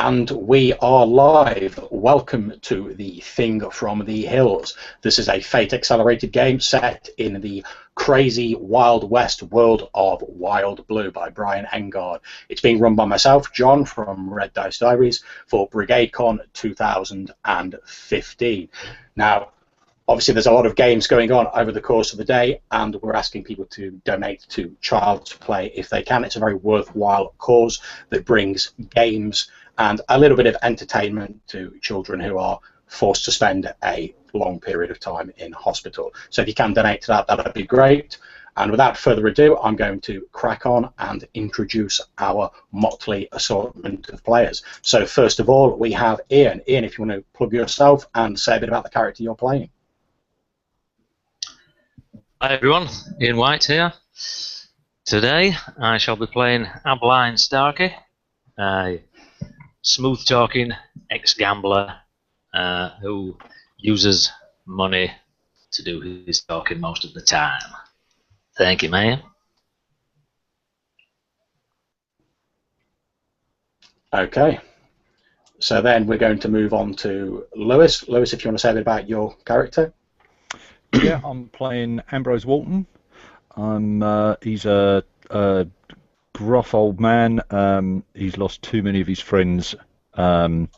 And we are live. Welcome to the Thing from the Hills. This is a fate-accelerated game set in the crazy Wild West world of Wild Blue by Brian Engards. It's being run by myself, John, from Red Dice Diaries, for BrigadeCon 2015. Now, obviously, there's a lot of games going on over the course of the day, and we're asking people to donate to Child's Play if they can. It's a very worthwhile cause that brings games and a little bit of entertainment to children who are forced to spend a long period of time in hospital. So if you can donate to that, that would be great. And without further ado, I'm going to crack on and introduce our motley assortment of players. So first of all, we have Ian. Ian, if you want to plug yourself and say a bit about the character you're playing. Hi everyone, Ian White here. Today I shall be playing Abeline Starkey, a smooth-talking ex-gambler who uses money to do his talking most of the time. Thank you, man. Okay, so then we're going to move on to Lewis. Lewis, if you want to say a bit about your character. Yeah, I'm playing Ambrose Walton. He's a gruff old man. He's lost too many of his friends doing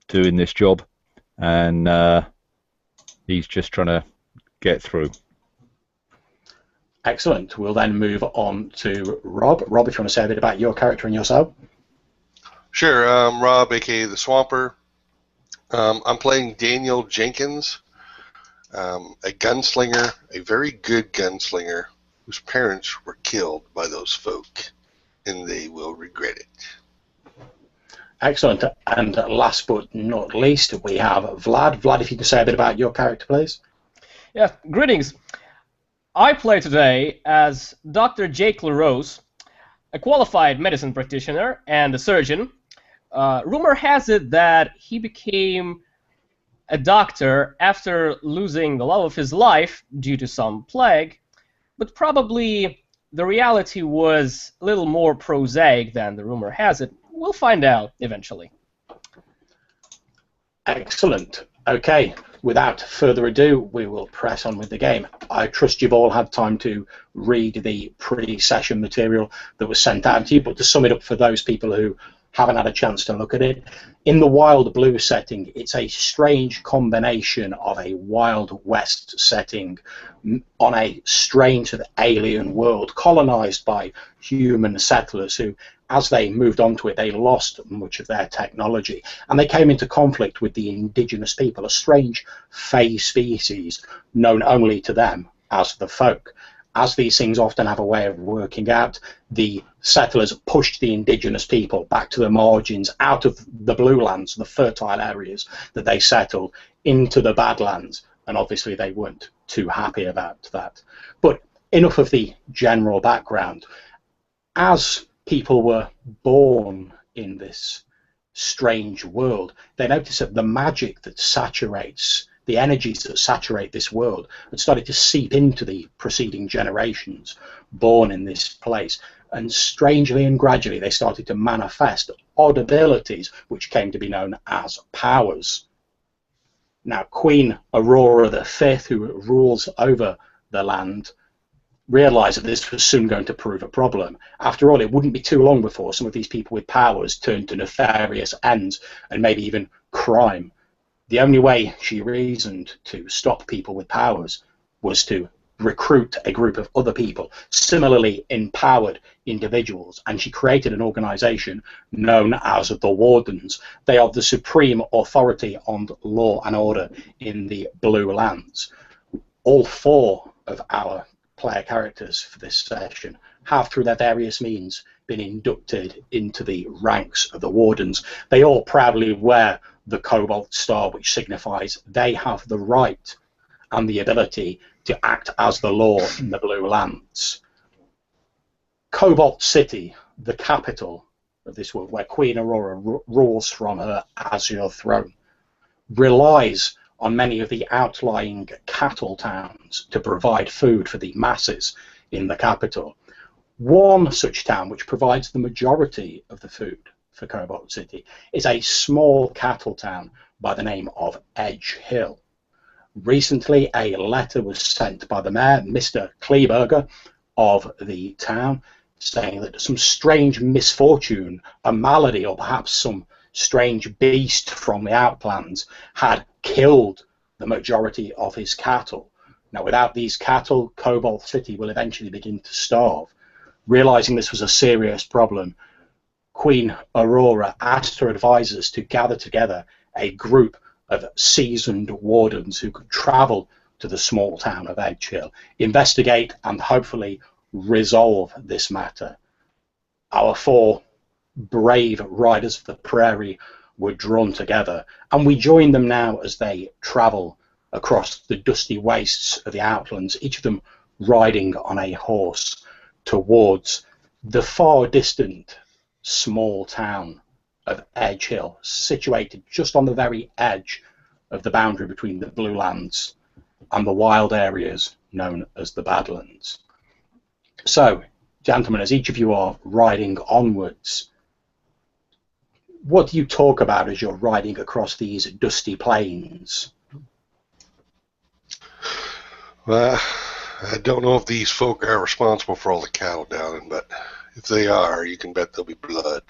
this job, and he's just trying to get through. Excellent. We'll then move on to Rob. Rob, if you want to say a bit about your character and yourself. Sure. Rob, aka the Swamper. I'm playing Daniel Jenkins. A gunslinger, a very good gunslinger, whose parents were killed by those folk, and they will regret it. Excellent. And last but not least, we have Vlad. Vlad, if you can say a bit about your character, please. Yeah, greetings. I play today as Dr. Jake LaRose, a qualified medicine practitioner and a surgeon. Rumor has it that he became a doctor after losing the love of his life due to some plague, but probably the reality was a little more prosaic than the rumor has it. We'll find out eventually. Excellent. Okay, without further ado, we will press on with the game. I trust you've all had time to read the pre-session material that was sent out to you, but to sum it up for those people who haven't had a chance to look at it, in the Wild Blue setting, it's a strange combination of a Wild West setting on a strange sort of alien world colonized by human settlers who, as they moved onto it, they lost much of their technology, and they came into conflict with the indigenous people, a strange fey species known only to them as the folk. As these things often have a way of working out, the settlers pushed the indigenous people back to the margins, out of the blue lands, the fertile areas that they settled, into the badlands, and obviously they weren't too happy about that. But enough of the general background. As people were born in this strange world, they noticed that the magic that saturates, the energies that saturate this world, had started to seep into the preceding generations born in this place. And strangely and gradually, they started to manifest odd abilities, which came to be known as powers. Now, Queen Aurora V, who rules over the land, realised that this was soon going to prove a problem. After all, it wouldn't be too long before some of these people with powers turned to nefarious ends and maybe even crime. The only way she reasoned to stop people with powers was to recruit a group of other people, similarly empowered individuals, and she created an organization known as the Wardens. They are the supreme authority on law and order in the Blue Lands. All four of our player characters for this session have, through their various means, been inducted into the ranks of the Wardens. They all proudly wear the Cobalt Star, which signifies they have the right and the ability to act as the law in the Blue Lands. Cobalt City, the capital of this world, where Queen Aurora rules from her azure throne, relies on many of the outlying cattle towns to provide food for the masses in the capital. One such town which provides the majority of the food for Cobalt City is a small cattle town by the name of Edge Hill. Recently, a letter was sent by the mayor, Mr. Kleberger, of the town, saying that some strange misfortune, a malady, or perhaps some strange beast from the outlands had killed the majority of his cattle. Now, without these cattle, Cobalt City will eventually begin to starve. Realizing this was a serious problem, Queen Aurora asked her advisors to gather together a group of seasoned wardens who could travel to the small town of Edge Hill, investigate and hopefully resolve this matter. Our 4 brave riders of the prairie were drawn together, and we join them now as they travel across the dusty wastes of the outlands, each of them riding on a horse towards the far distant small town of Edge Hill, situated just on the very edge of the boundary between the Blue Lands and the wild areas known as the Badlands. So, gentlemen, as each of you are riding onwards, what do you talk about as you're riding across these dusty plains? Well, I don't know if these folk are responsible for all the cattle downing, but if they are, you can bet there'll be blood.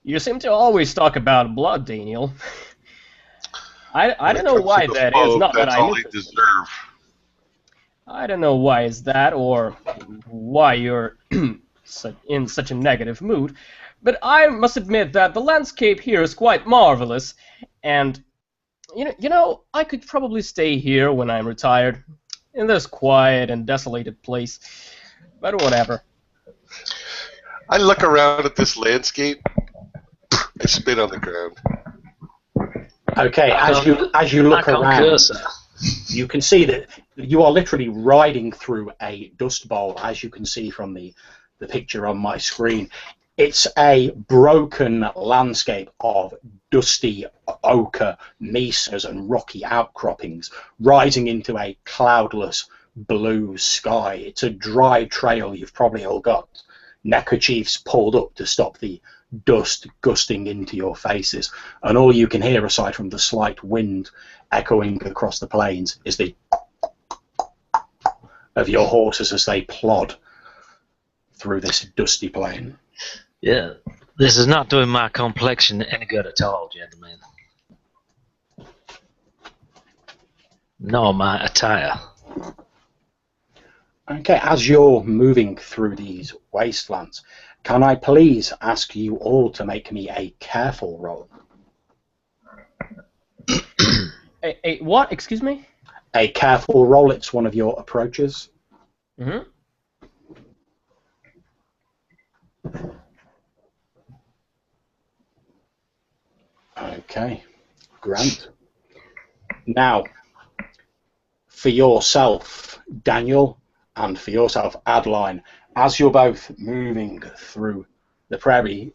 You seem to always talk about blood, Daniel. I don't know why that is. Not that I deserve. I don't know why is that, or why you're in such a negative mood, but I must admit that the landscape here is quite marvelous, and you know, I could probably stay here when I'm retired, in this quiet and desolated place, but whatever. I look around at this landscape, I spit on the ground. Okay, as you look around, you can see that you are literally riding through a dust bowl, as you can see from the picture on my screen. It's a broken landscape of dusty ochre mesas and rocky outcroppings rising into a cloudless blue sky. It's a dry trail. You've probably all got neckerchiefs pulled up to stop the dust gusting into your faces, and all you can hear, aside from the slight wind echoing across the plains, is the of your horses as they plod through this dusty plain. Yeah, this is not doing my complexion any good at all, gentlemen. Nor my attire. Okay, as you're moving through these wastelands, can I please ask you all to make me a careful roll? A what? Excuse me? A careful roll. It's one of your approaches. Mm-hmm. Okay, Grant. Now, for yourself, Daniel, and for yourself, Adeline, as you're both moving through the prairie,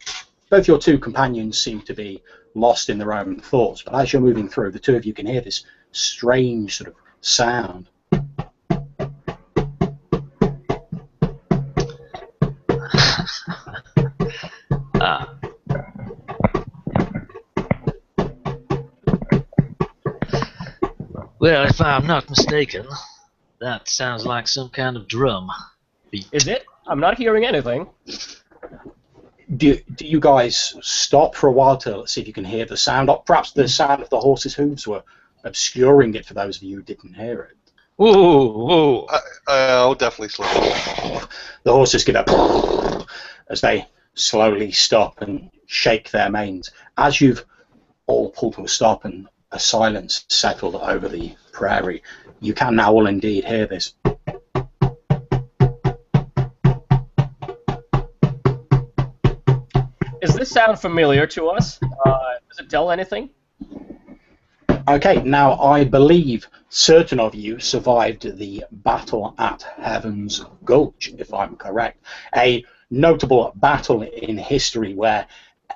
both your 2 companions seem to be lost in their own thoughts, but as you're moving through, the 2 of you can hear this strange sort of sound. Well, if I'm not mistaken, that sounds like some kind of drum beat. Is it? I'm not hearing anything. Do you guys stop for a while to see if you can hear the sound? Or perhaps the sound of the horse's hooves were obscuring it for those of you who didn't hear it. Whoa! I'll definitely slow down. The horses give up as they slowly stop and shake their manes. As you've all pulled to a stop and a silence settled over the prairie, you can now all indeed hear this. Does this sound familiar to us? Does it tell anything? Okay, now I believe certain of you survived the battle at Heaven's Gulch, if I'm correct. A notable battle in history where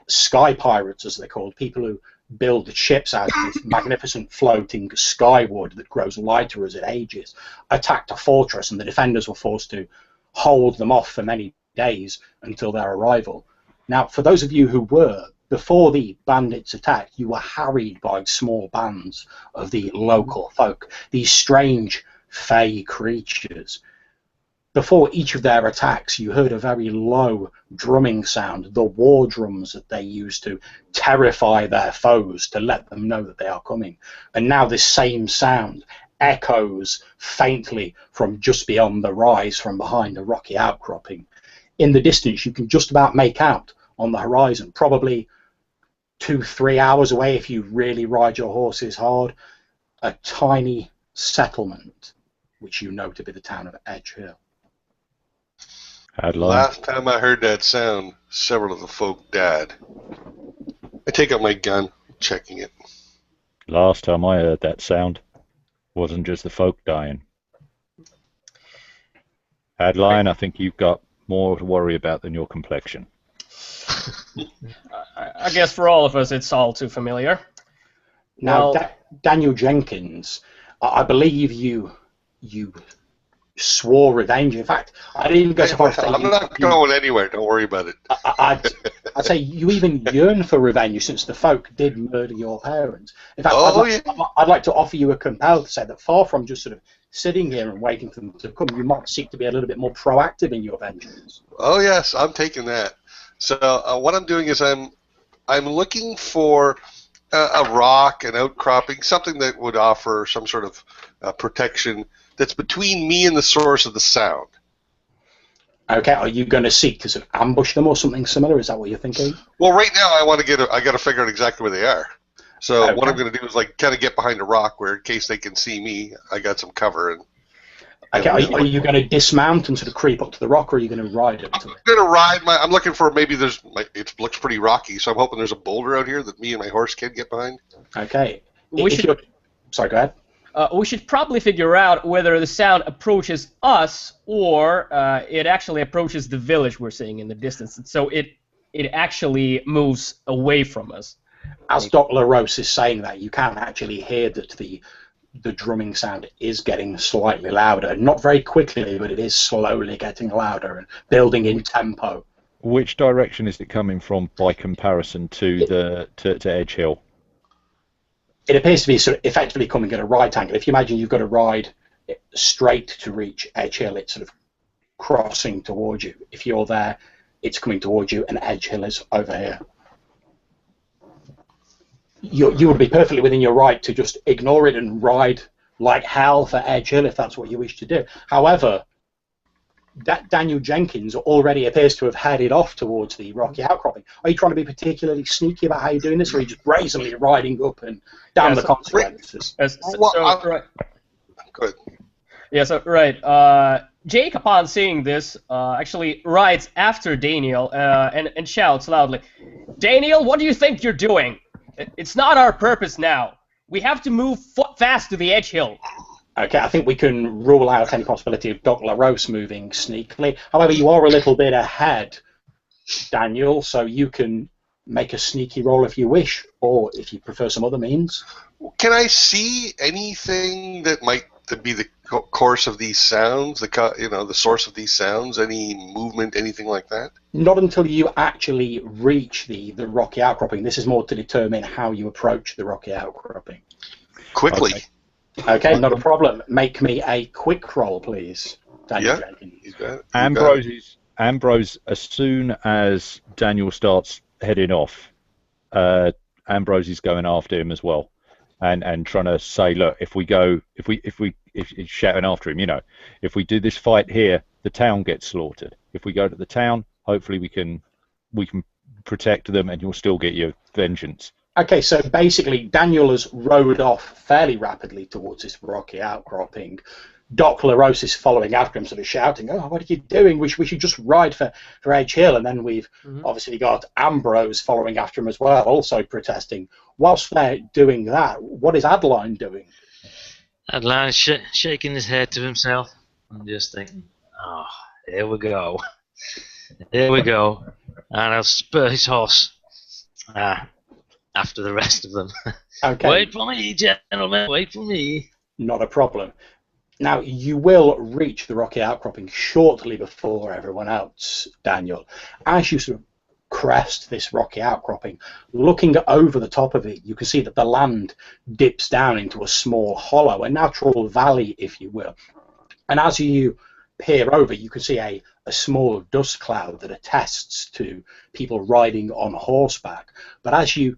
sky pirates, as they're called, people who build ships out of magnificent floating skywood that grows lighter as it ages, attacked a fortress, and the defenders were forced to hold them off for many days until their arrival. Now, for those of you who were, before the bandits attacked, you were harried by small bands of the local folk, these strange fey creatures. Before each of their attacks, you heard a very low drumming sound, the war drums that they used to terrify their foes, to let them know that they are coming. And now this same sound echoes faintly from just beyond the rise, from behind a rocky outcropping. In the distance, you can just about make out on the horizon, probably 2-3 hours away if you really ride your horses hard, a tiny settlement, which you know to be the town of Edge Hill. Last time I heard that sound, several of the folk died. I take out my gun, checking it. Last time I heard that sound, wasn't just the folk dying. Adeline, I think you've got more to worry about than your complexion. I guess for all of us, it's all too familiar. Now, Well, Daniel Jenkins, I believe you swore revenge. In fact, I didn't even go so far as to say I'm not going anywhere. Don't worry about it. I'd say you even yearn for revenge since the folk did murder your parents. In fact, I'd like to offer you a compel to say that far from just sort of sitting here and waiting for them to come, you might seek to be a little bit more proactive in your vengeance. Oh yes, I'm taking that. So what I'm doing is I'm looking for a rock, an outcropping, something that would offer some sort of protection that's between me and the source of the sound. Okay, are you going to seek to sort of ambush them or something similar? Is that what you're thinking? Well, right now I got to figure out exactly where they are. So what I'm going to do is like kind of get behind a rock where, in case they can see me, I got some cover. And okay, are you going to dismount and sort of creep up to the rock, or are you going to ride up to it? I'm going to ride I'm looking for it looks pretty rocky, so I'm hoping there's a boulder out here that me and my horse can get behind. Okay. Sorry, go ahead. we should probably figure out whether the sound approaches us or it actually approaches the village we're seeing in the distance. So it actually moves away from us. As Doc LaRose is saying that, you can actually hear that the drumming sound is getting slightly louder. Not very quickly, but it is slowly getting louder and building in tempo. Which direction is it coming from by comparison to Edge Hill? It appears to be sort of effectively coming at a right angle. If you imagine you've got to ride straight to reach Edge Hill, it's sort of crossing towards you. If you're there, it's coming towards you, and Edge Hill is over here. You would be perfectly within your right to just ignore it and ride like hell for Edge Hill if that's what you wish to do. However, Daniel Jenkins already appears to have headed off towards the rocky outcropping. Are you trying to be particularly sneaky about how you're doing this, or are you just brazenly riding up and down the consequences? Right. Good. Yeah, so right. Jake, upon seeing this, actually rides after Daniel and shouts loudly, "Daniel, what do you think you're doing? It's not our purpose now. We have to move fast to the Edge Hill." Okay, I think we can rule out any possibility of Doc LaRose moving sneakily. However, you are a little bit ahead, Daniel, so you can make a sneaky roll if you wish, or if you prefer some other means. Can I see anything that might be the course of these sounds, the source of these sounds, any movement, anything like that? Not until you actually reach the rocky outcropping. This is more to determine how you approach the rocky outcropping. Quickly. Okay, not a problem. Make me a quick roll, please, Daniel Jenkins. He's got it. Ambrose, as soon as Daniel starts heading off, Ambrose is going after him as well, and trying to say, look, if he's shouting after him, if we do this fight here, the town gets slaughtered. If we go to the town, hopefully we can protect them, and you'll still get your vengeance. Okay, so basically Daniel has rode off fairly rapidly towards this rocky outcropping. Doc LaRose is following after him, sort of shouting, "Oh, what are you doing? We should just ride for Edge Hill." And then we've obviously got Ambrose following after him as well, also protesting. Whilst they're doing that, what is Adeline doing? Adeline shaking his head to himself and just thinking, "Oh, here we go. Here we go." And I'll spur his horse after the rest of them. Okay. Wait for me, gentlemen. Wait for me. Not a problem. Now, you will reach the rocky outcropping shortly before everyone else, Daniel. As you sort of crest this rocky outcropping, looking over the top of it, you can see that the land dips down into a small hollow, a natural valley, if you will. And as you peer over, you can see a small dust cloud that attests to people riding on horseback. But as you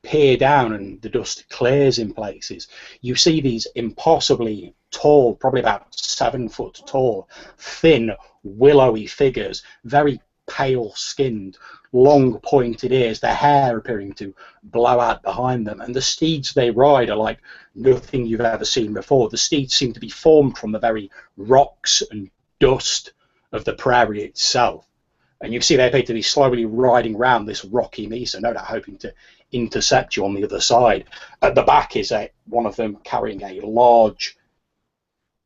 peer down and the dust clears in places, you see these impossibly tall, probably about 7 foot tall, thin, willowy figures, very pale skinned, long pointed ears, their hair appearing to blow out behind them, and the steeds they ride are like nothing you've ever seen before. The steeds seem to be formed from the very rocks and dust of the prairie itself, and you see they appear to be slowly riding round this rocky mesa, no doubt hoping to intercept you on the other side. At the back is one of them carrying a large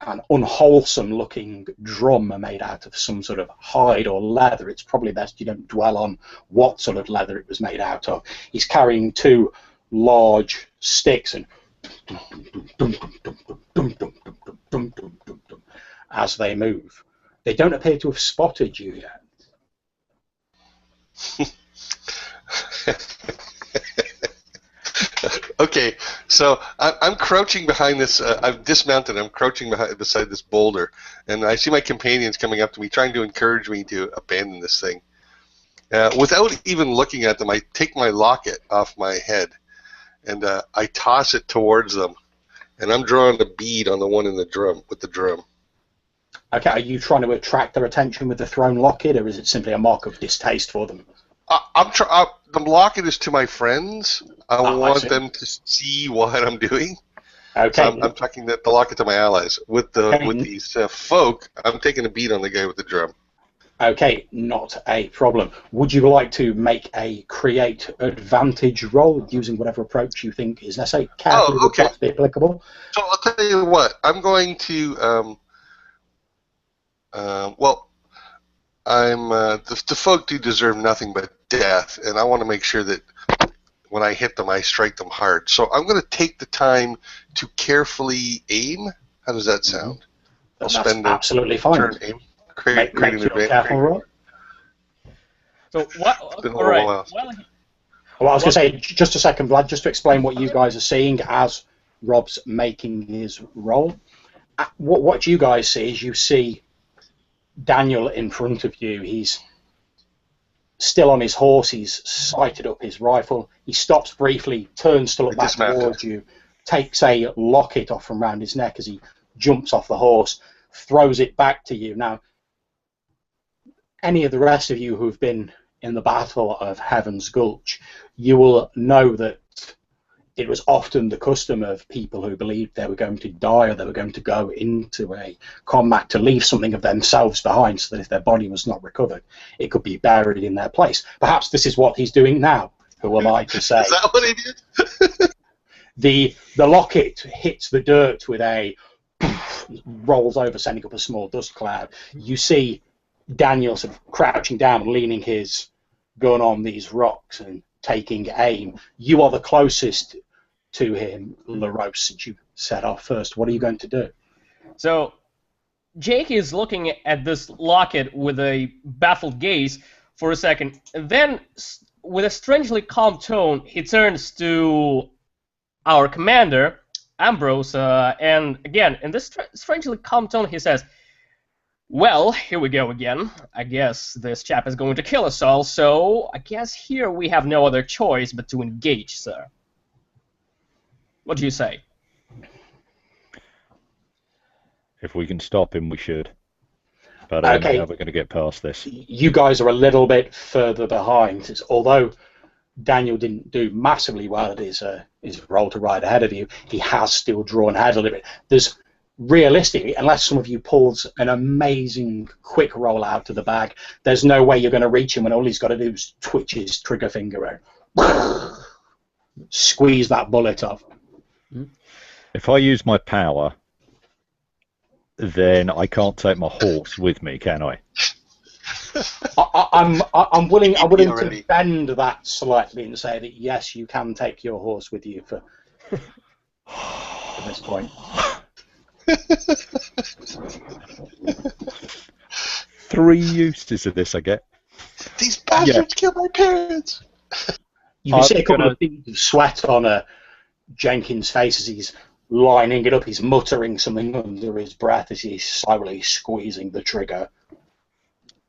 and unwholesome looking drum made out of some sort of hide or leather. It's probably best you don't dwell on what sort of leather it was made out of. He's carrying 2 large sticks, and as they move. They don't appear to have spotted you yet. Okay, so I'm crouching behind this. I've dismounted. I'm crouching beside this boulder, and I see my companions coming up to me, trying to encourage me to abandon this thing. Without even looking at them, I take my locket off my head, and I toss it towards them, and I'm drawing a bead on the one in the drum with the drum. Okay, are you trying to attract their attention with the thrown locket, or is it simply a mark of distaste for them? The locket is to my friends. I want I them to see what I'm doing. Okay. So I'm talking the locket to my allies. With these folk, I'm taking a beat on the guy with the drum. Okay, not a problem. Would you like to make a create advantage roll using whatever approach you think is necessary? Carefully, would that be applicable? So I'll tell you what. I'm going to. The folk do deserve nothing but death, and I want to make sure that when I hit them, I strike them hard. So I'm going to take the time to carefully aim. How does that sound? I'll spend absolutely fine. Turn aim. Make your careful roll. So what? All right. Well, I was going to say, just a second, Vlad, just to explain what you guys are seeing as Rob's making his roll. What you guys see is you see Daniel in front of you. He's still on his horse. He's sighted up his rifle. He stops briefly, turns to look back towards you, takes a locket off from around his neck as he jumps off the horse, throws it back to you. Now, any of the rest of you who've been in the Battle of Heaven's Gulch, you will know that it was often the custom of people who believed they were going to die or they were going to go into a combat to leave something of themselves behind, so that if their body was not recovered, it could be buried in their place. Perhaps this is what he's doing now. Who am I to say? Is that what he did? The locket hits the dirt with a rolls over, sending up a small dust cloud. You see Daniel sort of crouching down, leaning his gun on these rocks and taking aim. You are the closest to him, LaRose, since you set off first. What are you going to do? So Jake is looking at this locket with a baffled gaze for a second, and then with a strangely calm tone, he turns to our commander, Ambrose, and again, in this strangely calm tone, he says, "Well, here we go again. I guess this chap is going to kill us all, so I guess here we have no other choice but to engage, sir. What do you say?" If we can stop him, we should. But I don't know how we're going to get past this. You guys are a little bit further behind. Although Daniel didn't do massively well at his roll to ride ahead of you, he has still drawn ahead a little bit. There's realistically, unless some of you pulls an amazing quick roll out of the bag, there's no way you're going to reach him when all he's got to do is twitch his trigger finger out. Squeeze that bullet off. If I use my power, then I can't take my horse with me, can I? I'm willing to bend that slightly and say that yes, you can take your horse with you for this point. Three uses of this I get. These bastards killed my parents. You can see a I'm couple gonna- of beads of sweat on Jenkins' face as he's lining it up. He's muttering something under his breath as he's slowly squeezing the trigger.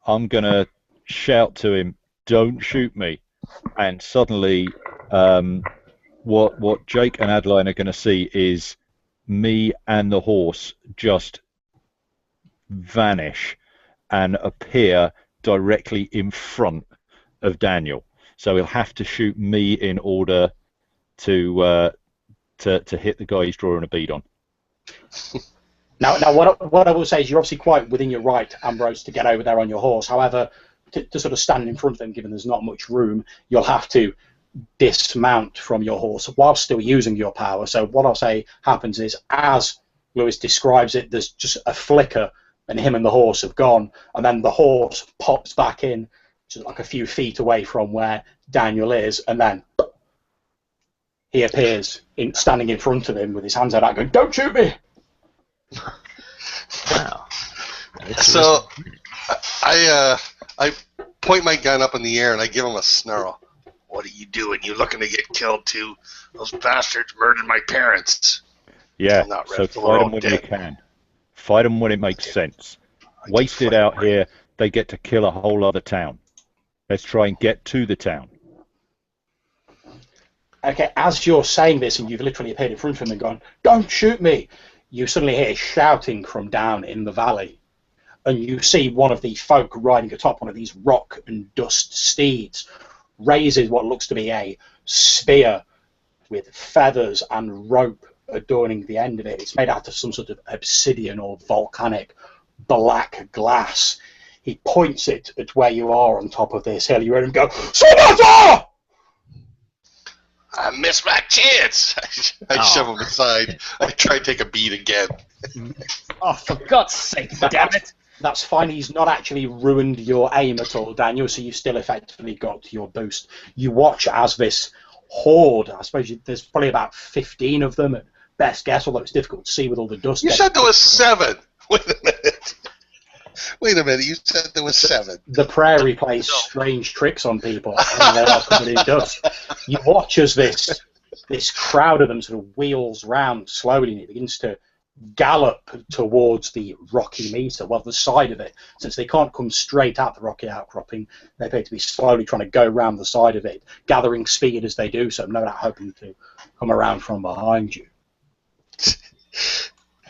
I'm gonna shout to him, "Don't shoot me!" And suddenly, what Jake and Adeline are gonna see is me and the horse just vanish and appear directly in front of Daniel. So he'll have to shoot me in order to hit the guy he's drawing a bead on. Now, what I will say is you're obviously quite within your right, Ambrose, to get over there on your horse. However, to sort of stand in front of him, given there's not much room, you'll have to dismount from your horse while still using your power. So what I'll say happens is, as Lewis describes it, there's just a flicker, and him and the horse have gone, and then the horse pops back in, just like a few feet away from where Daniel is, and then he appears standing in front of him with his hands out, going, "Don't shoot me!" Wow. So I point my gun up in the air and I give him a snarl. What are you doing? You looking to get killed too? Those bastards murdered my parents. Yeah, I'm not so ready. We're fight all them when you dead. can. Fight them when it makes sense. Wasted out here, they get to kill a whole other town. Let's try and get to the town. Okay, as you're saying this, and you've literally appeared in front of him and gone, "Don't shoot me," you suddenly hear shouting from down in the valley, and you see one of the folk riding atop one of these rock and dust steeds, raises what looks to be a spear with feathers and rope adorning the end of it. It's made out of some sort of obsidian or volcanic black glass. He points it at where you are on top of this hill. You hear him go, "Sonata!" I missed my chance. I shove him aside. I try to take a beat again. Oh, for God's sake, damn it! That's fine. He's not actually ruined your aim at all, Daniel, so you've still effectively got your boost. You watch as this horde, I suppose there's probably about 15 of them at best guess, although it's difficult to see with all the dust. You said there was 7. Wait a minute. Wait a minute. You said there was 7. The prairie plays strange tricks on people, and they are covered in dust. You watch as this crowd of them sort of wheels round slowly, and it begins to gallop towards the rocky meter, well, the side of it. Since they can't come straight at the rocky outcropping, they appear to be slowly trying to go round the side of it, gathering speed as they do so, no doubt hoping to come around from behind you.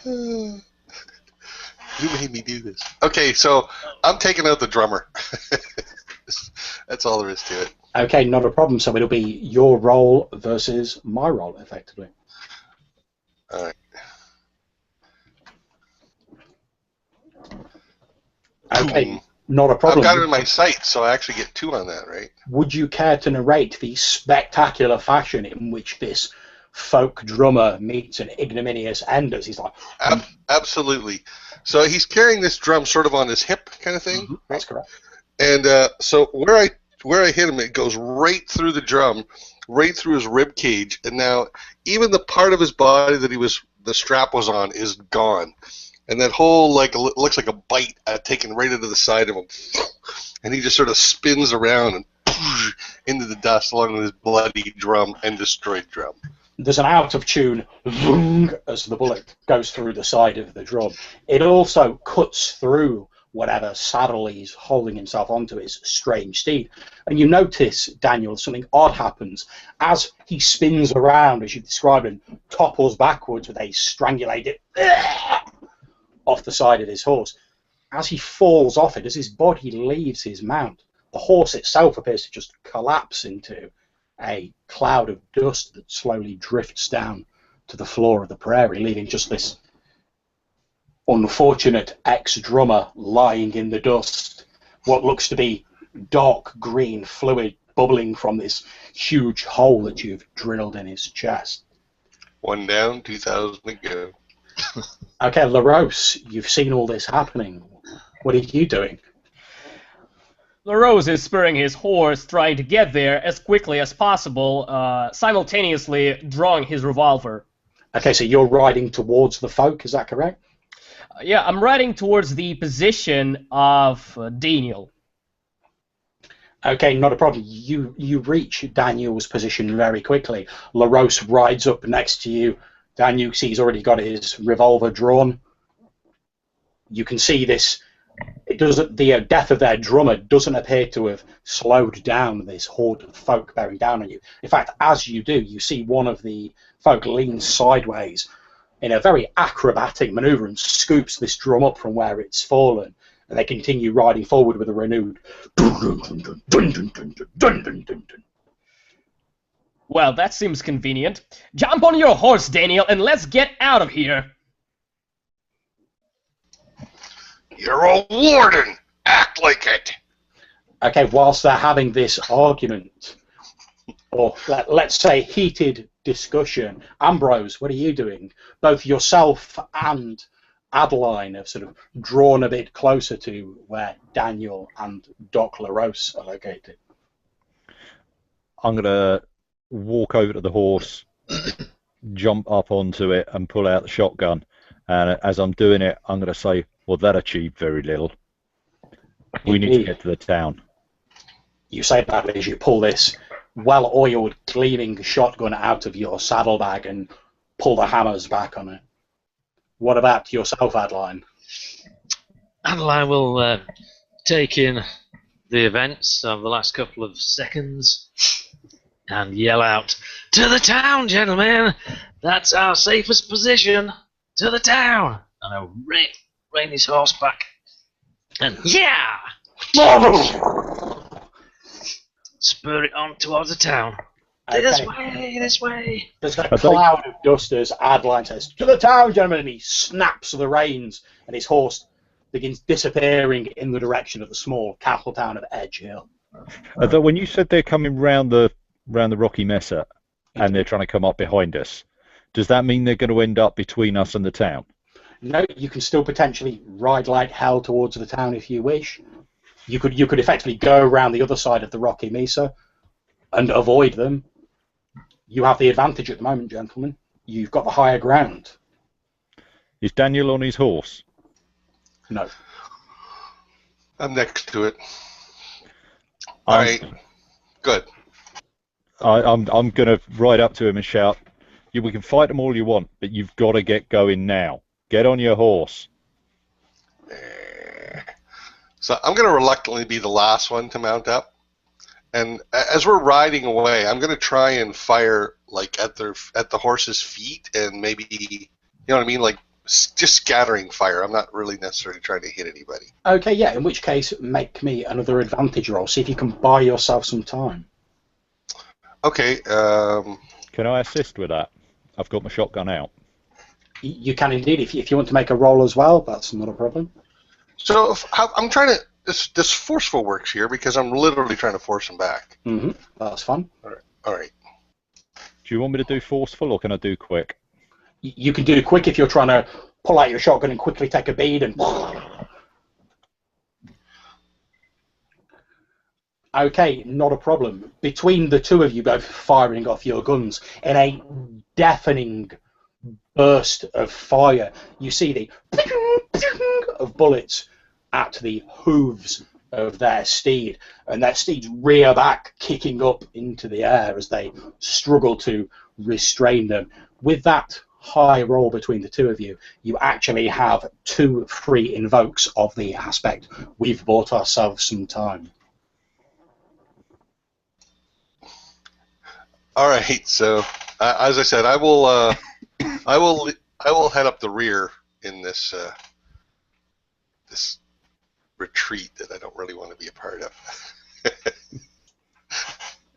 You made me do this. Okay, so I'm taking out the drummer. That's all there is to it. Okay, not a problem. So it'll be your roll versus my roll, effectively. All right. Okay, not a problem. I've got it in my sights, so I actually get 2 on that, right? Would you care to narrate the spectacular fashion in which this folk drummer meets an ignominious end as he's like... Absolutely. So he's carrying this drum sort of on his hip kind of thing. Mm-hmm, that's correct. And so where I hit him, it goes right through the drum, right through his rib cage, and now even the part of his body that the strap was on is gone. And that whole, looks like a bite taken right into the side of him. And he just sort of spins around and into the dust along with his bloody drum and destroyed drum. There's an out-of-tune vroom as the bullet goes through the side of the drum. It also cuts through whatever saddle he's holding himself onto, his strange steed. And you notice, Daniel, something odd happens. As he spins around, as you described, and topples backwards with a strangulated off the side of his horse. As he falls off it, as his body leaves his mount, the horse itself appears to just collapse into a cloud of dust that slowly drifts down to the floor of the prairie, leaving just this unfortunate ex-drummer lying in the dust, what looks to be dark green fluid bubbling from this huge hole that you've drilled in his chest. 1 down, 2,000 to go. Okay, LaRose, you've seen all this happening. What are you doing? LaRose is spurring his horse, trying to get there as quickly as possible, simultaneously drawing his revolver. Okay, so you're riding towards the folk, is that correct? Yeah, I'm riding towards the position of Daniel. Okay, not a problem. You reach Daniel's position very quickly. LaRose rides up next to you. Daniel sees he's already got his revolver drawn. You can see this. It doesn't. The death of their drummer doesn't appear to have slowed down this horde of folk bearing down on you. In fact, as you do, you see one of the folk lean sideways in a very acrobatic maneuver and scoops this drum up from where it's fallen. And they continue riding forward with a renewed Well, that seems convenient. Jump on your horse, Daniel, and let's get out of here. You're a warden. Act like it. Okay, whilst they're having this argument, or let's say heated discussion, Ambrose, what are you doing? Both yourself and Adeline have sort of drawn a bit closer to where Daniel and Doc LaRose are located. I'm going to walk over to the horse, jump up onto it, and pull out the shotgun. And as I'm doing it, I'm going to say, well, that achieved very little. We need to get to the town. You say that as you pull this well-oiled, gleaming shotgun out of your saddlebag and pull the hammers back on it. What about yourself, Adeline? Adeline will take in the events of the last couple of seconds and yell out, "To the town, gentlemen! That's our safest position! To the town!" And I'll rein his horse back. And yeah! Spur it on towards the town. Okay. This way, this way. There's a cloud of dust as Adeline says, "To the town, gentlemen!" and he snaps the reins and his horse begins disappearing in the direction of the small cattle town of Edge Hill. Although when you said they're coming round the Rocky Mesa and they're trying to come up behind us, does that mean they're going to end up between us and the town? No, you can still potentially ride like hell towards the town if you wish. You could effectively go around the other side of the Rocky Mesa and avoid them. You have the advantage at the moment, gentlemen. You've got the higher ground. Is Daniel on his horse? No. I'm next to it. All right. Good. I'm going to ride up to him and shout, "We can fight them all you want, but you've got to get going now. Get on your horse." So I'm going to reluctantly be the last one to mount up. And as we're riding away, I'm going to try and fire like at the horse's feet and maybe, you know what I mean, like just scattering fire. I'm not really necessarily trying to hit anybody. Okay, yeah, in which case, make me another advantage roll. See if you can buy yourself some time. Okay. Can I assist with that? I've got my shotgun out. You can indeed. If you want to make a roll as well, that's not a problem. So I'm trying to... This forceful works here because I'm literally trying to force him back. Mm-hmm. That's fun. All right. Do you want me to do forceful or can I do quick? You can do quick if you're trying to pull out your shotgun and quickly take a bead and... Okay, not a problem. Between the two of you both firing off your guns, in a deafening burst of fire, you see the of bullets at the hooves of their steed, and their steeds rear back, kicking up into the air as they struggle to restrain them. With that high roll between the two of you, you actually have 2 free invokes of the aspect. We've bought ourselves some time. All right. So as I said, I will head up the rear in this this retreat that I don't really want to be a part of.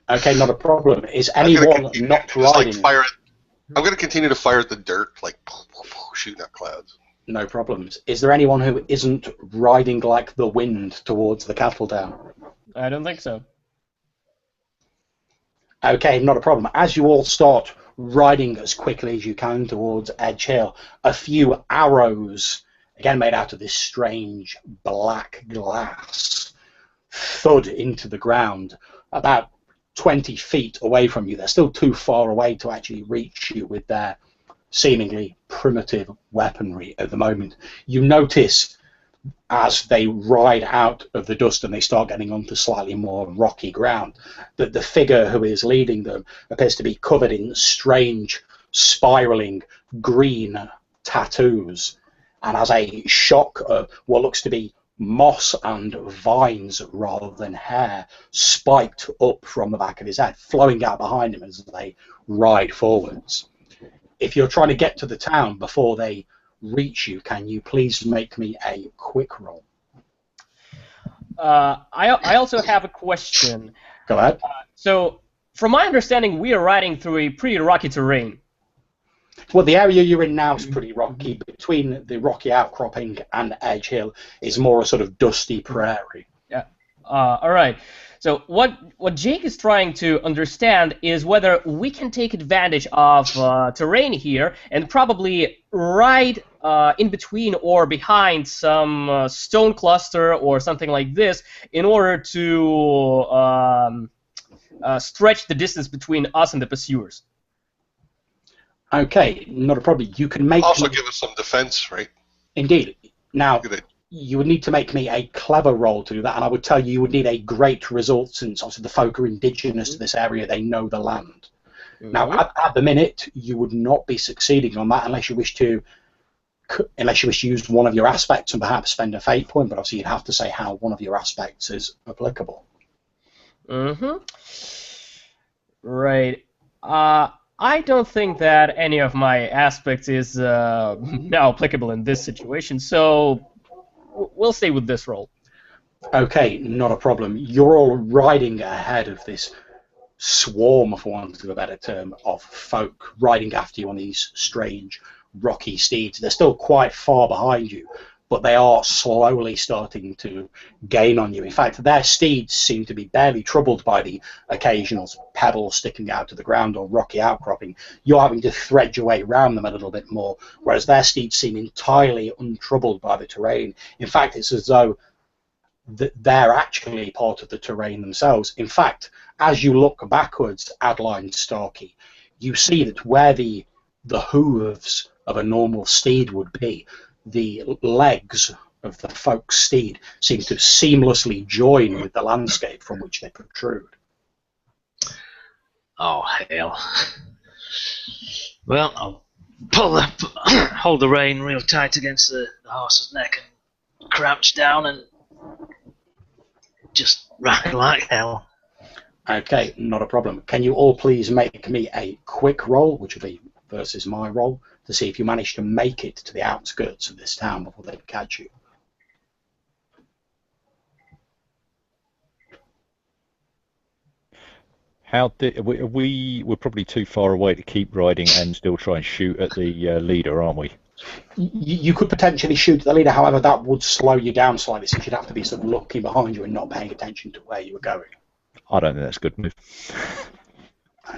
Okay, not a problem. Is anyone not riding? I'm going to continue to fire at the dirt, like shooting at clouds. No problems. Is there anyone who isn't riding like the wind towards the cattle town? I don't think so. Okay, not a problem. As you all start riding as quickly as you can towards Edge Hill, a few arrows, again made out of this strange black glass, thud into the ground about 20 feet away from you. They're still too far away to actually reach you with their seemingly primitive weaponry at the moment. You notice as they ride out of the dust and they start getting onto slightly more rocky ground that the figure who is leading them appears to be covered in strange, spiraling green tattoos, and has a shock of what looks to be moss and vines rather than hair spiked up from the back of his head, flowing out behind him as they ride forwards. If you're trying to get to the town before they reach you, can you please make me a quick roll? I also have a question. Go ahead. So, from my understanding, we are riding through a pretty rocky terrain. Well, the area you're in now is pretty rocky. Between the rocky outcropping and Edge Hill is more a sort of dusty prairie. Yeah. All right. So what Jake is trying to understand is whether we can take advantage of terrain here and probably ride in between or behind some stone cluster or something like this in order to stretch the distance between us and the pursuers. Okay, not a problem. You can make Also give us some defense, right? Indeed. Now, Good. you would need to make me a clever roll to do that, and I would tell you would need a great result since obviously the folk are indigenous to this area, they know the land. Now, at the minute, you would not be succeeding on that unless you wish to use one of your aspects and perhaps spend a fate point, but obviously you'd have to say how one of your aspects is applicable. Right. I don't think that any of my aspects is now applicable in this situation, so we'll stay with this roll. Okay, not a problem. You're all riding ahead of this swarm, for want of a better term, of folk riding after you on these strange, rocky steeds. They're still quite far behind you, but they are slowly starting to gain on you. In fact, their steeds seem to be barely troubled by the occasional pebble sticking out of the ground or rocky outcropping. You're having to thread your way around them a little bit more, whereas their steeds seem entirely untroubled by the terrain. In fact, it's as though they're actually part of the terrain themselves. In fact, as you look backwards, Adeline Starkey, you see that where the hooves of a normal steed would be, the legs of the folk's steed seem to seamlessly join with the landscape from which they protrude. Oh, hell. Well, I'll hold the rein real tight against the horse's neck and crouch down and just ride like hell. Okay, not a problem. Can you all please make me a quick roll, which will be versus my roll, to see if you manage to make it to the outskirts of this town before they catch you. We're probably too far away to keep riding and still try and shoot at the leader, aren't we? You could potentially shoot at the leader, however, that would slow you down slightly, since you'd have to be sort of looking behind you and not paying attention to where you were going. I don't think that's a good move.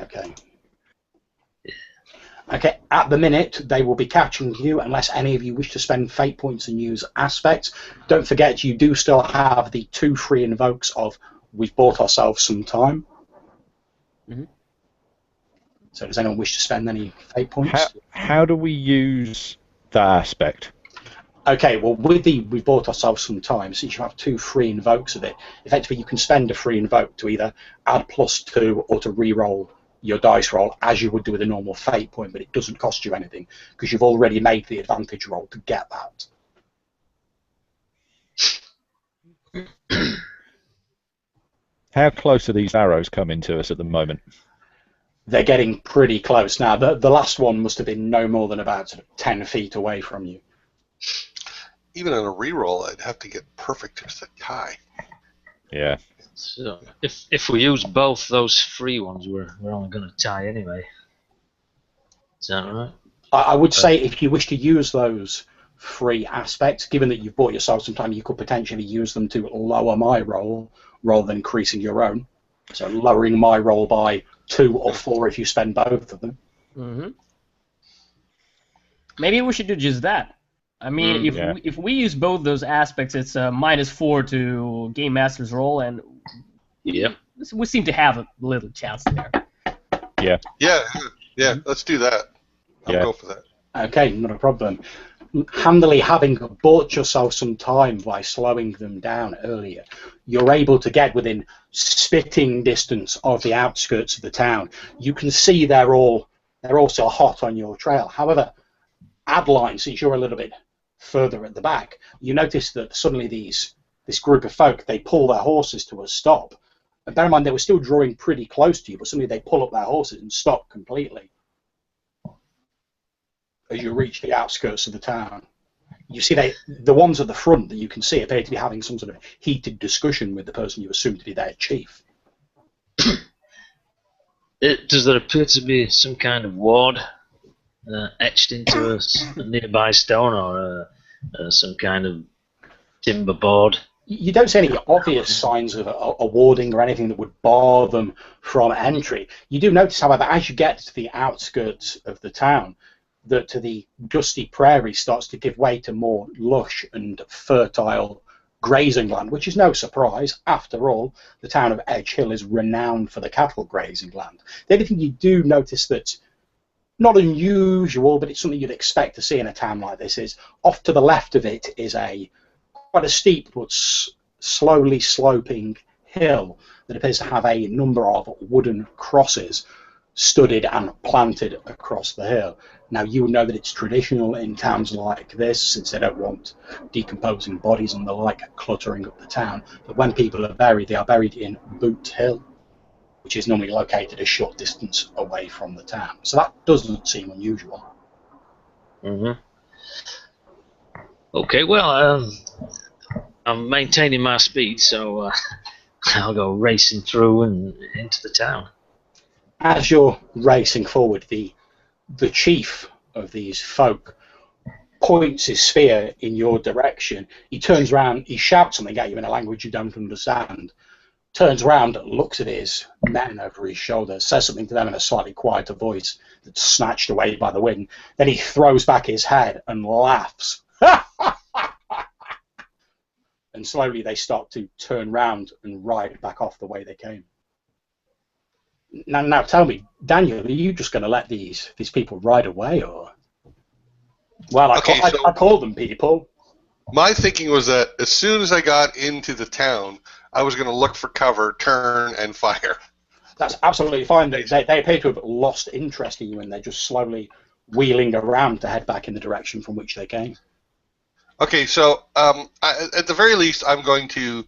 Okay. Okay, at the minute, they will be catching you unless any of you wish to spend fate points and use aspects. Don't forget, you do still have the 2 free invokes of we've bought ourselves some time. So does anyone wish to spend any fate points? How do we use that aspect? Okay, well, with the we've bought ourselves some time, since you have 2 free invokes of it, effectively you can spend a free invoke to either add +2 or to re-roll your dice roll as you would do with a normal fate point, but it doesn't cost you anything because you've already made the advantage roll to get that. How close are these arrows coming to us at the moment? They're getting pretty close now. The last one must have been no more than about sort of 10 feet away from you. Even in a reroll, I'd have to get perfect just to tie. Yeah. So if we use both those free ones, we're only going to tie anyway. Is that right? I would say if you wish to use those free aspects, given that you've bought yourself some time, you could potentially use them to lower my roll rather than increasing your own. So lowering my roll by 2 or 4 if you spend both of them. Maybe we should do just that. I mean, if we use both those aspects, it's a -4 to Game Master's roll, and we seem to have a little chance there. Yeah. Yeah, let's do that. I'll go for that. Okay, not a problem. Handily having bought yourself some time by slowing them down earlier, you're able to get within spitting distance of the outskirts of the town. You can see they're also hot on your trail. However, Adeline, since you're a little bit further at the back, you notice that suddenly this group of folk, they pull their horses to a stop. And bear in mind, they were still drawing pretty close to you, but suddenly they pull up their horses and stop completely as you reach the outskirts of the town. You see the ones at the front that you can see appear to be having some sort of heated discussion with the person you assume to be their chief. Does there appear to be some kind of ward etched into a nearby stone, or some kind of timber board? You don't see any obvious signs of a warding or anything that would bar them from entry. You do notice, however, as you get to the outskirts of the town, that the dusty prairie starts to give way to more lush and fertile grazing land, which is no surprise. After all, the town of Edge Hill is renowned for the cattle grazing land. The only thing you do notice that's not unusual, but it's something you'd expect to see in a town like this, is off to the left of it is quite a steep but slowly sloping hill that appears to have a number of wooden crosses studded and planted across the hill. Now, you would know that it's traditional in towns like this, since they don't want decomposing bodies and the like cluttering up the town, that when people are buried, they are buried in Boot Hill, which is normally located a short distance away from the town. So that doesn't seem unusual. Mm-hmm. Okay, well, I'm maintaining my speed, so I'll go racing through and into the town. As you're racing forward, the chief of these folk points his spear in your direction. He turns around, he shouts something at you in a language you don't understand, turns around, looks at his men over his shoulder, says something to them in a slightly quieter voice that's snatched away by the wind. Then he throws back his head and laughs. And slowly they start to turn round and ride back off the way they came. Now tell me, Daniel, are you just going to let these people ride away, or? Well, I call them people. My thinking was that as soon as I got into the town, I was going to look for cover, turn, and fire. That's absolutely fine. They appear to have lost interest in you, and they're just slowly wheeling around to head back in the direction from which they came. Okay, so at the very least, I'm going to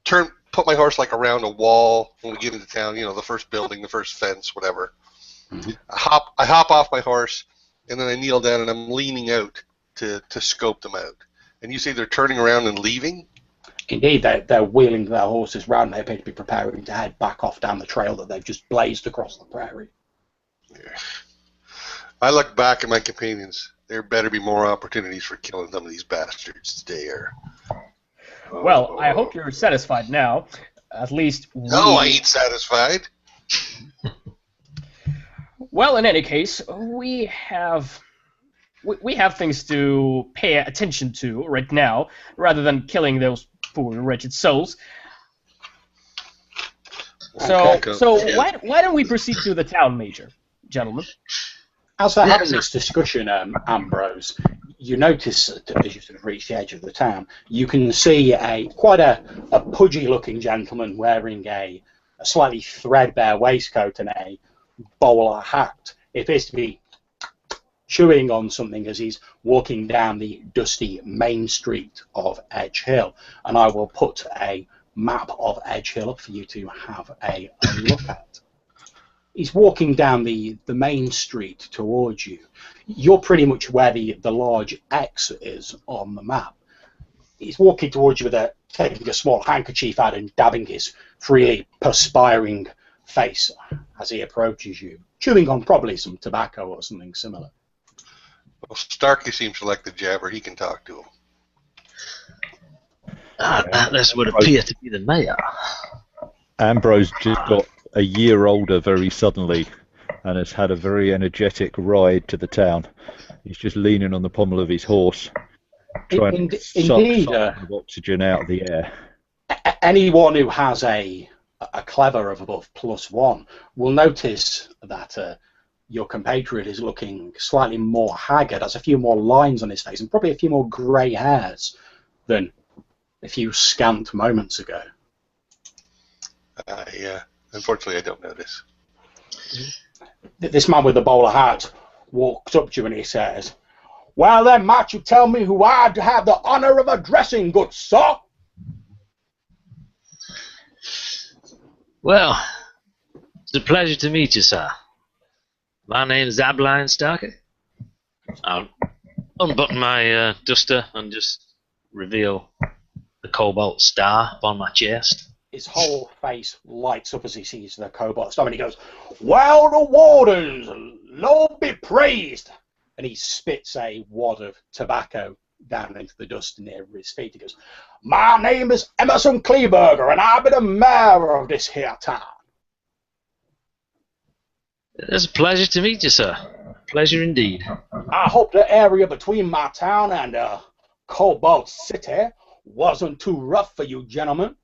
put my horse like around a wall when we get into town. You know, the first building, the first fence, whatever. Mm-hmm. I hop off my horse, and then I kneel down, and I'm leaning out to scope them out. And you say they're turning around and leaving? Indeed, they're wheeling their horses round. They appear to be preparing to head back off down the trail that they've just blazed across the prairie. Yeah. I look back at my companions. There better be more opportunities for killing some of these bastards today. Well, I hope you're satisfied now. At least No, I ain't satisfied. Well, in any case, we have things to pay attention to right now, rather than killing those poor wretched souls. So why don't we proceed to the town, Major, gentlemen? As they're having this discussion, Ambrose, you notice that as you sort of reach the edge of the town, you can see quite a pudgy-looking gentleman wearing a slightly threadbare waistcoat and a bowler hat. It appears to be chewing on something as he's walking down the dusty main street of Edge Hill. And I will put a map of Edge Hill up for you to have a look at. He's walking down the main street towards you. You're pretty much where the large X is on the map. He's walking towards you taking a small handkerchief out and dabbing his freely perspiring face as he approaches you, chewing on probably some tobacco or something similar. Well, Starkey seems to like the jabber. He can talk to him. This would appear to be the mayor. Ambrose just got a year older very suddenly and has had a very energetic ride to the town. He's just leaning on the pommel of his horse, trying to suck some oxygen out of the air. Anyone who has a clever of above +1 will notice that your compatriot is looking slightly more haggard, has a few more lines on his face, and probably a few more grey hairs than a few scant moments ago. Yeah, unfortunately, I don't notice. This man with the bowler hat walks up to you and he says, "Well then, might you tell me who I'd have the honour of addressing, good sir?" Well, it's a pleasure to meet you, sir. My name is Brian Engards. I'll unbutton my duster and just reveal the cobalt star upon my chest. His whole face lights up as he sees the cobalt star, and he goes, "Well, the Wardens, Lord be praised!" And he spits a wad of tobacco down into the dust near his feet. He goes, "My name is Emerson Kleberger, and I'll be the mayor of this here town." It's a pleasure to meet you, sir. Pleasure indeed. I hope the area between my town and Cobalt City wasn't too rough for you gentlemen.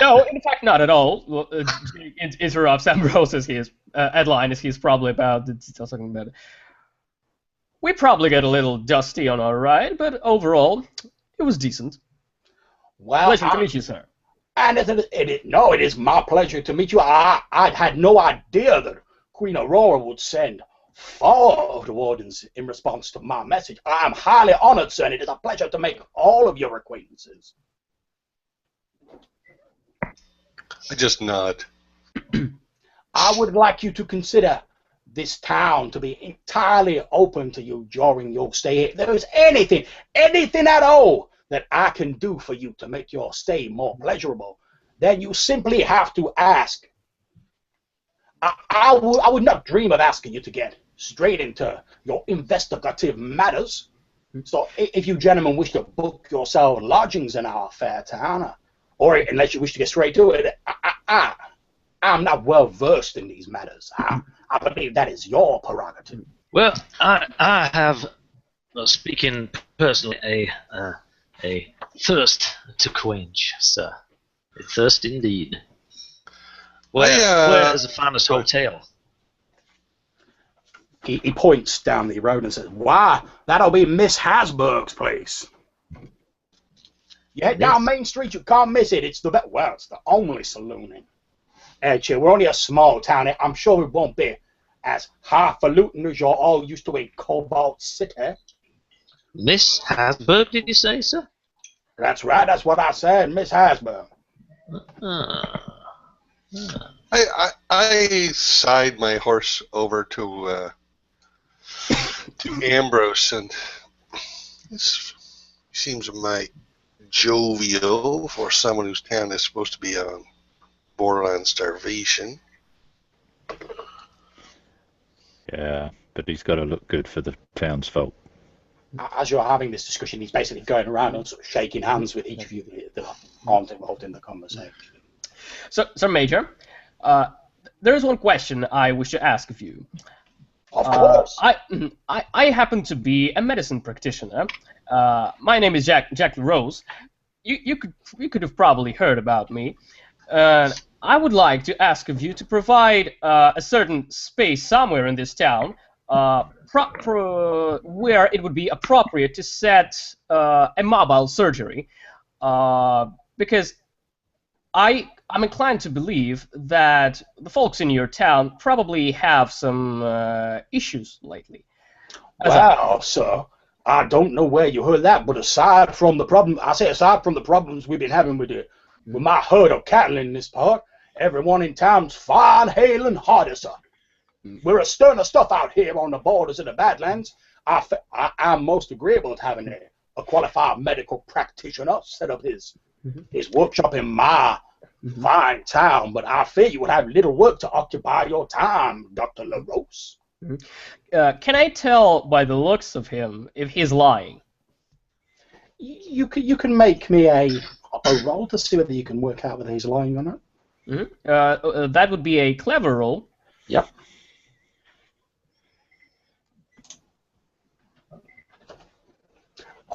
No, in fact, not at all. Well, interrupts Ambrose as his headline as he's probably about to tell something about it. We probably got a little dusty on our ride, but overall, it was decent. Well, Pleasure to meet you, sir. And it is my pleasure to meet you. I'd had no idea that Queen Aurora would send 4 Wardens in response to my message. I am highly honored, sir, and it is a pleasure to make all of your acquaintances. I just nod. I would like you to consider this town to be entirely open to you during your stay here. If there is anything at all that I can do for you to make your stay more pleasurable, then you simply have to ask. I would not dream of asking you to get straight into your investigative matters. So if you gentlemen wish to book yourself lodgings in our fair town, or unless you wish to get straight to it, I'm not well versed in these matters. I believe that is your prerogative. Well, I have, speaking personally, a thirst to quench, sir. A thirst indeed. Where is the finest hotel? He points down the road and says, "Why, that'll be Miss Hasburg's place. You head down Main Street, you can't miss it. It's the only saloon in Edge. We're only a small town. I'm sure it won't be as highfalutin as you're all used to in Cobalt City." Miss Hasburg, did you say, sir? That's right. That's what I said, Miss Hasburg. I side my horse over to Ambrose, and this seems a mite jovial for someone whose town is supposed to be on borderline starvation. Yeah, but he's got to look good for the townsfolk. As you're having this discussion, he's basically going around and sort of shaking hands with each of you that aren't involved in the conversation. So Major, there is one question I wish to ask of you. Of course. I happen to be a medicine practitioner. My name is Jack LaRose. You could have probably heard about me. I would like to ask of you to provide a certain space somewhere in this town where it would be appropriate to set a mobile surgery, because I'm inclined to believe that the folks in your town probably have some issues lately. Well, sir, I don't know where you heard that, but aside from the problems we've been having with my herd of cattle in this part, everyone in town's fine, hale, and hearty, sir. We're a stirring of stuff out here on the borders of the Badlands. I'm most agreeable to having a qualified medical practitioner set up his workshop in my fine town, but I fear you would have little work to occupy your time, Dr. LaRose. Can I tell by the looks of him if he's lying? You can make me a roll to see whether you can work out whether he's lying or not. That would be a clever roll. Yep.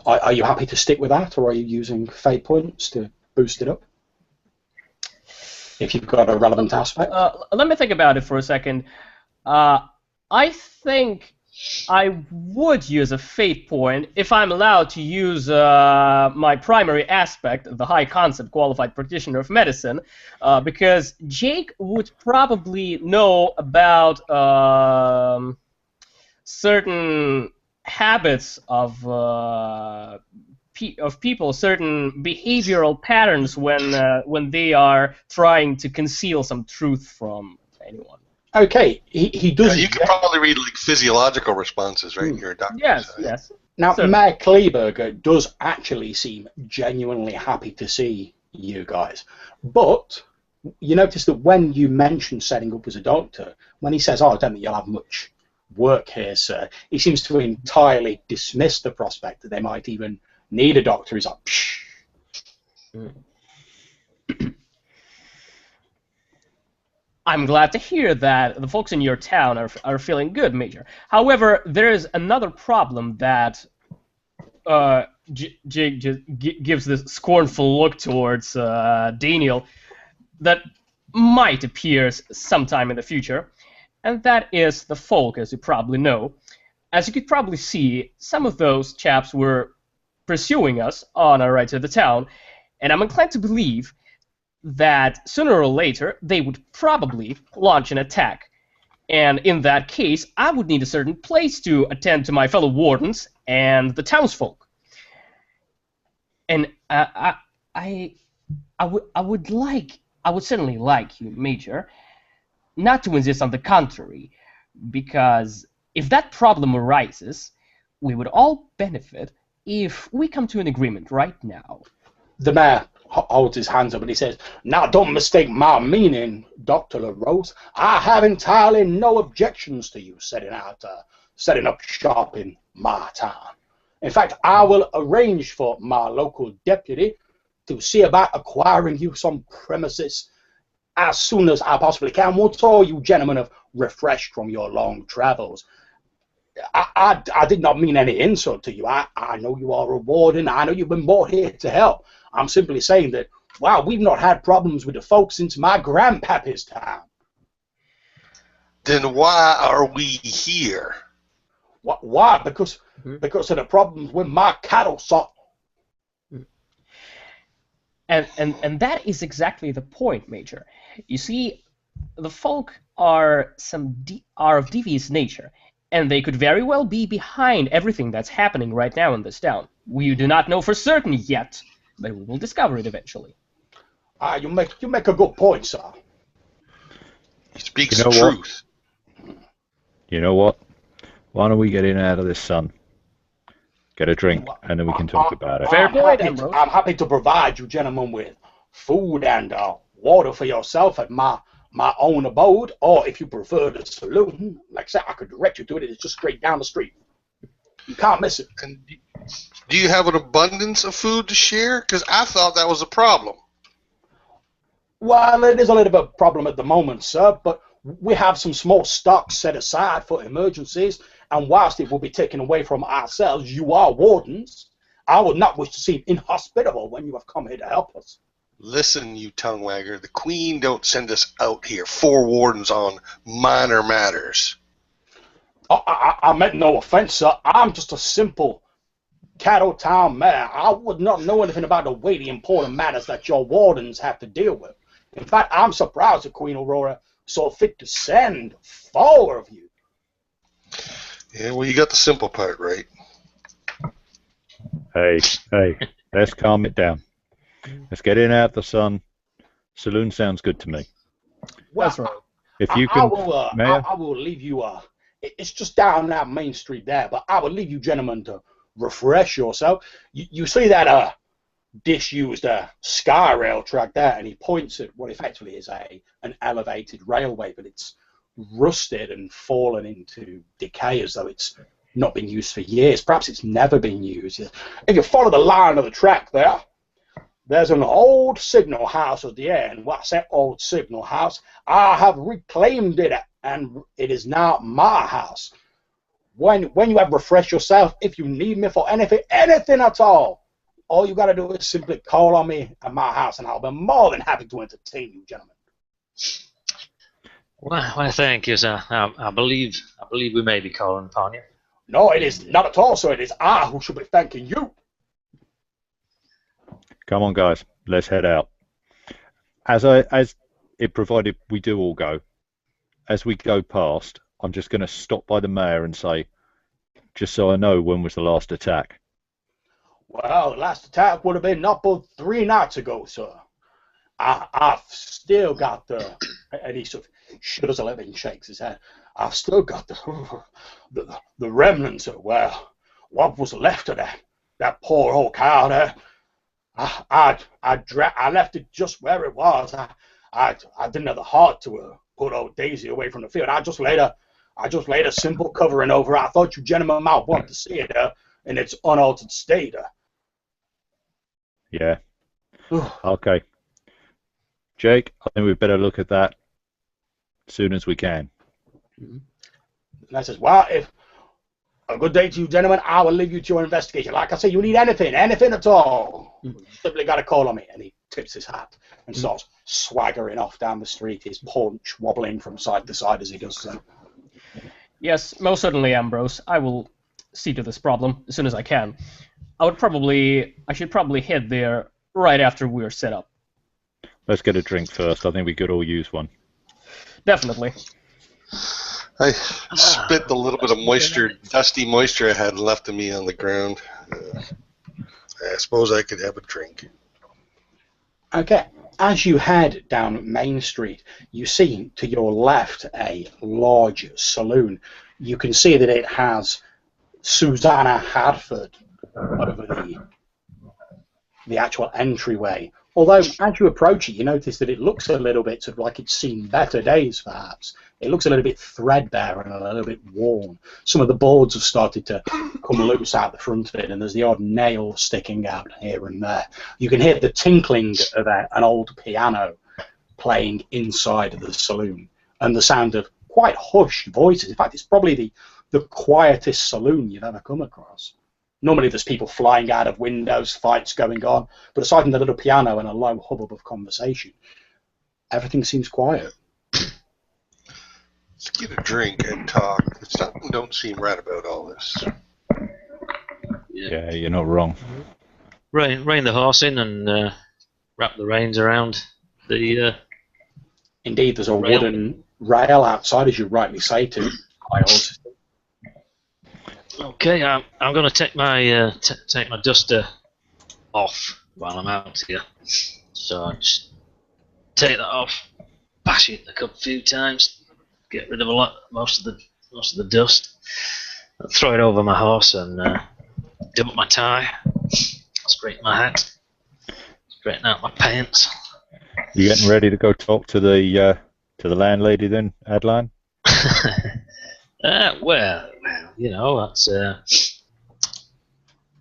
Are you happy to stick with that, or are you using fate points to boost it up? if you've got a relevant aspect. Let me think about it for a second. I think I would use a fate point if I'm allowed to use my primary aspect, the high concept qualified practitioner of medicine, because Jake would probably know about certain habits of people, certain behavioral patterns when they are trying to conceal some truth from anyone. Okay, he does. You could probably read like physiological responses, right? You're a doctor. Yes, so. yes. Now, Certainly. Mayor Kleberger does actually seem genuinely happy to see you guys. But you notice that when you mention setting up as a doctor, when he says, "Oh, I don't think you'll have much work here, sir," he seems to entirely dismiss the prospect that they might even need a doctor. He's like, psh. I'm glad to hear that the folks in your town are feeling good, Major. However, there is another problem that Jake gives this scornful look towards Daniel that might appear sometime in the future, and that is the folk, as you probably know. As you could probably see, some of those chaps were pursuing us on our ride to the town, and I'm inclined to believe that sooner or later they would probably launch an attack. And in that case, I would need a certain place to attend to my fellow wardens and the townsfolk. And I would certainly like you, Major, not to insist on the contrary, because if that problem arises, we would all benefit if we come to an agreement right now. The mayor holds his hands up and he says, "Now don't mistake my meaning, Dr. LaRose. I have entirely no objections to you setting up shop in my town. In fact, I will arrange for my local deputy to see about acquiring you some premises as soon as I possibly can, once all you gentlemen have refreshed from your long travels. I did not mean any insult to you. I know you are a warden. I know you've been brought here to help. I'm simply saying that, wow, we've not had problems with the folks since my grandpappy's time." Then why are we here? Why? Because of the problems with my cattle, sir. And that is exactly the point, Major. You see, the folk are of devious nature, and they could very well be behind everything that's happening right now in this town. We do not know for certain yet, but we will discover it eventually. You make a good point, sir. He speaks the truth. You know what? Why don't we get in out of this sun? Get a drink, and then we can talk about it. Fair point, Ambrose. I'm happy to provide you gentlemen with food and water for yourself at my own abode, or if you prefer the saloon, like I said, I could direct you to it. It's just straight down the street. You can't miss it. And do you have an abundance of food to share? Because I thought that was a problem. Well, it is a little bit of a problem at the moment, sir, but we have some small stocks set aside for emergencies, and whilst it will be taken away from ourselves, you are wardens. I would not wish to seem inhospitable when you have come here to help us. Listen, you tongue wagger, the Queen don't send us out here, 4 wardens on minor matters. I meant no offense, sir. I'm just a simple cattle town mayor. I would not know anything about the weighty, important matters that your wardens have to deal with. In fact, I'm surprised that Queen Aurora saw fit to send 4 of you. Yeah, well, you got the simple part right. Hey, let's calm it down. Let's get in out the sun. Saloon sounds good to me. Well, That's right. If you can, Mayor? I will leave you. It's just down that main street there, but I will leave you gentlemen to refresh yourself. You see that disused sky rail track there, and he points at what effectively is an elevated railway, but it's rusted and fallen into decay as though it's not been used for years. Perhaps it's never been used. If you follow the line of the track there, there's an old signal house at the end. Well, I say old signal house. I have reclaimed it, and it is now my house. When you have refreshed yourself, if you need me for anything at all you got to do is simply call on me at my house, and I'll be more than happy to entertain you, gentlemen. Well, thank you, sir. I believe we may be calling upon you. No, it is not at all, sir. It is I who should be thanking you. Come on, guys, let's head out. As it provided we do all go, as we go past, I'm just going to stop by the mayor and say, just so I know, when was the last attack? Well, the last attack would have been not but 3 nights ago, sir. I've still got the, and he sort of shudders a little bit and shakes his head. I've still got the remnants of, well, what was left of that poor old cow there. I left it just where it was. I didn't have the heart to put old Daisy away from the field. I just laid a simple covering over it. I thought you gentlemen might want to see it in its unaltered state. Yeah. Okay. Jake, I think we'd better look at that as soon as we can. And I says, well, if a good day to you, gentlemen, I will leave you to your investigation. Like I say, you need anything at all, you simply got to call on me. And he tips his hat and starts swaggering off down the street, his paunch wobbling from side to side as he does so. Yes, most certainly, Ambrose. I will see to this problem as soon as I can. I should probably head there right after we're set up. Let's get a drink first. I think we could all use one. Definitely. I spit the little bit of moisture, dusty moisture I had left of me on the ground. I suppose I could have a drink. Okay, as you head down Main Street, you see to your left a large saloon. You can see that it has Susanna Hadford over the actual entryway. Although, as you approach it, you notice that it looks a little bit sort of like it's seen better days, perhaps. It looks a little bit threadbare and a little bit worn. Some of the boards have started to come loose out the front of it, and there's the odd nail sticking out here and there. You can hear the tinkling of an old piano playing inside of the saloon, and the sound of quite hushed voices. In fact, it's probably the quietest saloon you've ever come across. Normally there's people flying out of windows, fights going on, but aside from the little piano and a low hubbub of conversation, everything seems quiet. Let's get a drink and talk. Something don't seem right about all this. Yeah, you're not wrong. Rein the horse in and wrap the reins around the. Indeed, there's a rail. wooden rail outside, as you rightly say, to high horses. Okay, I'm going to take my take my duster off while I'm out here. So I just take that off, bash it in the cup a few times, get rid of most of the dust. I'll throw it over my horse and dump my tie, straighten my hat, straighten out my pants. You getting ready to go talk to the landlady then, Adeline? Well, you know, that's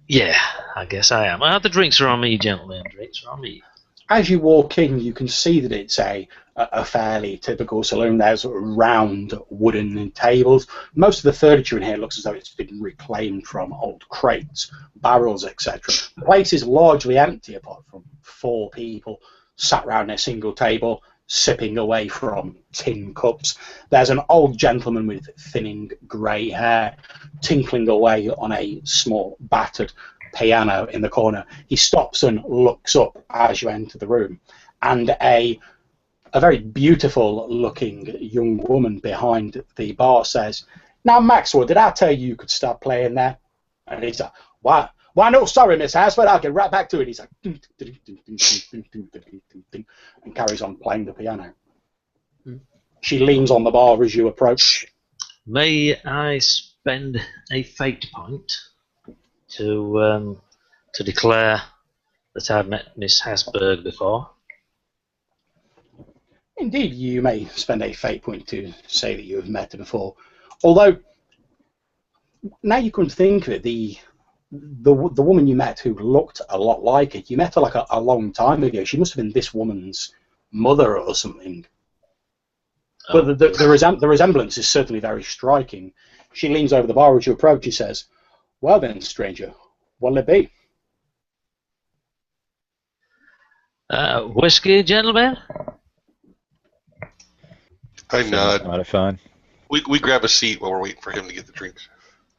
yeah, I guess I am. The drinks are on me, gentlemen. Drinks are on me. As you walk in, you can see that it's a fairly typical saloon. There's round wooden tables. Most of the furniture in here looks as though it's been reclaimed from old crates, barrels, etc. The place is largely empty apart from 4 people sat round a single table, sipping away from tin cups. There's an old gentleman with thinning grey hair tinkling away on a small battered piano in the corner. He stops and looks up as you enter the room, and a very beautiful looking young woman behind the bar says, "Now Maxwell, did I tell you could start playing there?" And he's like, Why no, sorry, Miss Hasford, I'll get right back to it. He's like, and carries on playing the piano. She leans on the bar as you approach. May I spend a fate point to declare that I've met Miss Hasberg before? Indeed, you may spend a fate point to say that you have met her before. Although, now you come to think of it, the woman you met who looked a lot like it, you met her like a long time ago. She must have been this woman's mother or something. Oh. But the resemblance is certainly very striking. She leans over the bar as you approach. She says, "Well then, stranger, what'll it be?" Whiskey, gentlemen? I nod. Kind of fun. We grab a seat while we're waiting for him to get the drinks.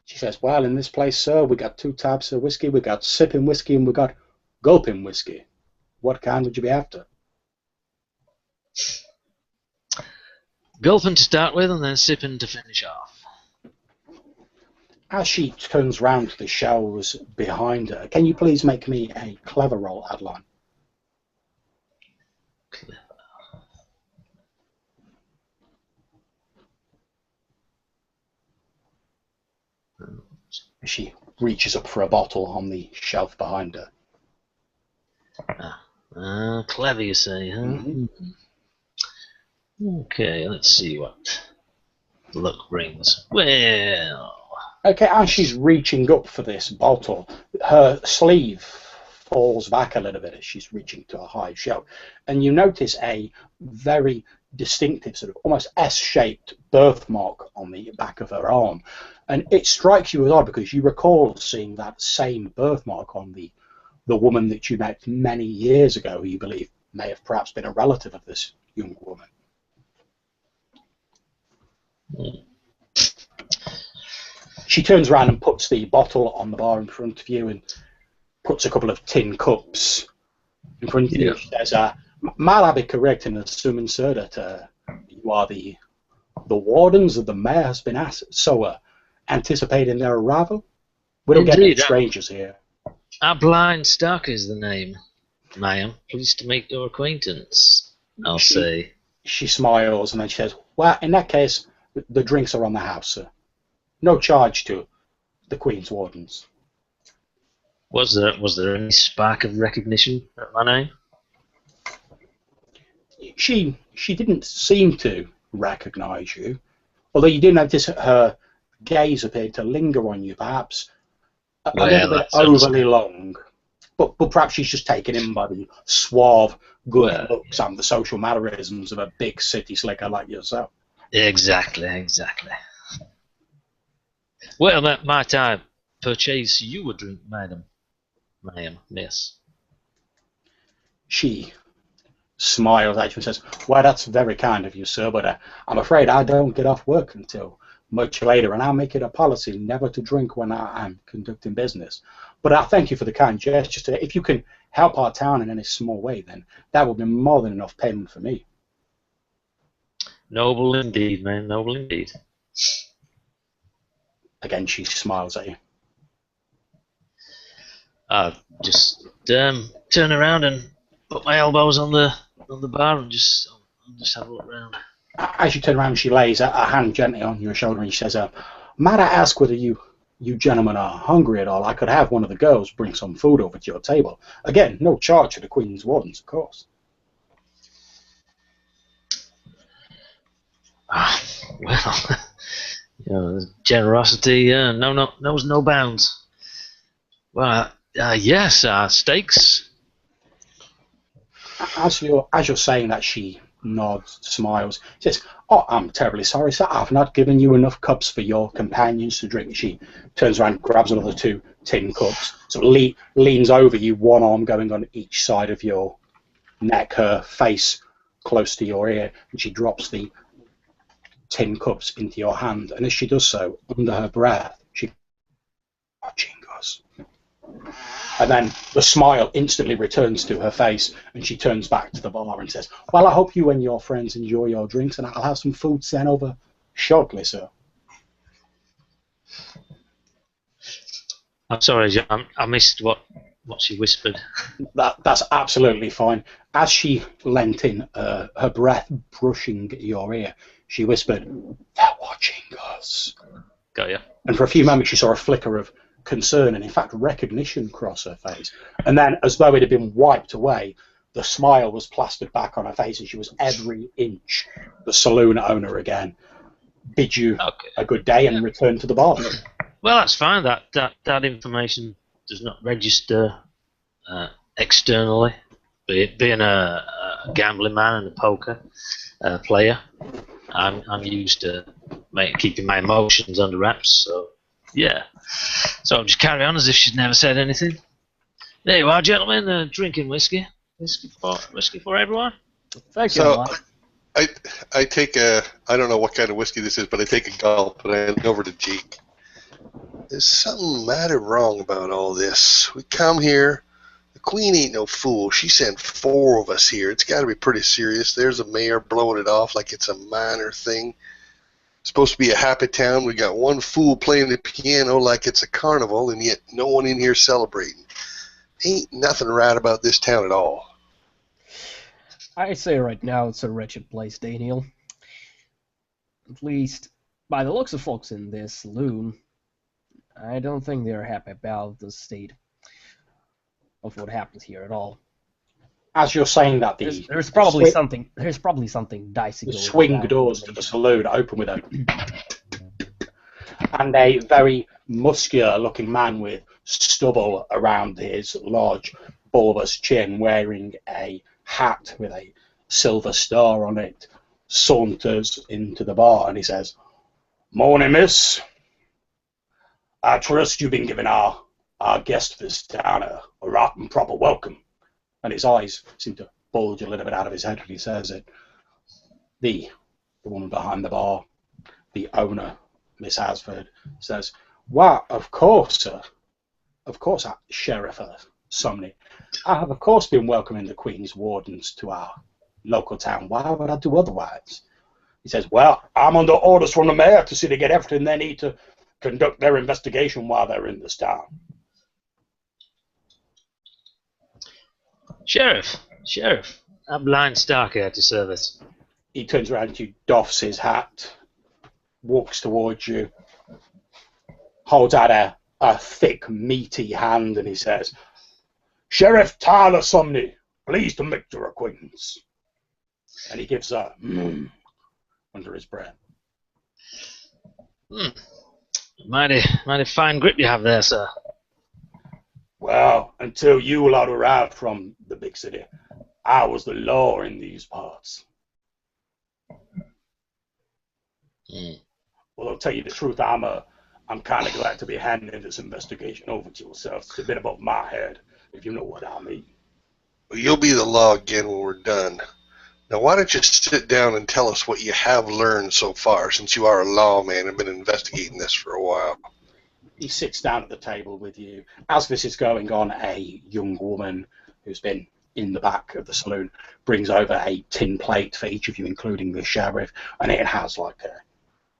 She says, well, in this place, sir, we got 2 types of whiskey. We got sipping whiskey and we got gulping whiskey. What kind would you be after? Gulping to start with and then sipping to finish off. As she turns round to the shelves behind her, can you please make me a clever roll, Adeline? Clever. She reaches up for a bottle on the shelf behind her. Clever, you say, huh? Mm-hmm. Okay, let's see what luck brings. Well... Okay, as she's reaching up for this bottle, her sleeve falls back a little bit as she's reaching to a high shelf, and you notice a very distinctive sort of almost S-shaped birthmark on the back of her arm, and it strikes you as odd because you recall seeing that same birthmark on the woman that you met many years ago, who you believe may have perhaps been a relative of this young woman. She turns around and puts the bottle on the bar in front of you and puts a couple of tin cups in front of you. She says, might I be correct in assuming, sir, that you are the wardens of the mayor has been anticipating their arrival? We don't get any strangers here. Blind Stark is the name, ma'am. Pleased to make your acquaintance, I'll say. She smiles and then she says, well, in that case, the drinks are on the house, sir. No charge to the Queen's Wardens. Was there any spark of recognition at my name? She didn't seem to recognise you, although you did notice her gaze appeared to linger on you, perhaps a little bit overly long. But perhaps she's just taken in by the suave, good looks and the social mannerisms of a big city slicker like yourself. Exactly. Well, might I purchase you a drink, madam? Ma'am, miss. She smiles at you and says, well, that's very kind of you, sir, but I'm afraid I don't get off work until much later, and I'll make it a policy never to drink when I'm conducting business. But I thank you for the kind gesture today. If you can help our town in any small way, then that will be more than enough payment for me. Noble indeed, man, noble indeed. Again, she smiles at you. I just turn around and put my elbows on the bar and just have a look around. As you turn around, she lays a hand gently on your shoulder and she says, might I ask whether you gentlemen are hungry at all? I could have one of the girls bring some food over to your table. Again, no charge to the Queen's Wardens, of course. Well, generosity knows no bounds. Well, yes, steaks. As you're saying that, she nods, smiles, says, oh, I'm terribly sorry, sir. I've not given you enough cups for your companions to drink. She turns around, grabs another 2 tin cups, sort of leans over you, one arm going on each side of your neck, her face close to your ear, and she drops the tin cups into your hand. And as she does so, under her breath, she watching us. And then the smile instantly returns to her face, and she turns back to the bar and says, well, I hope you and your friends enjoy your drinks, and I'll have some food sent over shortly, sir. I'm sorry, John. I missed what she whispered. That's absolutely fine. As she leant in, her breath brushing your ear, she whispered, they're watching us. Got you. And for a few moments, she saw a flicker of concern and, in fact, recognition cross her face. And then, as though it had been wiped away, the smile was plastered back on her face, and she was every inch the saloon owner again. Bid you a good day and return to the bar. Well, that's fine. That information does not register externally. Being a gambling man and a poker player, I'm used to keeping my emotions under wraps. So yeah. So I'll just carry on as if she's never said anything. There you are, gentlemen, drinking whiskey. Whiskey for everyone. Thank you. So I take I don't know what kind of whiskey this is, but I take a gulp and I look over to Jake. There's something mighty wrong about all this. We come here. The Queen ain't no fool. She sent 4 of us here. It's got to be pretty serious. There's a mayor blowing it off like it's a minor thing. It's supposed to be a happy town. We got one fool playing the piano like it's a carnival, and yet no one in here celebrating. Ain't nothing right about this town at all. I say right now it's a wretched place, Daniel. At least, by the looks of folks in this saloon, I don't think they're happy about the state of what happens here at all. As you're saying that, there's probably something dicey the going on. swing doors to the saloon open with a and a very muscular-looking man with stubble around his large, bulbous chin, wearing a hat with a silver star on it, saunters into the bar and he says, "Morning, miss. I trust you've been giving our guest of this town a right and proper welcome." And his eyes seem to bulge a little bit out of his head when he says it. The woman behind the bar, the owner, Miss Asford, says, "Why, of course, sir. Of course, Sheriff Sumney. I have, of course, been welcoming the Queen's Wardens to our local town. Why would I do otherwise?" He says, "Well, I'm under orders from the mayor to see they get everything they need to conduct their investigation while they're in this town." Sheriff, I'm Blind Stark here to service. He turns around to you, doffs his hat, walks towards you, holds out a thick, meaty hand, and he says, "Sheriff Tyler Sumney, pleased to make your acquaintance." And he gives a under his breath. Mighty fine grip you have there, sir. Well, until you lot arrived from the big city, I was the law in these parts. Well, I'll tell you the truth, I'm kind of glad to be handing this investigation over to yourself. It's a bit above my head, if you know what I mean. Well, you'll be the law again when we're done. Now, why don't you sit down and tell us what you have learned so far, since you are a lawman and been investigating this for a while. He sits down at the table with you. As this is going on, a young woman who's been in the back of the saloon brings over a tin plate for each of you, including the sheriff, and it has like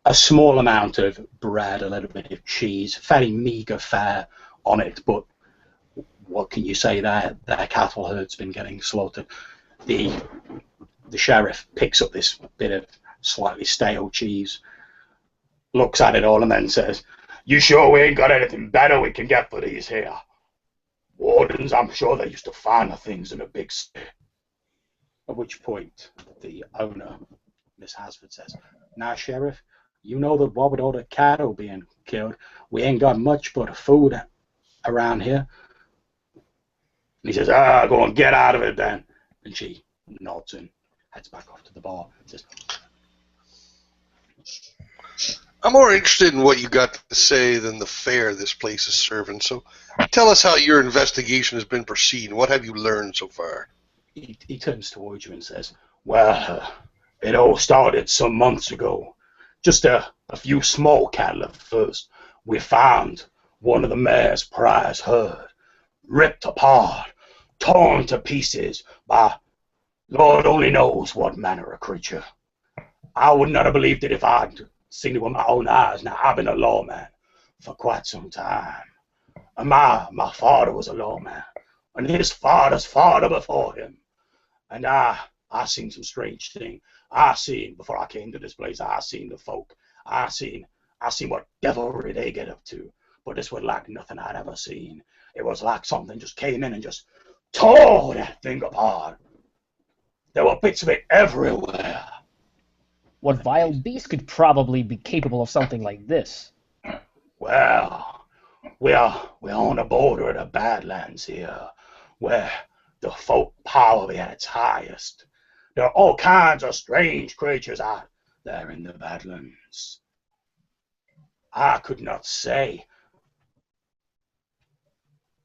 a small amount of bread, a little bit of cheese, fairly meager fare on it, but what can you say there? Their cattle herd's been getting slaughtered. The sheriff picks up this bit of slightly stale cheese, looks at it all, and then says, "You sure we ain't got anything better we can get for these here? Wardens, I'm sure they're used to finer things in a big city." At which point, the owner, Miss Hasford, says, "Now, Sheriff, you know that what with all the cattle being killed, we ain't got much but food around here." And he says, "Go and get out of it then." And she nods and heads back off to the bar. Says, I'm more interested in what you got to say than the fare this place is serving, so tell us how your investigation has been proceeding. What have you learned so far? He turns towards you and says, "Well, it all started some months ago. Just a few small cattle at first. We found one of the mayor's prize herd, ripped apart, torn to pieces by Lord only knows what manner of creature. I would not have believed it if I'd seen it with my own eyes. Now, I've been a lawman for quite some time. And my father was a lawman, and his father's father before him. And I seen some strange things. I seen, before I came to this place, I seen the folk. I seen what devilry they get up to. But this was like nothing I'd ever seen. It was like something just came in and just tore that thing apart. There were bits of it everywhere." What vile beast could probably be capable of something like this? "Well, we're on the border of the Badlands here, where the folk power is at its highest. There are all kinds of strange creatures out there in the Badlands. I could not say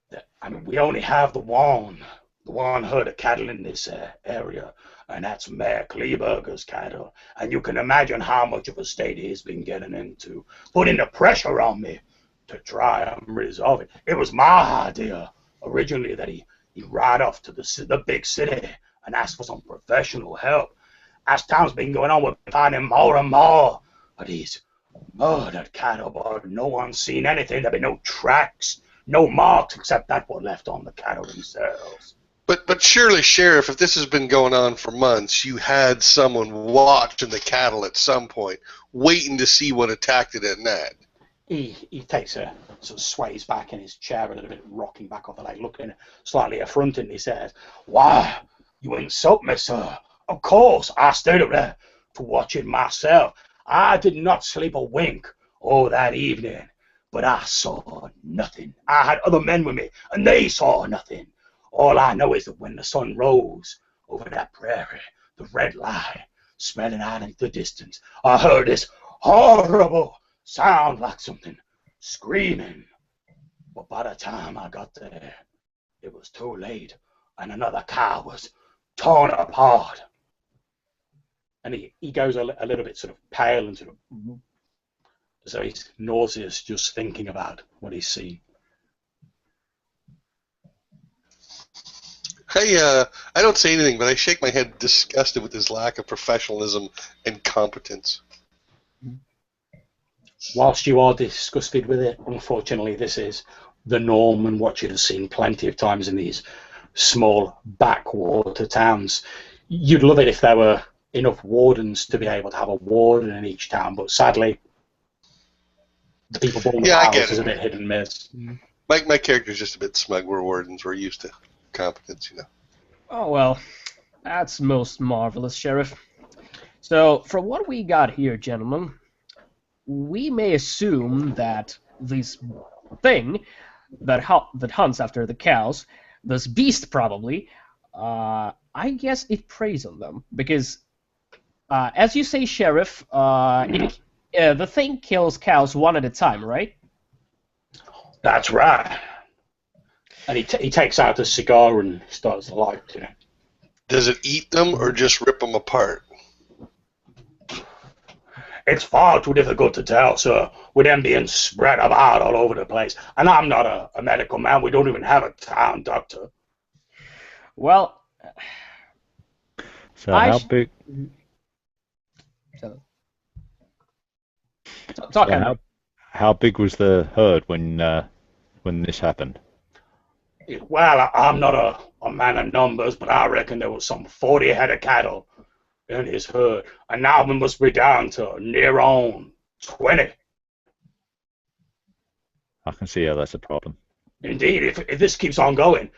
that. I mean, we only have the one the one herd of cattle in this area, and that's Mayor Kleberger's cattle. And you can imagine how much of a state he's been getting into, putting the pressure on me to try and resolve it. It was my idea originally that he ride off to the big city and ask for some professional help. As time's been going on, we're finding more and more of these murdered cattle, but no one's seen anything. There've been no tracks, no marks except that were left on the cattle themselves. But surely, Sheriff, if this has been going on for months, you had someone watching the cattle at some point, waiting to see what attacked it at night. He takes a sort of sways back in his chair a little bit, rocking back off the leg, looking slightly affronted, and he says, "Why, you insult me, sir. Of course, I stayed up there to watch it myself. I did not sleep a wink all that evening, but I saw nothing. I had other men with me, and they saw nothing. All I know is that when the sun rose over that prairie, the red light spreading out into the distance, I heard this horrible sound like something screaming. But by the time I got there, it was too late, and another cow was torn apart." And he goes a little bit sort of pale and sort of as though he's nauseous just thinking about what he's seen. I don't say anything, but I shake my head disgusted with his lack of professionalism and competence. Whilst you are disgusted with it, unfortunately this is the norm and what you'd have seen plenty of times in these small backwater towns. You'd love it if there were enough wardens to be able to have a warden in each town, but sadly the people born with powers is a bit hit and miss. My character's just a bit smug. We're wardens. We're used to competence, you know. Oh, well, that's most marvelous, Sheriff. So, from what we got here, gentlemen, we may assume that this thing that hunts after the cows, this beast probably, I guess it preys on them, because, as you say, Sheriff, the thing kills cows one at a time, right? That's right. And he takes out a cigar and starts lighting it. Does it eat them or just rip them apart? It's far too difficult to tell, sir, with them being spread about all over the place. And I'm not a medical man. We don't even have a town doctor. Well, so how big? How big was the herd when this happened? Well, I'm not a man of numbers, but I reckon there was some 40 head of cattle in his herd, and now we must be down to near on 20. I can see how that's a problem. Indeed, if this keeps on going,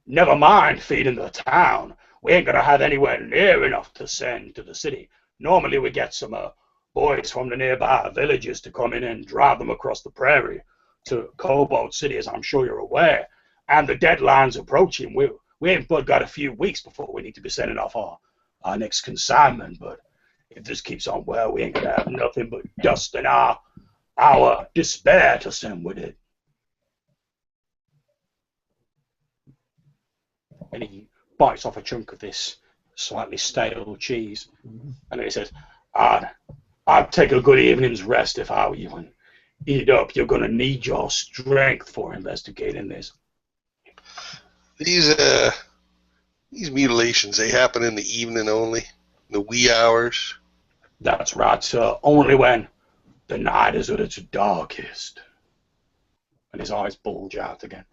never mind feeding the town, we ain't going to have anywhere near enough to send to the city. Normally we get some boys from the nearby villages to come in and drive them across the prairie to Cobalt City, as I'm sure you're aware. And the deadline's approaching. We ain't but got a few weeks before we need to be sending off our next consignment. But if this keeps on, well, we ain't going to have nothing but dust and our despair to send with it. And he bites off a chunk of this slightly stale cheese. And then he says, I'd take a good evening's rest if I were you and eat up. You're going to need your strength for investigating this. These mutilations, they happen in the evening only, the wee hours. That's right, sir. Only when the night is at its darkest. And his eyes bulge out again.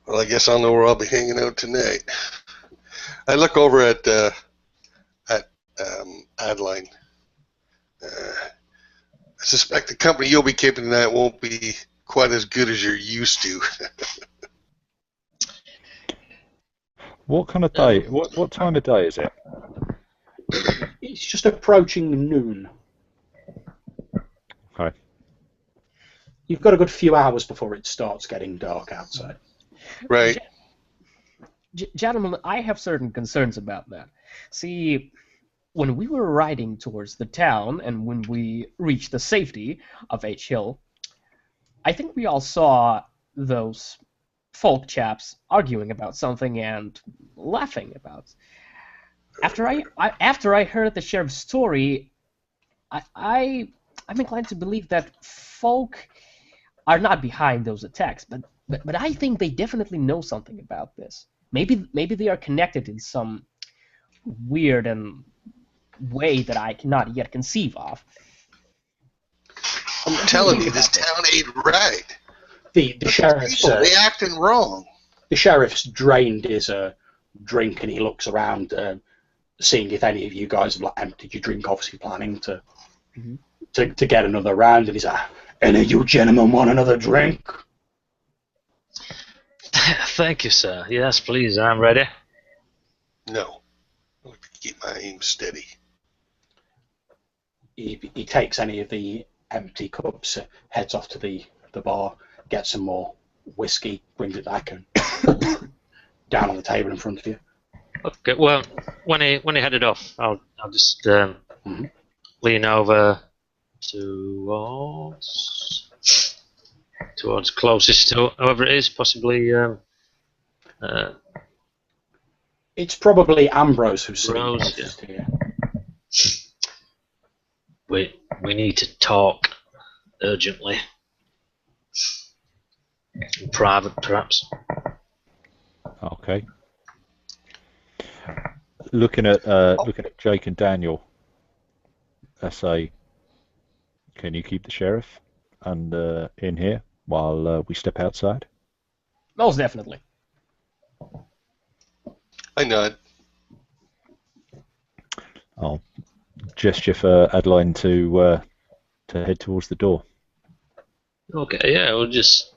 Well, I guess I'll know where I'll be hanging out tonight. I look over at Adeline. I suspect the company you'll be keeping tonight won't be quite as good as you're used to. What kind of day? What time of day is it? It's just approaching noon. Okay. You've got a good few hours before it starts getting dark outside. Right. Gentlemen, I have certain concerns about that. See, when we were riding towards the town and when we reached the safety of H Hill, I think we all saw those folk chaps arguing about something and laughing about. After I heard the sheriff's story, I'm inclined to believe that folk are not behind those attacks, but I think they definitely know something about this. Maybe they are connected in some weird and way that I cannot yet conceive of. I'm telling you, this town ain't right. The sheriff's they acting wrong. The sheriff's drained his drink and he looks around, seeing if any of you guys have emptied your drink. Obviously, planning to get another round. And he's like, "Any of you gentlemen want another drink?" Thank you, sir. Yes, please. I'm ready. No, I like to keep my aim steady. He takes any of the empty cups, heads off to the bar, gets some more whiskey, brings it back, and down on the table in front of you. Okay. Well, when he headed off, I'll just lean over towards closest to whoever it is, possibly. It's probably Ambrose who's sitting closest to you. We need to talk urgently. In private, perhaps. Okay. Looking at Jake and Daniel, I say, can you keep the sheriff and in here while we step outside? Most definitely. I nod. I'll gesture for Adeline to head towards the door. Okay, yeah, we're just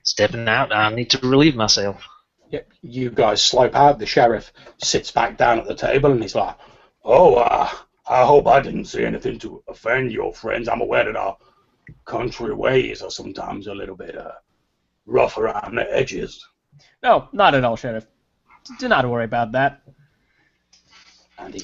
stepping out. I need to relieve myself. Yep, you guys slope out. The sheriff sits back down at the table and he's like, "Oh, I hope I didn't say anything to offend your friends. I'm aware that our country ways are sometimes a little bit rough around the edges." No, not at all, Sheriff. Do not worry about that. And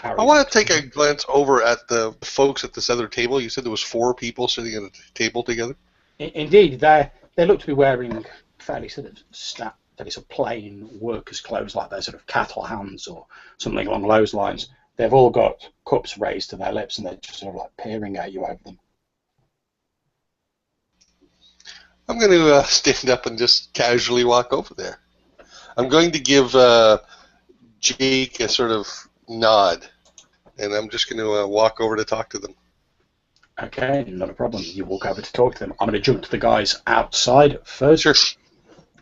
I want to take a glance over at the folks at this other table. You said there was 4 people sitting at a table together? Indeed, they look to be wearing fairly sort of plain workers' clothes, like they're sort of cattle hands or something along those lines. They've all got cups raised to their lips and they're just sort of like peering at you over them. I'm going to stand up and just casually walk over there. I'm going to give Jake a sort of nod, and I'm just going to walk over to talk to them. Okay, not a problem. You walk over to talk to them. I'm going to jump to the guys outside first. Sure.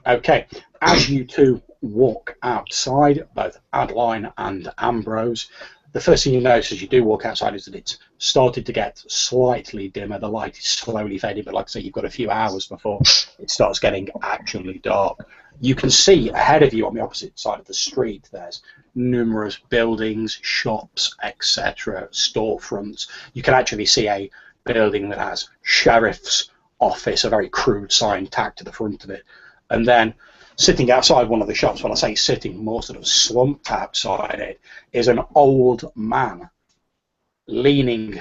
Okay, as you two walk outside, both Adeline and Ambrose, the first thing you notice as you do walk outside is that it's started to get slightly dimmer. The light is slowly fading, but like I say, you've got a few hours before it starts getting actually dark. You can see ahead of you on the opposite side of the street, there's numerous buildings, shops, etc., storefronts. You can actually see a building that has sheriff's office, a very crude sign tacked to the front of it. And then sitting outside one of the shops, when I say sitting, more sort of slumped outside it, is an old man leaning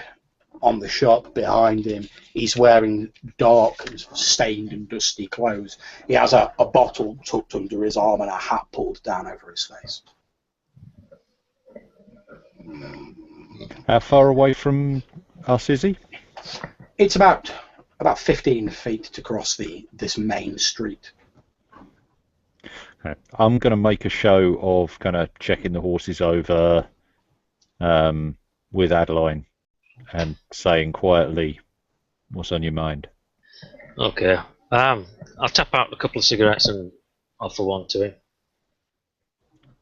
on the shop behind him. He's wearing dark, stained and dusty clothes. He has a bottle tucked under his arm and a hat pulled down over his face. How far away from us is he? It's about 15 feet to cross this main street. Okay. I'm going to make a show of kind of checking the horses over with Adeline and saying quietly, "What's on your mind?" Okay. I'll tap out a couple of cigarettes and offer one to him.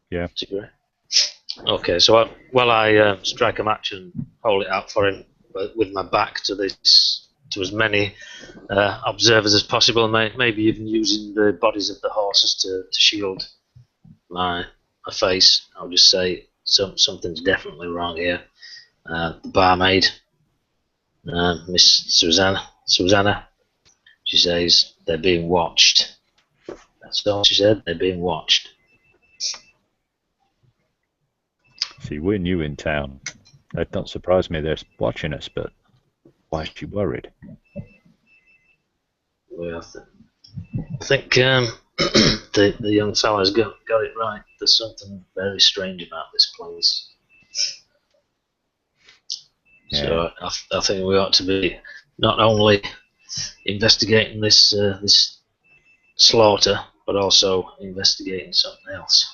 Yeah. Cigarette. Okay, so while I strike a match and hold it out for him, but with my back to as many observers as possible, maybe even using the bodies of the horses to shield my face, I'll just say something's definitely wrong here. The barmaid, Miss Susanna, she says they're being watched. That's all she said, they're being watched. See, we're new in town. That don't surprise me they're watching us, but why is she worried? Well, I think the young fella's got it right. There's something very strange about this place. Yeah. So I think we ought to be not only investigating this this slaughter, but also investigating something else.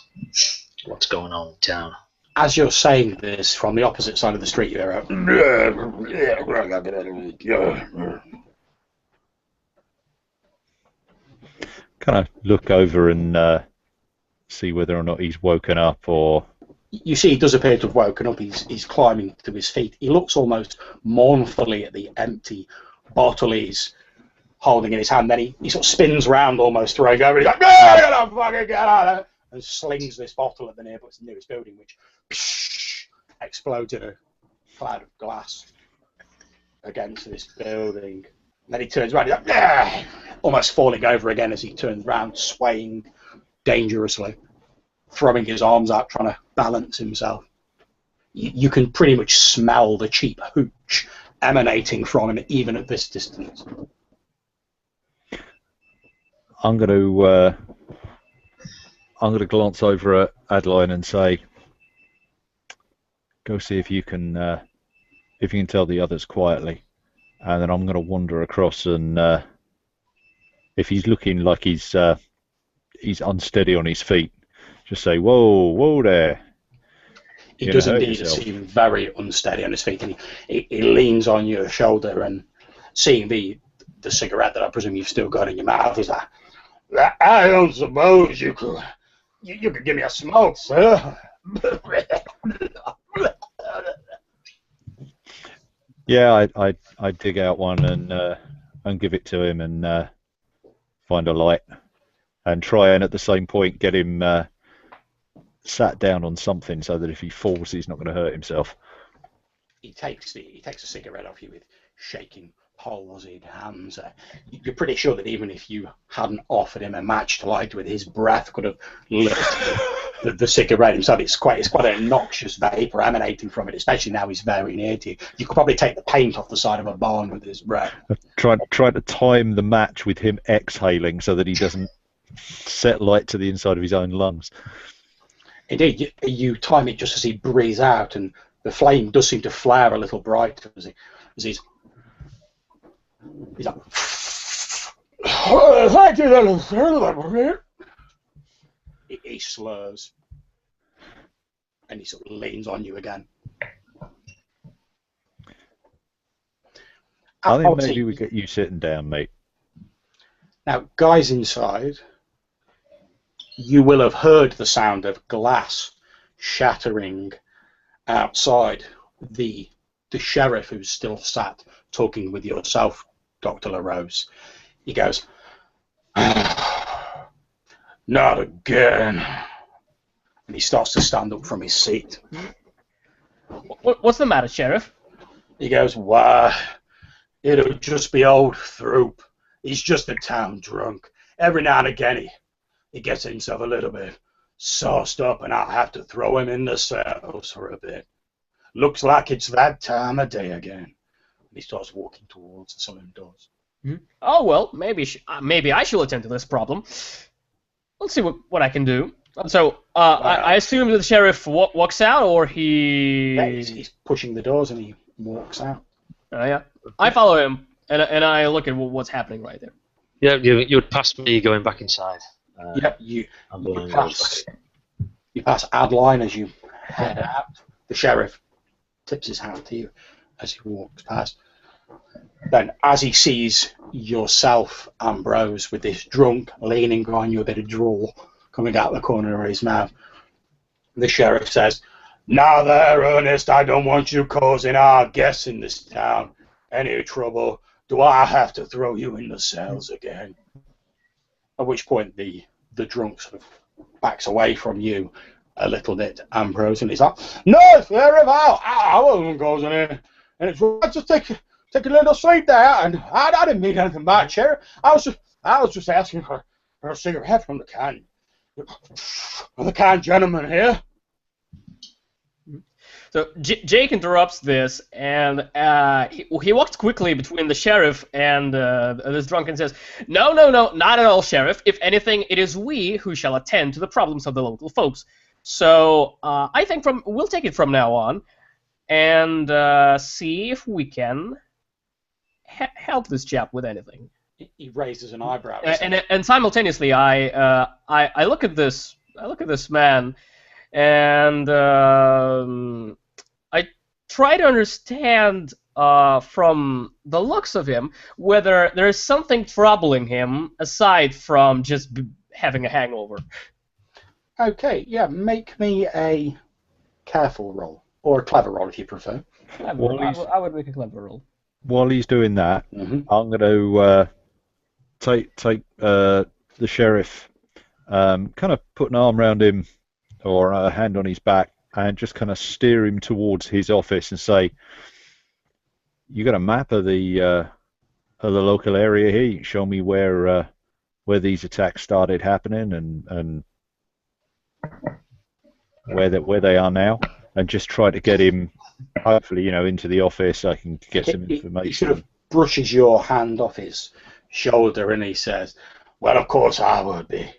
What's going on in town? As you're saying this, from the opposite side of the street, you hear a... Kind of look over and see whether or not he's woken up or... You see he does appear to have woken up. He's climbing to his feet. He looks almost mournfully at the empty bottle he's holding in his hand. Then he sort of spins round, almost throwing over. He's like, fucking get out of there! And slings this bottle at the nearest building, which explodes in a cloud of glass against this building. And then he turns around, he's like, almost falling over again as he turns round, swaying dangerously, throwing his arms out, trying to balance himself. You can pretty much smell the cheap hooch emanating from him, even at this distance. I'm going to glance over at Adeline and say, "Go see if you can tell the others quietly." And then I'm going to wander across and if he's looking like he's unsteady on his feet, just say, "Whoa, whoa there." He does indeed seem very unsteady on his feet, and he leans on your shoulder, and seeing the cigarette that I presume you've still got in your mouth, he's like, "I don't suppose you could give me a smoke, sir." Yeah, I dig out one and give it to him and find a light and try and at the same point get him sat down on something so that if he falls he's not going to hurt himself. He takes a cigarette off you with shaking, palsied hands. You're pretty sure that even if you hadn't offered him a match to light with, his breath could have lit the cigarette himself. It's quite an noxious vapour emanating from it, especially now he's very near to you. You could probably take the paint off the side of a barn with his breath. Try to time the match with him exhaling so that he doesn't set light to the inside of his own lungs. Indeed, you time it just as he breathes out, and the flame does seem to flare a little brighter as he's like, "Thank you, sir." He slurs, and he sort of leans on you again. I think maybe we get you sitting down, mate. Now, guys inside, you will have heard the sound of glass shattering outside. The sheriff, who's still sat talking with yourself, Dr. LaRose, he goes, "Not again." And he starts to stand up from his seat. What's the matter, Sheriff? He goes, "Why, it'll just be old Throop. He's just a town drunk. Every now and again he gets himself a little bit sauced up, and I'll have to throw him in the cells for a bit. Looks like it's that time of day again." And he starts walking towards the southern doors. Oh, well, maybe I shall attend to this problem. Let's see what I can do. So, I assume that the sheriff walks out, or he... Yeah, he's pushing the doors and he walks out. Yeah. I follow him, and I look at what's happening right there. Yeah, you would pass me going back inside. You pass Adeline as you head out. The sheriff tips his hat to you as he walks past. Then, as he sees yourself, Ambrose, with this drunk leaning on you, a bit of drool coming out the corner of his mouth, the sheriff says, "Now there, Ernest, I don't want you causing our guests in this town any trouble. Do I have to throw you in the cells again?" At which point the drunk sort of backs away from you a little bit, Ambrose, and he's like, "No, sheriff, I wasn't causing it. And it's right, just take a little seat there, and I didn't mean anything bad, sheriff. I was just asking for a cigarette from the kind gentleman here." So Jake interrupts this, and he walks quickly between the sheriff and this drunk and says, "No, no, no, not at all, Sheriff. If anything, it is we who shall attend to the problems of the local folks. So I think we'll take it from now on, and see if we can help this chap with anything." He raises an eyebrow. And simultaneously, I look at this man, and I try to understand from the looks of him whether there is something troubling him aside from just having a hangover. Okay, yeah, make me a careful roll, or a clever roll if you prefer. I would make a clever roll. While he's doing that, Mm-hmm. I'm going to take the sheriff, kind of put an arm around him or a hand on his back, and just kind of steer him towards his office and say, "You got a map of the local area here? You can show me where these attacks started happening and where they are now, and just try to get him, hopefully, into the office. I can get some information." He sort of brushes your hand off his shoulder and he says, "Well, of course, I would be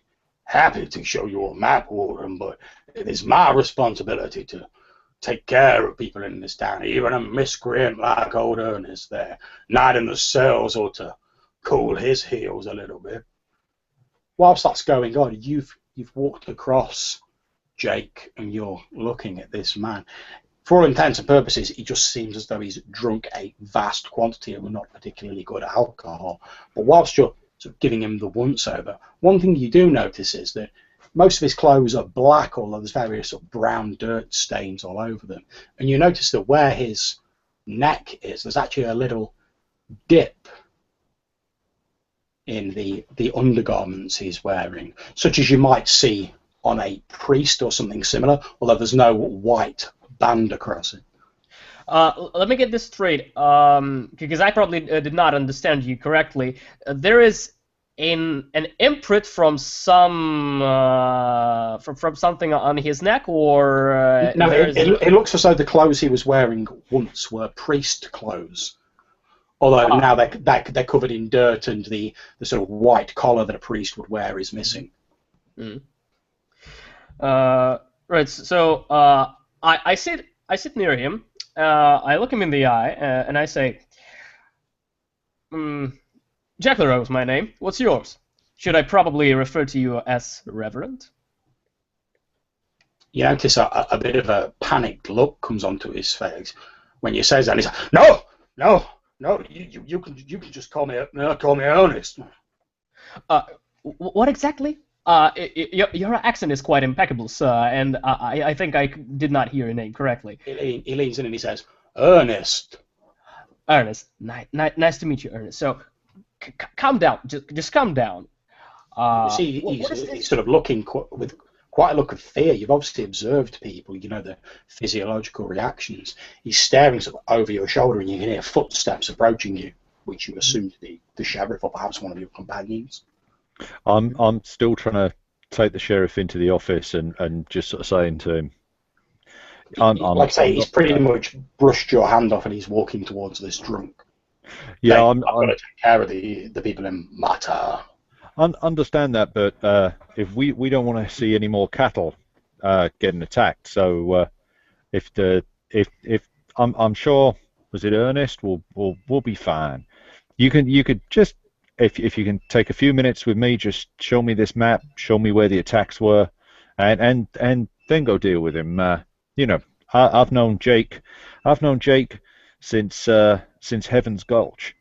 happy to show you a map, Warden, but it is my responsibility to take care of people in this town. Even a miscreant like old Ernest there, not in the cells, or to cool his heels a little bit." Whilst that's going on, you've walked across Jake and you're looking at this man. For all intents and purposes, he just seems as though he's drunk a vast quantity of not particularly good alcohol. But whilst you're sort of giving him the once-over, one thing you do notice is that most of his clothes are black, although there's various sort of brown dirt stains all over them. And you notice that where his neck is, there's actually a little dip in the undergarments he's wearing, such as you might see on a priest or something similar, although there's no white band across it. Let me get this straight, because I probably did not understand you correctly. There is an imprint from some from something on his neck, or no? It looks as though the clothes he was wearing once were priest clothes, although now they're covered in dirt and the sort of white collar that a priest would wear is missing. Mm. Right. So I sit near him. I look him in the eye and I say, "Jack LaRose, my name. What's yours? Should I probably refer to you as Reverend?" You notice a bit of a panicked look comes onto his face when you say that. And he's like, "No. You can just call me Ernest." What exactly? Your accent is quite impeccable, sir, and I think I did not hear your name correctly. He leans in and he says, "Ernest." Ernest. Nice to meet you, Ernest. So, calm down. Just calm down. You see, he's sort of looking with quite a look of fear. You've obviously observed people, the physiological reactions. He's staring sort of over your shoulder, and you can hear footsteps approaching you, which you assume to be the sheriff or perhaps one of your companions. I'm still trying to take the sheriff into the office and just sort of saying to him, like I say, he's pretty much brushed your hand off and he's walking towards this drunk. Yeah, I've got to take care of the people in Mata. Understand that, but if we don't want to see any more cattle getting attacked, so if I'm sure, was it Ernest? We'll be fine. You could just. If you can take a few minutes with me, just show me this map, show me where the attacks were, and then go deal with him. I've known Jake since Heaven's Gulch.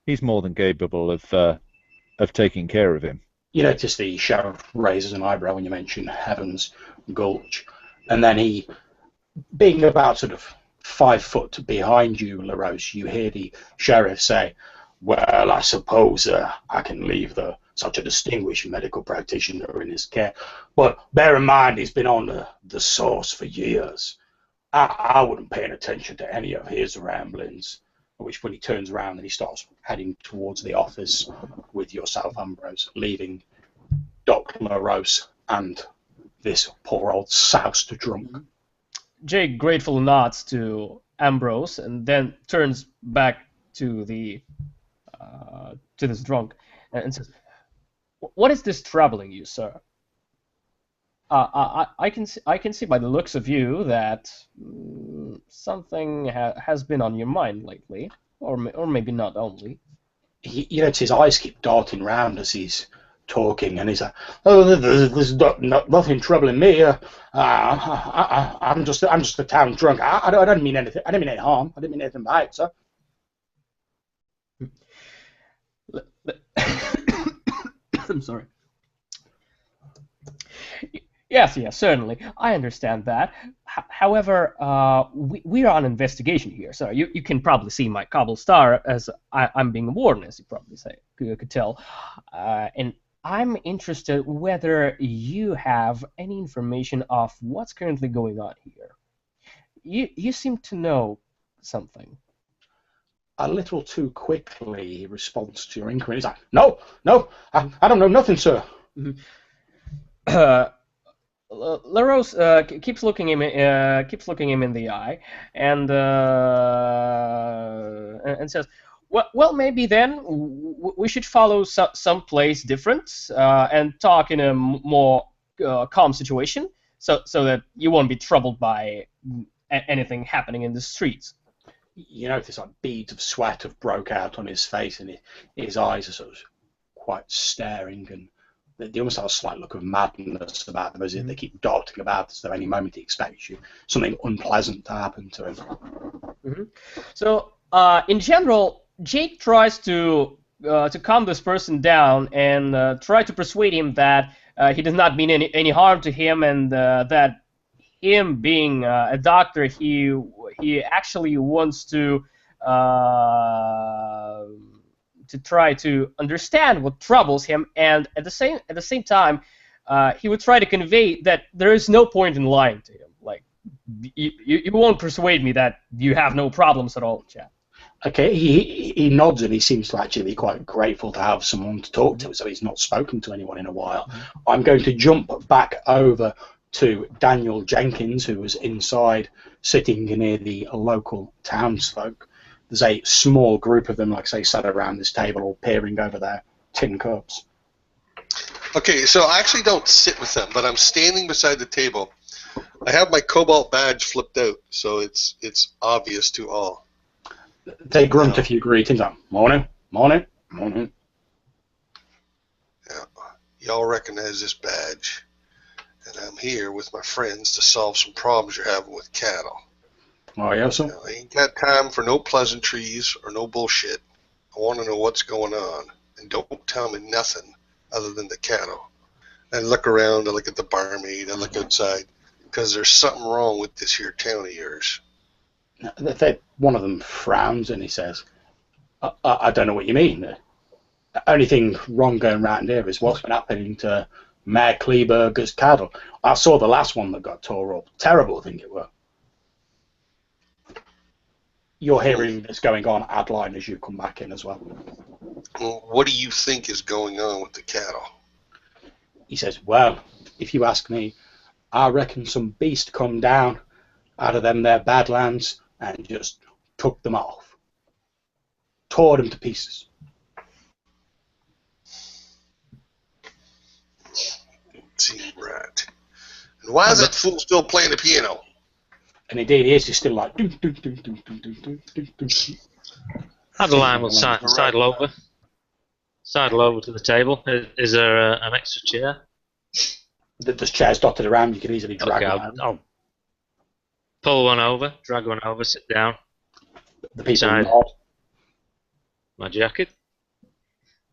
He's more than capable of taking care of him. You notice the sheriff raises an eyebrow when you mention Heaven's Gulch, and then he, being about sort of 5 foot behind you, LaRose, you hear the sheriff say, "Well, I suppose I can leave such a distinguished medical practitioner in his care. But bear in mind, he's been on the source for years. I wouldn't pay any attention to any of his ramblings." At which point he turns around and he starts heading towards the office with yourself, Ambrose, leaving Dr. LaRose and this poor old soused drunk. Jake gratefully nods to Ambrose and then turns back to this drunk and says, "What is this troubling you, sir? I can see by the looks of you that something has been on your mind lately, or maybe not only." You notice his eyes keep darting round as he's talking, and he's like, "Oh, there's nothing troubling me. I'm just a town drunk. I don't mean anything. I didn't mean any harm. I didn't mean anything by it, sir." I'm sorry. Yes, certainly. I understand that. However, we are on investigation here, sir. You can probably see my cobble star as I'm being a warden, as you probably could tell. And I'm interested whether you have any information of what's currently going on here. You seem to know something. A little too quickly, he responds to your inquiry. He's like, No, I don't know nothing, sir." LaRose keeps looking him in the eye and says, "Well, maybe then we should follow some place different and talk in a more calm situation, so that you won't be troubled by anything happening in the streets." You notice like beads of sweat have broke out on his face, and his eyes are sort of quite staring, and they almost have a slight look of madness about them, as if they keep darting about as though any moment he expects something unpleasant to happen to him. So, in general, Jake tries to calm this person down and try to persuade him that he does not mean any harm to him, and that him being a doctor, he actually wants to try to understand what troubles him, and at the same time, he would try to convey that there is no point in lying to him. Like, you won't persuade me that you have no problems at all, chap. Okay, he nods, and he seems to actually be quite grateful to have someone to talk to, so he's not spoken to anyone in a while. I'm going to jump back over to Daniel Jenkins, who was inside, sitting near the local townsfolk. There's a small group of them, like I say, sat around this table, all peering over their tin cups. Okay, so I actually don't sit with them, but I'm standing beside the table. I have my cobalt badge flipped out, so it's obvious to all. They grunt a few greetings, like, "Morning, morning, morning." Yeah, y'all recognize this badge, and I'm here with my friends to solve some problems you're having with cattle. Oh, yes, sir. I ain't got time for no pleasantries or no bullshit. I want to know what's going on, and don't tell me nothing other than the cattle. I look around, I look at the barmaid, I look outside, because there's something wrong with this here town of yours. One of them frowns and he says, I don't know what you mean. The only thing wrong going round here is what's been happening to Mayor Kleberger's cattle. I saw the last one that got tore up. Terrible, I think it were. You're hearing this going on, Adeline, as you come back in as well. Well, what do you think is going on with the cattle? He says, well, if you ask me, I reckon some beast come down out of them there badlands and just took them off. Tore them to pieces. Seems right. And why is that fool still playing the piano? And indeed, he is. He's still like. Adeline will sidle over to the table. Is there an extra chair? There's chairs dotted around. You can easily drag one. I'll pull one over, drag one over, sit down. The people Side. nod. My jacket.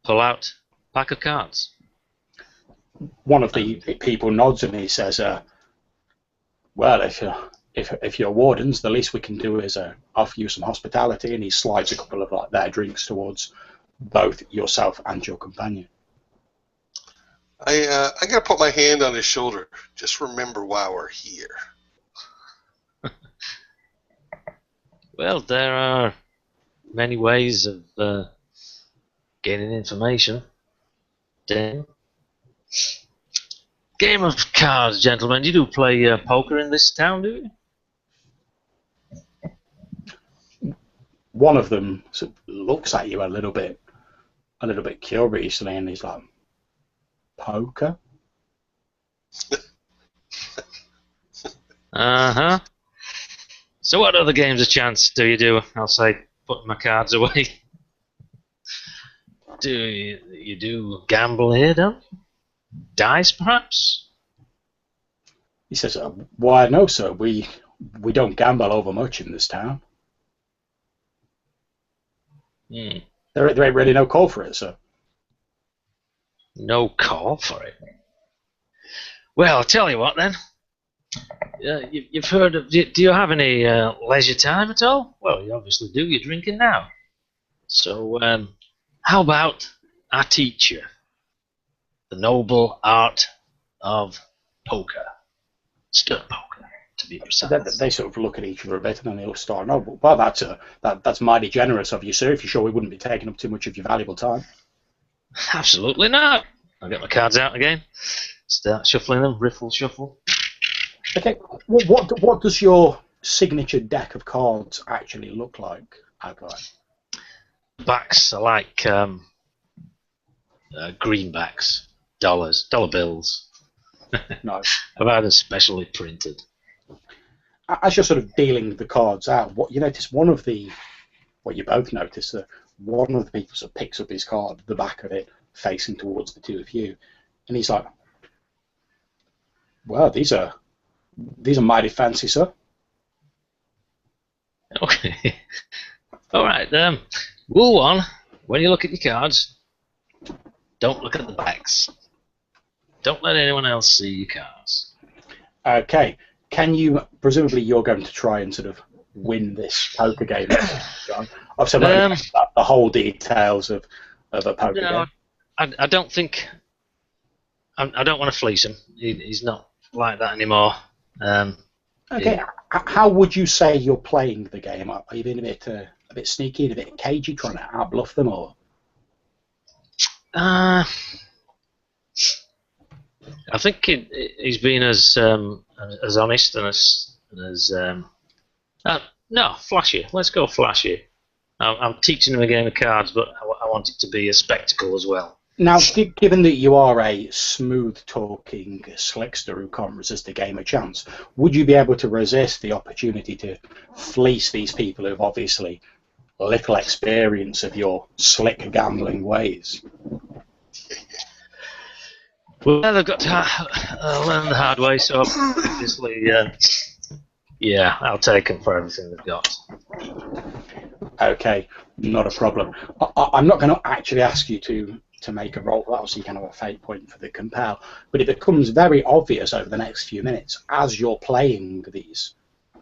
Pull out a pack of cards. One of the people nods and he says, well, if you're wardens, the least we can do is offer you some hospitality, and he slides a couple of their drinks towards both yourself and your companion. I gotta put my hand on his shoulder. Just remember why we're here. Well, there are many ways of gaining information. Game of cards, gentlemen. You do play poker in this town, do you? one of them sort of looks at you a little bit curiously, and he's like, "Poker?" Uh-huh. So what other games of chance do you do? I'll say, putting my cards away. Do you do gamble here, don't you? Dice, perhaps? He says, "Why, no, sir. We don't gamble over much in this town. Hmm. There ain't really no call for it, sir." No call for it. Well, I'll tell you what then. You've heard of... Do you have any leisure time at all? Well, you obviously do. You're drinking now. So, how about I teach you the noble art of poker? Stir poker, to be precise. They sort of look at each other a bit, and then they all start. "No, well, that's mighty generous of you, sir. If you're sure we wouldn't be taking up too much of your valuable time." Absolutely not. I'll get my cards out again. Start shuffling them. Riffle, shuffle. Okay, what does your signature deck of cards actually look like, Agline? Backs are like greenbacks, dollar bills. No. I've had them specially printed. As you're sort of dealing the cards out, what you notice, you both notice that one of the people sort of picks up his card, the back of it, facing towards the two of you, and he's like, "Well, these are mighty fancy, sir." Okay. All right. Rule 1: when you look at your cards, don't look at the backs. Don't let anyone else see your cards. Okay. Can you, presumably you're going to try and sort of win this poker game, John? Obviously, I'm not about the whole details of a poker game. I don't think... I don't want to fleece him. He's not like that anymore. Okay. How would you say you're playing the game? Are you being a bit sneaky, a bit cagey, trying to outbluff them, or? I think he's been as honest and as no, flashy. Let's go flashy. I'm teaching him a game of cards, but I want it to be a spectacle as well. Now, given that you are a smooth-talking slickster who can't resist a game of chance, would you be able to resist the opportunity to fleece these people who've obviously little experience of your slick gambling ways? Well, they've got to learn the hard way, so obviously, yeah, I'll take them for everything they've got. Okay, not a problem. I'm not going to actually ask you to make a roll. Obviously, you can have a fate point for the compel, but it becomes very obvious over the next few minutes as you're playing these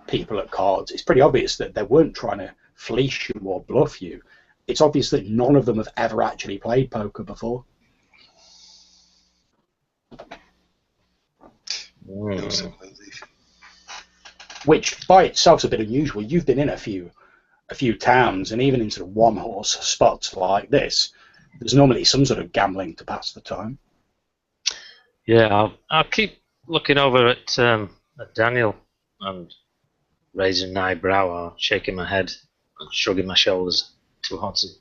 people at cards. It's pretty obvious that they weren't trying to fleece you or bluff you. It's obvious that none of them have ever actually played poker before. No civilization. Which by itself is a bit unusual. You've been in a few towns, and even in sort of one-horse spots like this, there's normally some sort of gambling to pass the time. Yeah, I'll keep looking over at Daniel and raising an eyebrow or shaking my head and shrugging my shoulders towards him.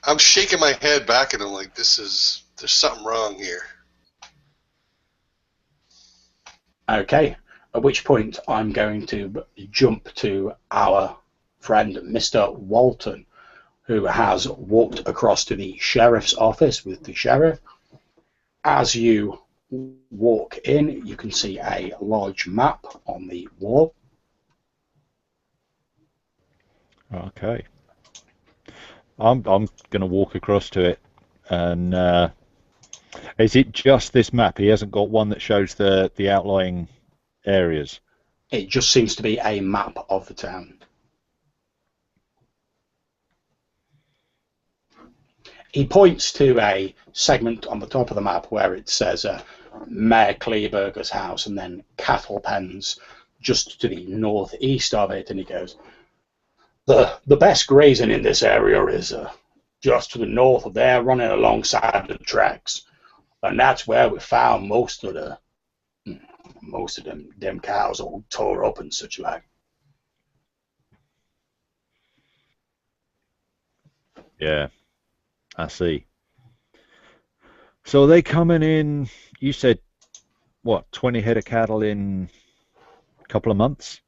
I'm shaking my head back at him like there's something wrong here. Okay, at which point I'm going to jump to our friend Mr. Walton, who has walked across to the sheriff's office with the sheriff. As you walk in, you can see a large map on the wall. Okay. I'm going to walk across to it, and is it just this map? He hasn't got one that shows the outlying areas. It just seems to be a map of the town. He points to a segment on the top of the map where it says Mayor Kleberger's house and then cattle pens just to the northeast of it, and he goes, the best grazing in this area is just to the north of there, running alongside the tracks, and that's where we found most of them cows all tore up and such like. Yeah, I see. So are they coming in, you said, what, 20 head of cattle in a couple of months?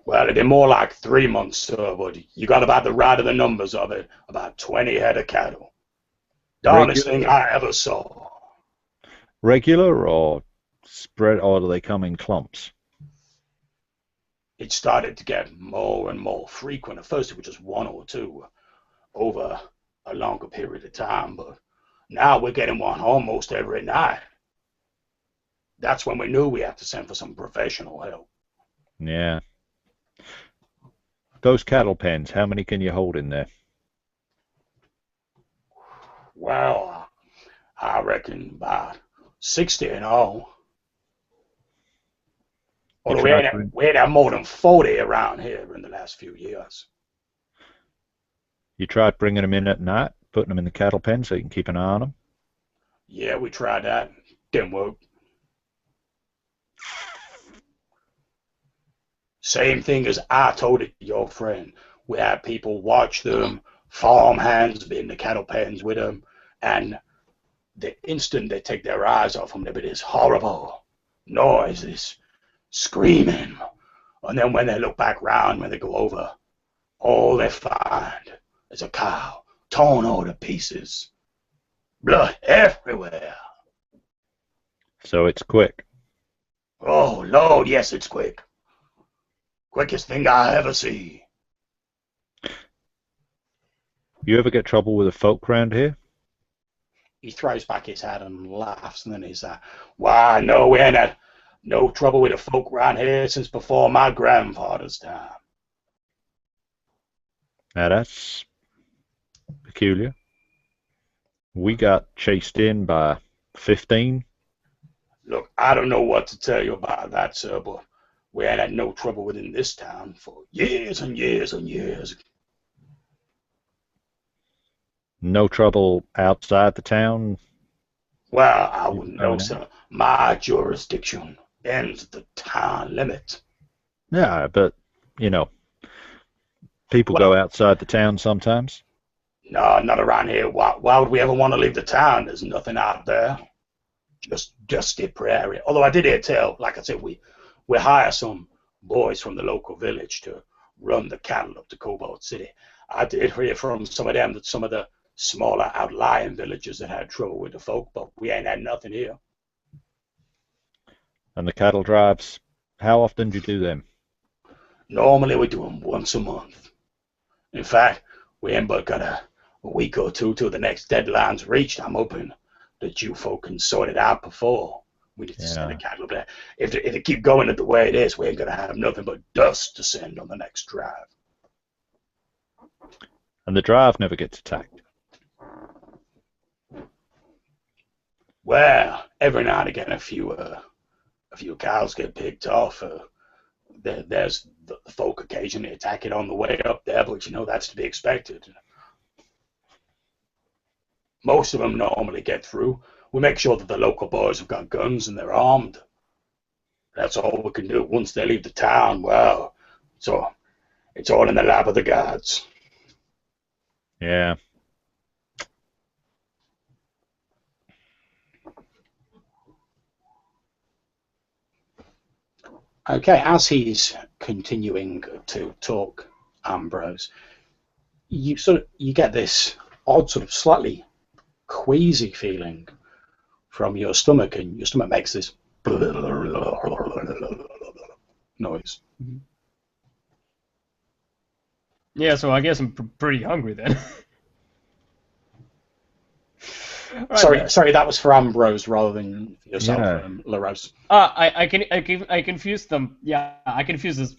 Well, it'd be more like 3 months, sir, but you got about the right of the numbers of it. About 20 head of cattle. Darnest thing Regular, I ever saw. regular or spread, or do they come in clumps? It started to get more and more frequent. At first, it was just one or two over a longer period of time, but now we're getting one almost every night. That's when we knew we had to send for some professional help. Yeah. Those cattle pens, how many can you hold in there? Well, I reckon about 60 in all. You Although tried bring, we ain't had more than 40 around here in the last few years. you tried bringing them in at night, putting them in the cattle pen so you can keep an eye on them? Yeah, we tried that. Didn't work. Same thing as I told it to your friend. We had people watch them, farm hands be in the cattle pens with them, and the instant they take their eyes off them, there be this horrible noise, this screaming. And then when they look back round, when they go over, all they find is a cow torn all to pieces. Blood everywhere. So it's quick. Oh, Lord, yes, it's quick. Quickest thing I ever see. You ever get trouble with the folk round here? He throws back his head and laughs, and then he's like, why, no, we ain't had no trouble with the folk round here since before my grandfather's time. Now that's peculiar. We got chased in by 15. Look, I don't know what to tell you about that, sir, but we ain't had no trouble within this town for years and years and years. No trouble outside the town? Well, I wouldn't Oh, know, no. sir. My jurisdiction ends at the town limit. Yeah, but, you know, people Well, go outside the town sometimes. no, not around here. Why would we ever want to leave the town? There's nothing out there. Just dusty prairie. Although I did hear tell, like I said, we hire some boys from the local village to run the cattle up to Cobalt City. I did hear from some of them that some of the smaller outlying villages that had trouble with the folk, but we ain't had nothing here. And the cattle drives, how often do you do them? Normally we do them once a month. In fact, we ain't but got a week or two till the next deadline's reached. I'm hoping that you folk can sort it out before we need to send the cattle up there. If it keep going at the way it is, we ain't gonna have nothing but dust to send on the next drive. And the drive never gets attacked. Well, every now and again, a few cows get picked off. There's the folk occasionally attack it on the way up there, but you know that's to be expected. Most of them normally get through. We make sure that the local boys have got guns and they're armed. That's all we can do. Once they leave the town, well, so it's all in the lap of the gods. Yeah. Okay, as he's continuing to talk, Ambrose, you get this odd sort of slightly queasy feeling from your stomach, and your stomach makes this noise. Yeah, so I guess I'm pretty hungry then. Right, sorry, that was for Ambrose rather than yourself, Yeah. LaRose. I confused them. Yeah, I confused the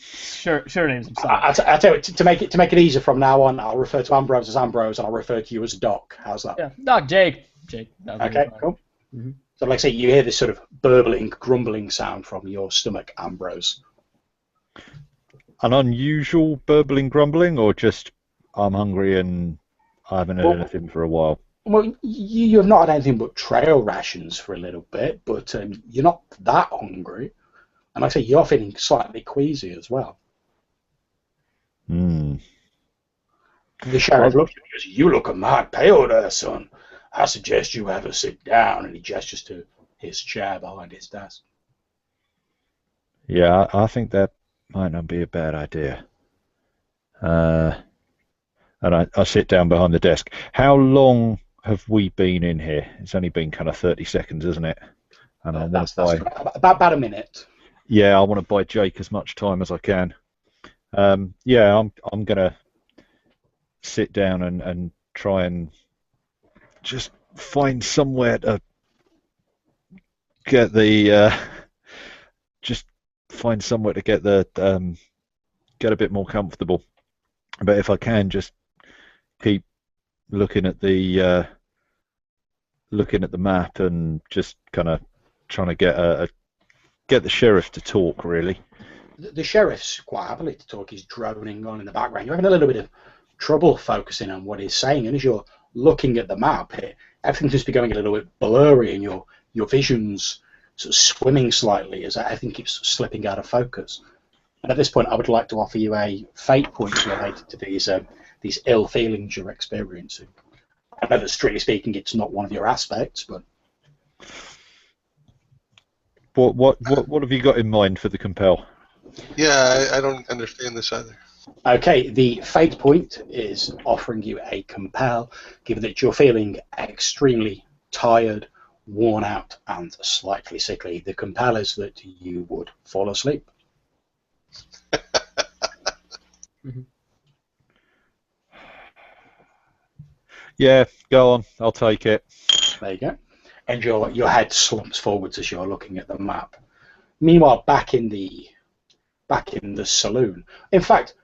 surnames. I'm sorry. I tell you, to make it easier from now on, I'll refer to Ambrose as Ambrose, and I'll refer to you as Doc. How's that? Yeah, Doc, Jake. Okay, cool. Mm-hmm. So, like I say, you hear this sort of burbling, grumbling sound from your stomach, Ambrose. An unusual burbling, grumbling, or just I'm hungry and I haven't had anything for a while? Well, you have not had anything but trail rations for a little bit, but you're not that hungry. And like I say, you're feeling slightly queasy as well. Hmm. The sheriff looks at him and goes, "You look a mite pale there, son. I suggest you have a sit down." And he gestures to his chair behind his desk. Yeah, I think that might not be a bad idea. And I sit down behind the desk. How long have we been in here? It's only been kind of 30 seconds, isn't it? And I want to buy about a minute. Yeah, I want to buy Jake as much time as I can. Yeah, I'm gonna sit down and try and just find somewhere to get the get a bit more comfortable. But if I can, just keep looking at the map and just kind of trying to get the sheriff to talk, really. The sheriff's quite happily to talk. He's droning on in the background. You're having a little bit of trouble focusing on what he's saying, and as you're looking at the map, everything seems to be going a little bit blurry, and your vision's sort of swimming slightly as everything keeps slipping out of focus. And at this point, I would like to offer you a fate point related to these ill feelings you're experiencing. I know that, strictly speaking, it's not one of your aspects, but what have you got in mind for the compel? Yeah, I don't understand this either. Okay, the fate point is offering you a compel, given that you're feeling extremely tired, worn out, and slightly sickly. The compel is that you would fall asleep. Yeah, go on. I'll take it. There you go. And your head slumps forwards as you're looking at the map. Meanwhile, back in the saloon. In fact,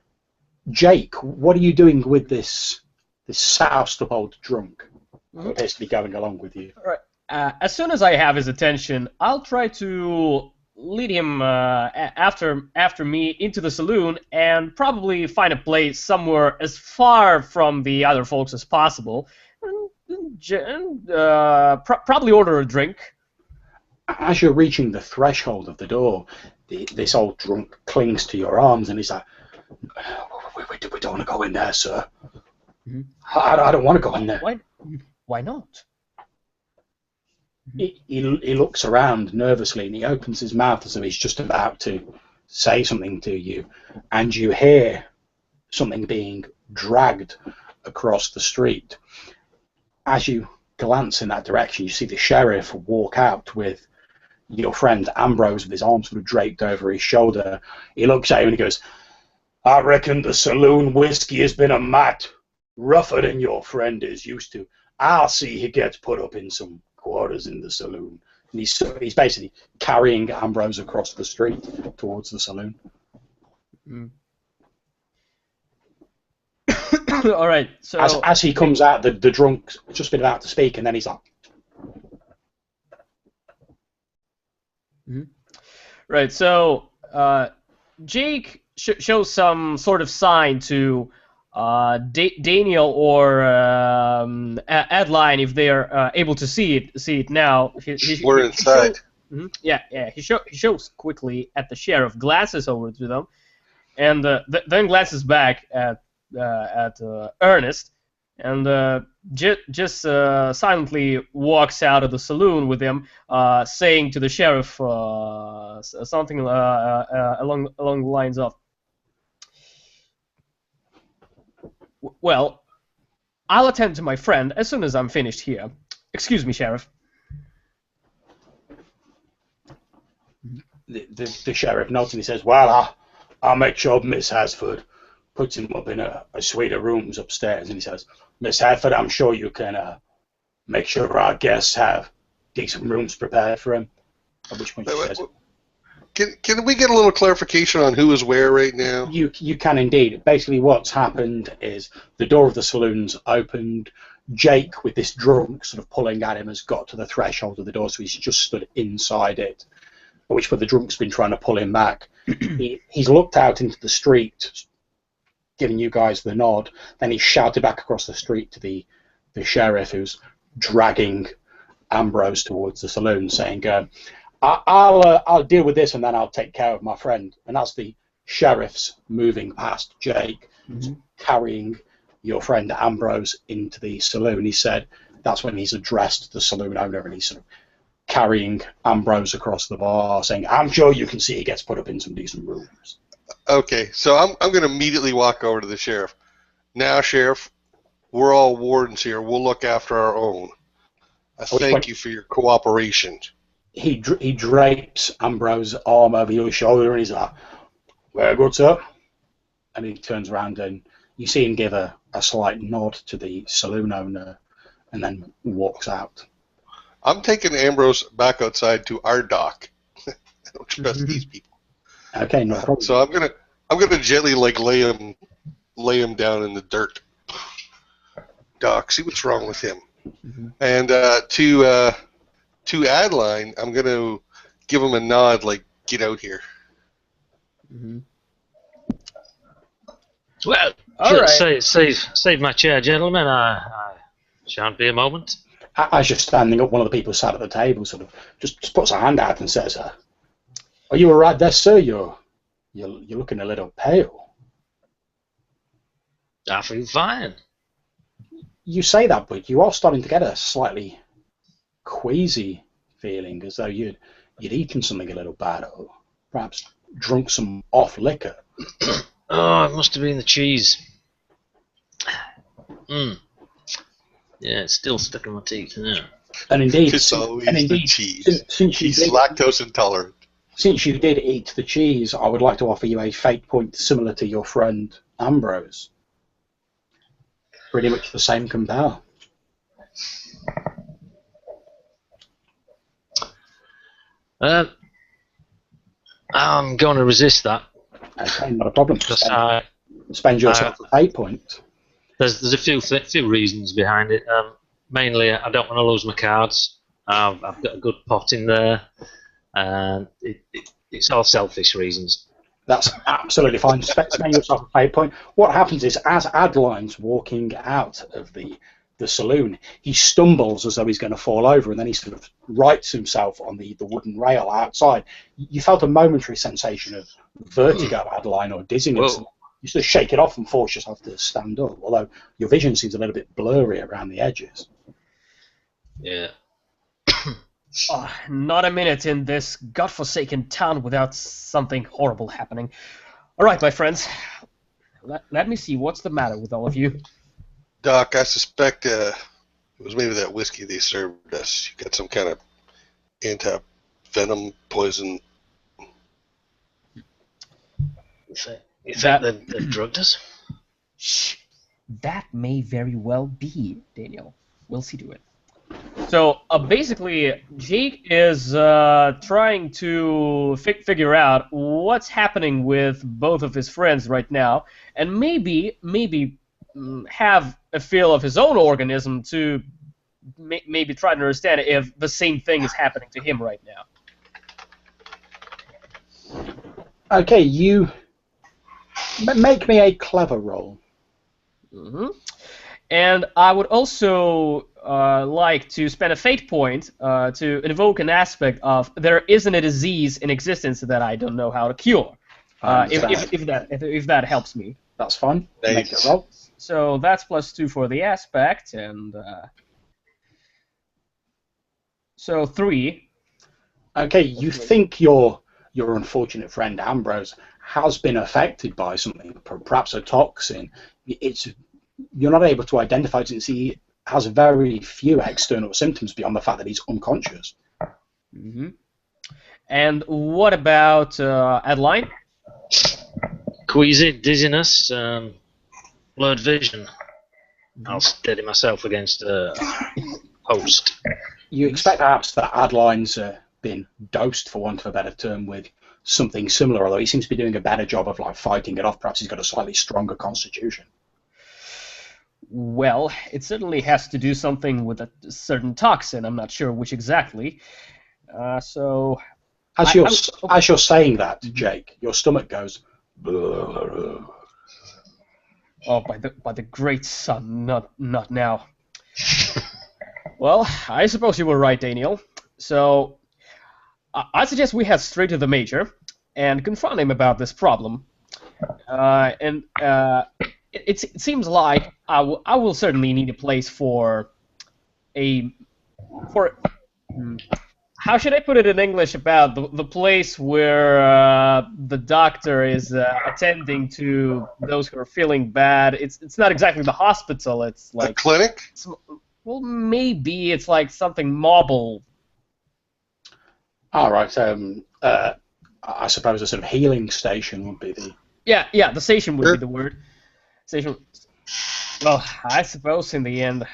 Jake, what are you doing with this soused up old drunk who appears to be going along with you? All right. As soon as I have his attention, I'll try to lead him after me into the saloon and probably find a place somewhere as far from the other folks as possible. And probably order a drink. As you're reaching the threshold of the door, this old drunk clings to your arms and he's like, we don't want to go in there, sir. I don't want to go in there. Why not? He looks around nervously and he opens his mouth as though he's just about to say something to you, and you hear something being dragged across the street. As you glance in that direction, you see the sheriff walk out with your friend Ambrose with his arms sort of draped over his shoulder. He looks at him and he goes, "I reckon the saloon whiskey has been a mite rougher than your friend is used to. I'll see he gets put up in some quarters in the saloon." And he's basically carrying Ambrose across the street towards the saloon. All right. So as he comes out, the drunk's just been about to speak, and then he's like, right. So Jake shows some sort of sign to Daniel or Adeline if they are able to see it now. We're inside. He shows quickly at the sheriff, glances over to them, and then glances back at Ernest, and just silently walks out of the saloon with him, saying to the sheriff something along the lines of, "Well, I'll attend to my friend as soon as I'm finished here. Excuse me, Sheriff." The sheriff nods and he says, "Well, I'll make sure Miss Hasford puts him up in a suite of rooms upstairs." And he says, "Miss Hasford, I'm sure you can make sure our guests have decent rooms prepared for him." At which point she says, Can we get a little clarification on who is where right now? You can indeed. Basically, what's happened is the door of the saloon's opened. Jake, with this drunk sort of pulling at him, has got to the threshold of the door, so he's just stood inside it. At which point the drunk's been trying to pull him back. He's looked out into the street, giving you guys the nod. Then he shouted back across the street to the sheriff, who's dragging Ambrose towards the saloon, saying, I'll deal with this and then I'll take care of my friend." And as the sheriff's moving past Jake, carrying your friend Ambrose into the saloon. He said that's when he's addressed the saloon owner, and he's sort of carrying Ambrose across the bar, saying, "I'm sure you can see he gets put up in some decent rooms." Okay, so I'm going to immediately walk over to the sheriff. Now, Sheriff, we're all wardens here. We'll look after our own. I thank you for your cooperation. He drapes Ambrose's arm over your shoulder, and he's like, "Very good, sir." And he turns around, and you see him give a slight nod to the saloon owner, and then walks out. I'm taking Ambrose back outside to our dock. I don't trust these people. Okay, no problem. So I'm gonna gently lay him down in the dirt. Doc, see what's wrong with him. And to Adeline, I'm gonna give him a nod, like, get out here. Well, All right. save my chair, gentlemen. I shan't be a moment. As you're standing up, one of the people sat at the table sort of just puts a hand out and says, "Are you all right there, sir? You're looking a little pale." I feel fine. You say that, but you are starting to get a slightly queasy feeling, as though you'd eaten something a little bad, or perhaps drunk some off liquor. Oh, it must have been the cheese. Yeah, it's still stuck in my teeth. Yeah. And indeed, It's always the cheese. Since He's lactose intolerant. Since you did eat the cheese, I would like to offer you a fate point similar to your friend Ambrose. Pretty much the same compare. I'm going to resist that. Okay, not a problem. Because Spend yourself a fate point. There's a few reasons behind it. Mainly, I don't want to lose my cards. I've got a good pot in there, and it's all selfish reasons. That's absolutely fine. Spend yourself a fate point. What happens is, as Adeline's walking out of the saloon, he stumbles as though he's going to fall over, and then he sort of rights himself on the wooden rail outside. You felt a momentary sensation of vertigo, Adeline, or dizziness. Whoa. You sort of shake it off and force yourself to stand up, although your vision seems a little bit blurry around the edges. Yeah. Not a minute in this godforsaken town without something horrible happening. All right, my friends. Let me see. What's the matter with all of you? Doc, I suspect it was maybe that whiskey they served us. You got some kind of anti-venom poison. You think they've drugged us? Shh. That may very well be, Daniel. We'll see to it. So, basically, Jake is trying to figure out what's happening with both of his friends right now, and maybe have a feel of his own organism to maybe try to understand if the same thing is happening to him right now. Okay, you make me a clever roll. And I would also like to spend a fate point to invoke an aspect of there isn't a disease in existence that I don't know how to cure. If that helps me. That's fine. Nice. Make it roll. So that's +2 for the aspect, and so 3. Okay, you think your unfortunate friend Ambrose has been affected by something, perhaps a toxin. You're not able to identify it since he has very few external symptoms beyond the fact that he's unconscious. And what about Adeline? Queasy, dizziness, blurred vision. I'll steady myself against a post. You expect perhaps that Adeline's been dosed, for want of a better term, with something similar, although he seems to be doing a better job of fighting it off. Perhaps he's got a slightly stronger constitution. Well, it certainly has to do something with a certain toxin. I'm not sure which exactly. So, as you're saying that, Jake, your stomach goes. Bleh. Oh, by the great sun, not now. Well, I suppose you were right, Daniel. So, I suggest we head straight to the Major and confront him about this problem. And it seems like I will certainly need a place for how should I put it in English about the place where the doctor is attending to those who are feeling bad. It's not exactly the hospital. It's like a clinic. Well, maybe it's like something mobile. All right. I suppose a sort of healing station would be the. Yeah. The station would be the word. Station. Well, I suppose in the end,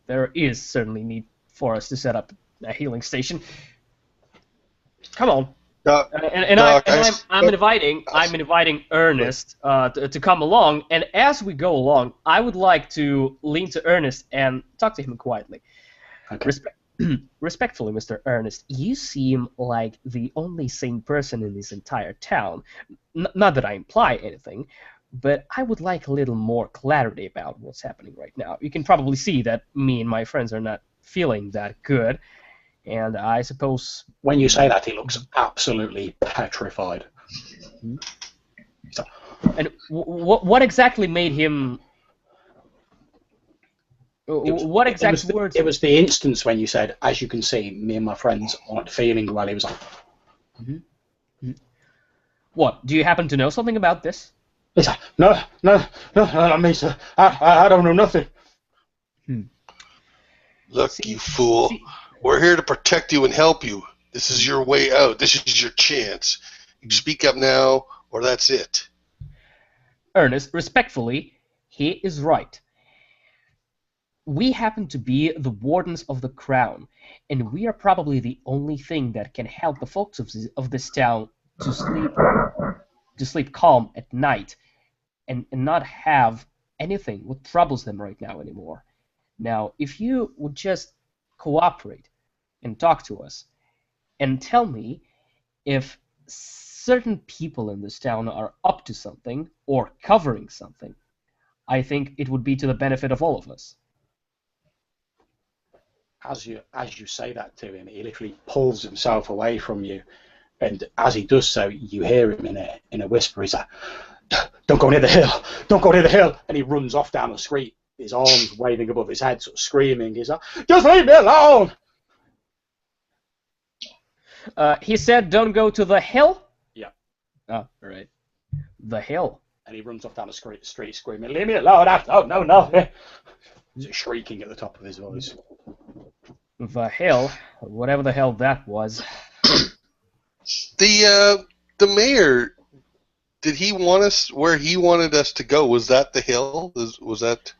there is certainly need for us to set up a healing station. Come on. I'm inviting Ernest to come along, and as we go along, I would like to lean to Ernest and talk to him quietly. Okay. Respectfully, Mr. Ernest, you seem like the only sane person in this entire town. Not that I imply anything, but I would like a little more clarity about what's happening right now. You can probably see that me and my friends are not feeling that good, and I suppose... When you say that, he looks absolutely petrified. So, and what exactly made him... What exact words? It was the instance when you said, as you can see, me and my friends aren't feeling well. He was like... Mm-hmm. What? Do you happen to know something about this? He's like, no, not me, sir. I don't know nothing. Look, you fool. We're here to protect you and help you. This is your way out. This is your chance. You speak up now, or that's it. Ernest, respectfully, he is right. We happen to be the Wardens of the Crown, and we are probably the only thing that can help the folks of this town to sleep calm at night and not have anything what troubles them right now anymore. Now, if you would just cooperate and talk to us and tell me if certain people in this town are up to something or covering something, I think it would be to the benefit of all of us. As you say that to him, he literally pulls himself away from you, and as he does so, you hear him in a whisper. He's like, "Don't go near the hill! Don't go near the hill!" And he runs off down the street, his arms waving above his head, sort of screaming. He's like, "Just leave me alone!" He said, "Don't go to the hill." Yeah. Oh, right. The hill. And he runs off down the street screaming, "Leave me alone! No!" He's shrieking at the top of his voice. The hill, whatever the hell that was. The mayor, did he want us where he wanted us to go? Was that the hill? Was that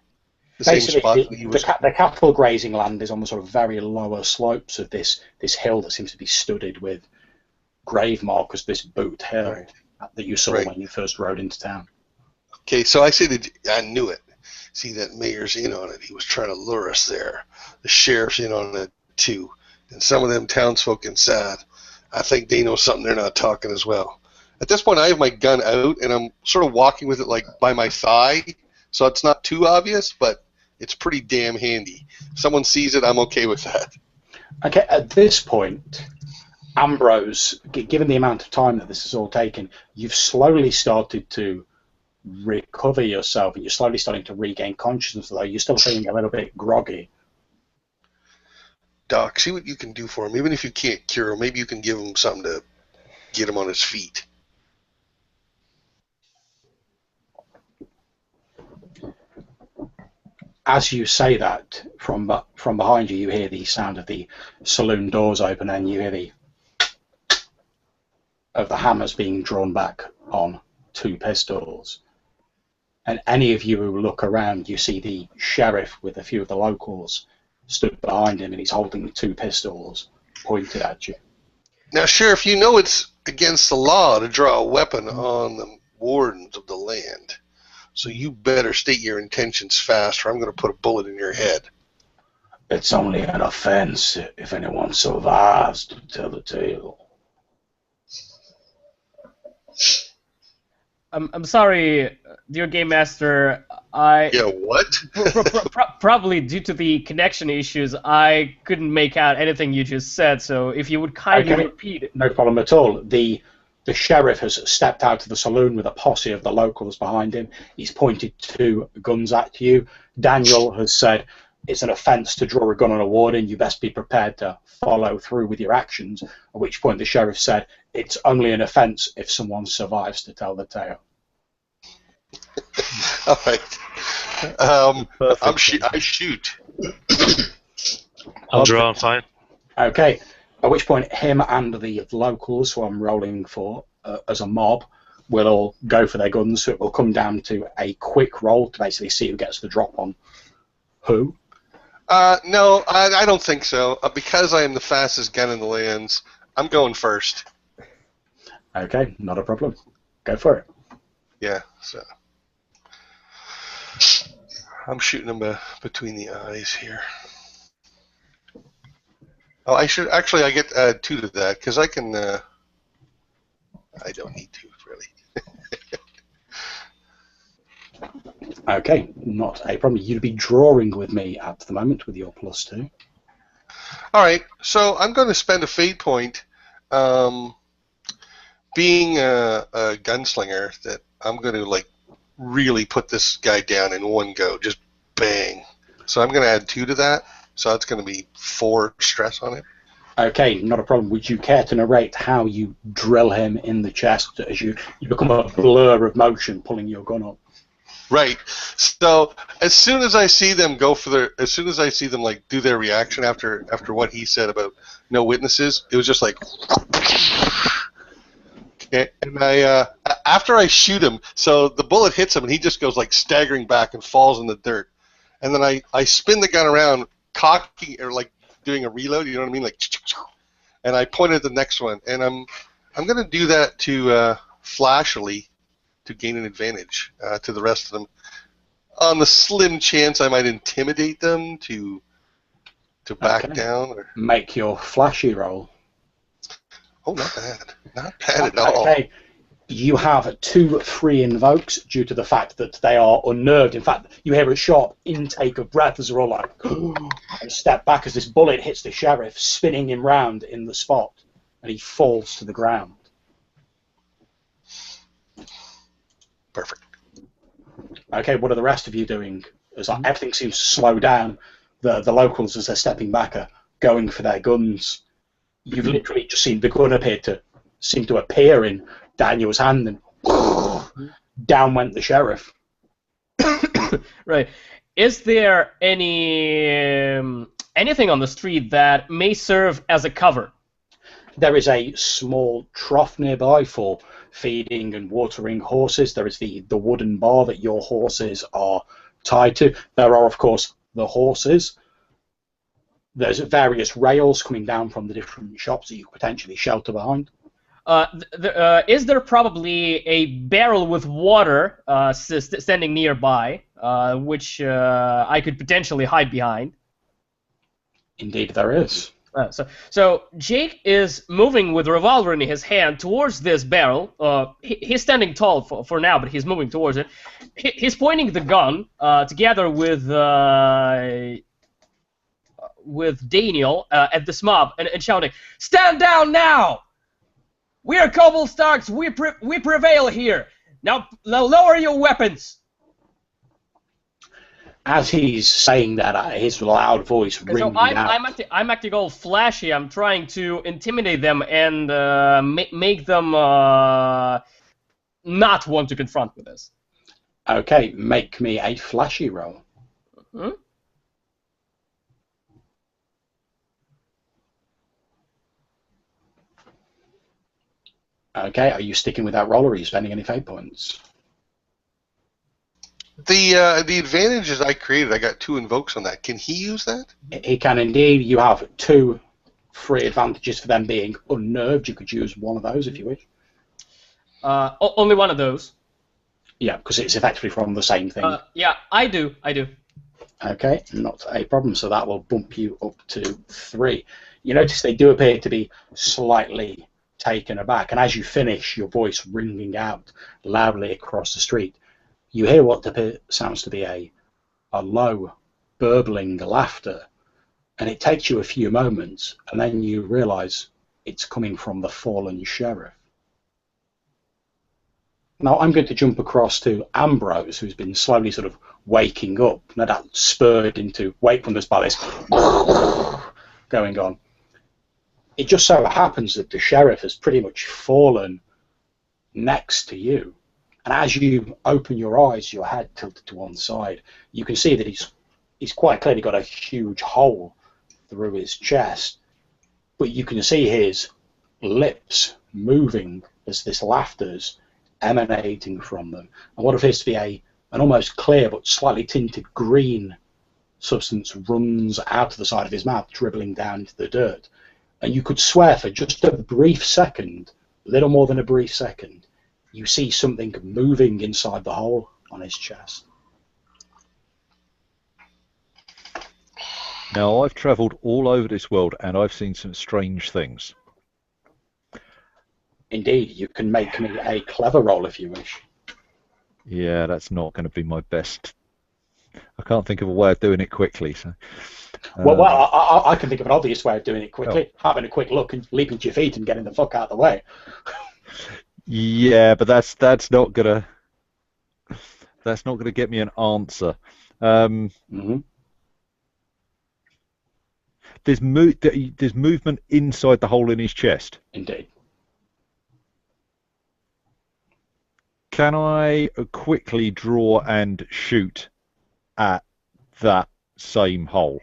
the same spot? The cattle grazing land is on the sort of very lower slopes of this hill that seems to be studded with grave markers. This boot hill that you saw when you first rode into town. Okay, so I said I knew it. See, that mayor's in on it. He was trying to lure us there. The sheriff's in on it too, and some of them townsfolk inside. I think they know something they're not talking as well. At this point, I have my gun out, and I'm sort of walking with it like by my thigh, so it's not too obvious, but it's pretty damn handy. If someone sees it, I'm okay with that. Okay, at this point, Ambrose, given the amount of time that this has all taken, you've slowly started to recover yourself, and you're slowly starting to regain consciousness, although you're still feeling a little bit groggy. Doc, see what you can do for him. Even if you can't cure him, maybe you can give him something to get him on his feet. As you say that, from behind you, you hear the sound of the saloon doors open, and you hear of the hammers being drawn back on two pistols. And any of you who look around, you see the sheriff with a few of the locals stood behind him, and he's holding two pistols pointed at you. Now, Sheriff, you know it's against the law to draw a weapon on the wardens of the land. So you better state your intentions fast, or I'm going to put a bullet in your head. It's only an offense if anyone survives to tell the tale. I'm sorry, dear Game Master. Yeah, what? Probably due to the connection issues, I couldn't make out anything you just said. So if you would kindly repeat it. No problem at all. The The sheriff has stepped out of the saloon with a posse of the locals behind him. He's pointed two guns at you. Daniel has said, it's an offence to draw a gun on a warden. You best be prepared to follow through with your actions. At which point the sheriff said, it's only an offence if someone survives to tell the tale. All right. I shoot. I'll draw and fire. Okay. At which point him and the locals, who I'm rolling for as a mob, will all go for their guns. So it will come down to a quick roll to basically see who gets the drop on who. No, I don't think so. Because I am the fastest gun in the lands, I'm going first. Okay, not a problem. Go for it. Yeah, so I'm shooting him between the eyes here. Oh, I should actually. I get 2 to that because I can. I don't need 2 really. Okay, not a problem. You'd be drawing with me at the moment with your +2. All right, so I'm going to spend a fate point, being a gunslinger, that I'm going to like really put this guy down in one go, just bang. So I'm going to add 2 to that, so that's going to be 4 stress on it. Okay, not a problem. Would you care to narrate how you drill him in the chest as you become a blur of motion pulling your gun up? Right. So as soon as I see them as soon as I see them like do their reaction after what he said about no witnesses, it was just like, okay. And after I shoot him, so the bullet hits him and he just goes like staggering back and falls in the dirt, and then I spin the gun around, cocking or like doing a reload. You know what I mean? Like, and I point at the next one, and I'm gonna do that to flashily, to gain an advantage to the rest of them, on the slim chance I might intimidate them to back down. Or... Make your flashy roll. Oh, not bad at all. Okay, you have 2 free invokes due to the fact that they are unnerved. In fact, you hear a sharp intake of breath as they're all like, and step back as this bullet hits the sheriff, spinning him round in the spot, and he falls to the ground. Perfect. Okay, what are the rest of you doing? As everything seems to slow down, the locals, as they're stepping back, are going for their guns. You've literally just seen the gun seem to appear in Daniel's hand, and down went the sheriff. Right. Is there anything on the street that may serve as a cover? There is a small trough nearby for feeding and watering horses. There is the wooden bar that your horses are tied to. There are, of course, the horses. There's various rails coming down from the different shops that you could potentially shelter behind. Is there probably a barrel with water standing nearby, which I could potentially hide behind? Indeed, there is. So Jake is moving with a revolver in his hand towards this barrel. He's standing tall for now, but he's moving towards it. He's pointing the gun together with Daniel at this mob and shouting, "Stand down now! We are Cobblestarks. We prevail here. Now lower your weapons." As he's saying that, his loud voice ringing out. I'm acting all flashy. I'm trying to intimidate them and make them not want to confront with us. Okay, make me a flashy roll. Hmm? Okay, are you sticking with that roll, or are you spending any fate points? The advantages I created, I got 2 invokes on that. Can he use that? He can indeed. You have 2 free advantages for them being unnerved. You could use one of those if you wish. Only one of those. Yeah, because it's effectively from the same thing. Yeah, I do. Okay, not a problem. So that will bump you up to 3. You notice they do appear to be slightly taken aback, and as you finish, your voice ringing out loudly across the street, you hear what sounds to be a low, burbling laughter, and it takes you a few moments, and then you realise it's coming from the fallen sheriff. Now I'm going to jump across to Ambrose, who's been slowly sort of waking up. Now that spurred into wakefulness by this going on. It just so happens that the sheriff has pretty much fallen next to you. And as you open your eyes, your head tilted to one side, you can see that he's quite clearly got a huge hole through his chest. But you can see his lips moving as this laughter's emanating from them. And what appears to be an almost clear but slightly tinted green substance runs out of the side of his mouth, dribbling down into the dirt. And you could swear for just a brief second, little more than a brief second, you see something moving inside the hole on his chest. Now, I've travelled all over this world and I've seen some strange things. Indeed, you can make me a clever roll if you wish. Yeah, that's not going to be my best. I can't think of a way of doing it quickly. So, well, I can think of an obvious way of doing it quickly. Having a quick look and leaping to your feet and getting the fuck out of the way. Yeah, but that's not gonna get me an answer. There's movement inside the hole in his chest. Indeed. Can I quickly draw and shoot at that same hole?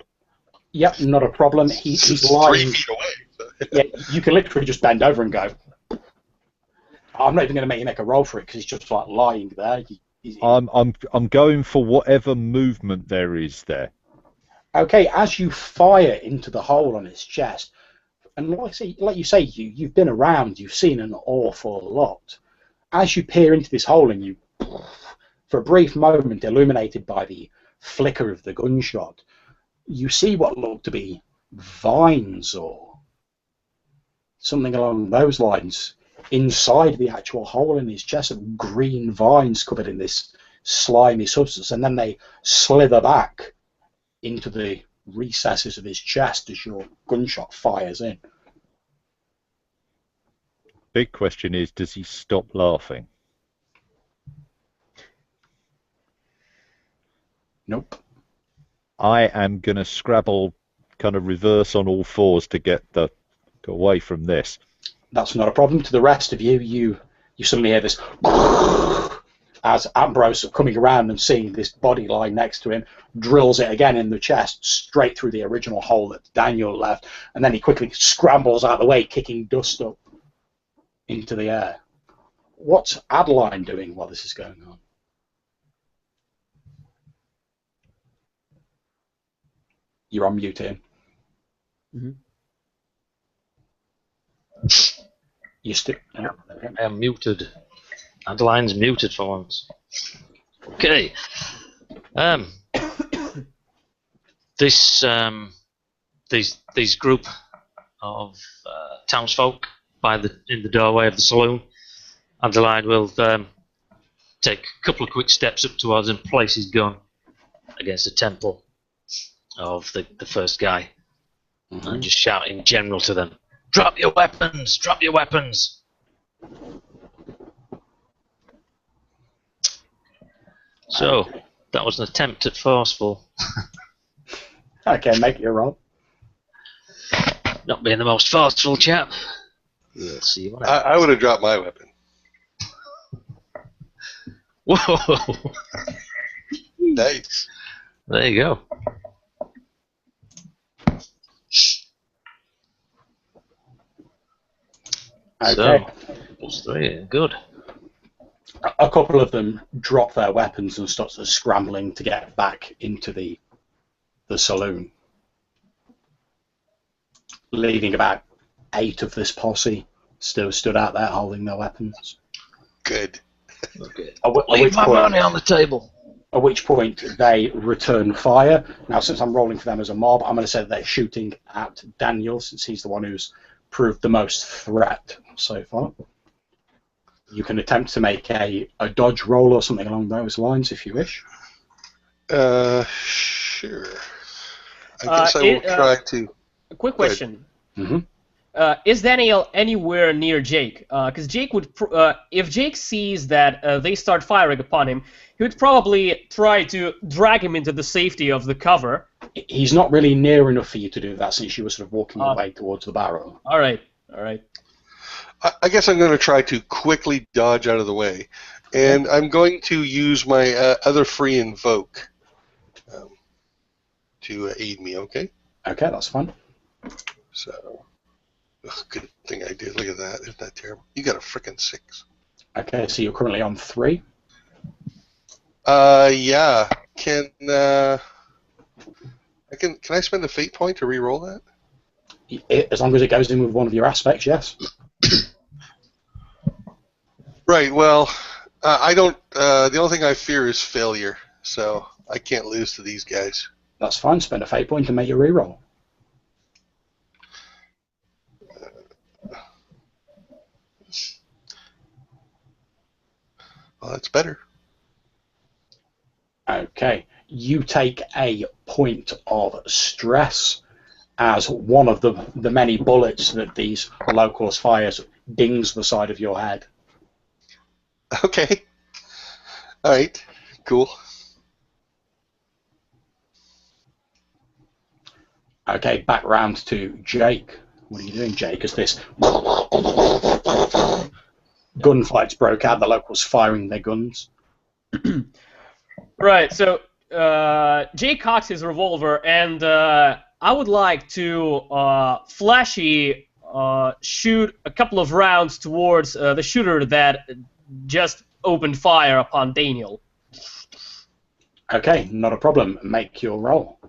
Yep, not a problem. He's lying. 3 feet away. Yeah, you can literally just bend over and go. I'm not even going to make you make a roll for it because he's just like lying there. I'm going for whatever movement there is there. Okay, as you fire into the hole on his chest, and like you say, you've been around, you've seen an awful lot. As you peer into this hole and you, for a brief moment, illuminated by the flicker of the gunshot, you see what look to be vines or something along those lines inside the actual hole in his chest, of green vines covered in this slimy substance, and then they slither back into the recesses of his chest as your gunshot fires in. Big question is, does he stop laughing? Nope. I am going to scrabble, kind of reverse on all fours to get away from this. That's not a problem. To the rest of you, you suddenly hear this as Ambrose, coming around and seeing this body lying next to him, drills it again in the chest, straight through the original hole that Daniel left, and then he quickly scrambles out of the way, kicking dust up into the air. What's Adeline doing while this is going on? You're on mute, Ian. Mm-hmm. You still? I am muted. Adeline's muted for once. Okay. This group of townsfolk in the doorway of the saloon. Adeline will take a couple of quick steps up towards and place his gun against the temple of the first guy, and just shout in general to them, "Drop your weapons! Drop your weapons!" So, that was an attempt at forceful. Okay, make your roll. Not being the most forceful chap. We'll see what happens. I would have dropped my weapon. Whoa! Nice. There you go. Okay. So, +3, good. A couple of them drop their weapons and start sort of scrambling to get back into the saloon, leaving about 8 of this posse still stood out there holding their weapons. Good. Okay. Leave my money on the table. At which point they return fire. Now, since I'm rolling for them as a mob, I'm going to say that they're shooting at Daniel, since he's the one who's proved the most threat so far. You can attempt to make a dodge roll or something along those lines if you wish. Sure. I guess I will try to. A quick question. is Daniel anywhere near Jake? Because Jake would, if Jake sees that they start firing upon him, he would probably try to drag him into the safety of the cover. He's not really near enough for you to do that, since you were sort of walking away towards the barrel. All right, all right. I guess I'm going to try to quickly dodge out of the way, and I'm going to use my other free invoke to aid me. Okay. Okay, that's fine. So, good thing I did. Look at that. Isn't that terrible? You got a frickin' 6. Okay, so you're currently on 3. Yeah. Can I spend a fate point to re-roll that? As long as it goes in with one of your aspects, yes. Right. Well, I don't. The only thing I fear is failure, so I can't lose to these guys. That's fine. Spend a fate point to make your reroll. Well, that's better. Okay. You take a point of stress as one of the many bullets that these locals fires dings the side of your head. Okay. All right. Cool. Okay, back round to Jake. What are you doing, Jake? As this gunfights broke out, the locals firing their guns. Right, so Jake cocks his revolver, and I would like to flashy shoot a couple of rounds towards the shooter that just opened fire upon Daniel. Okay, not a problem. Make your roll.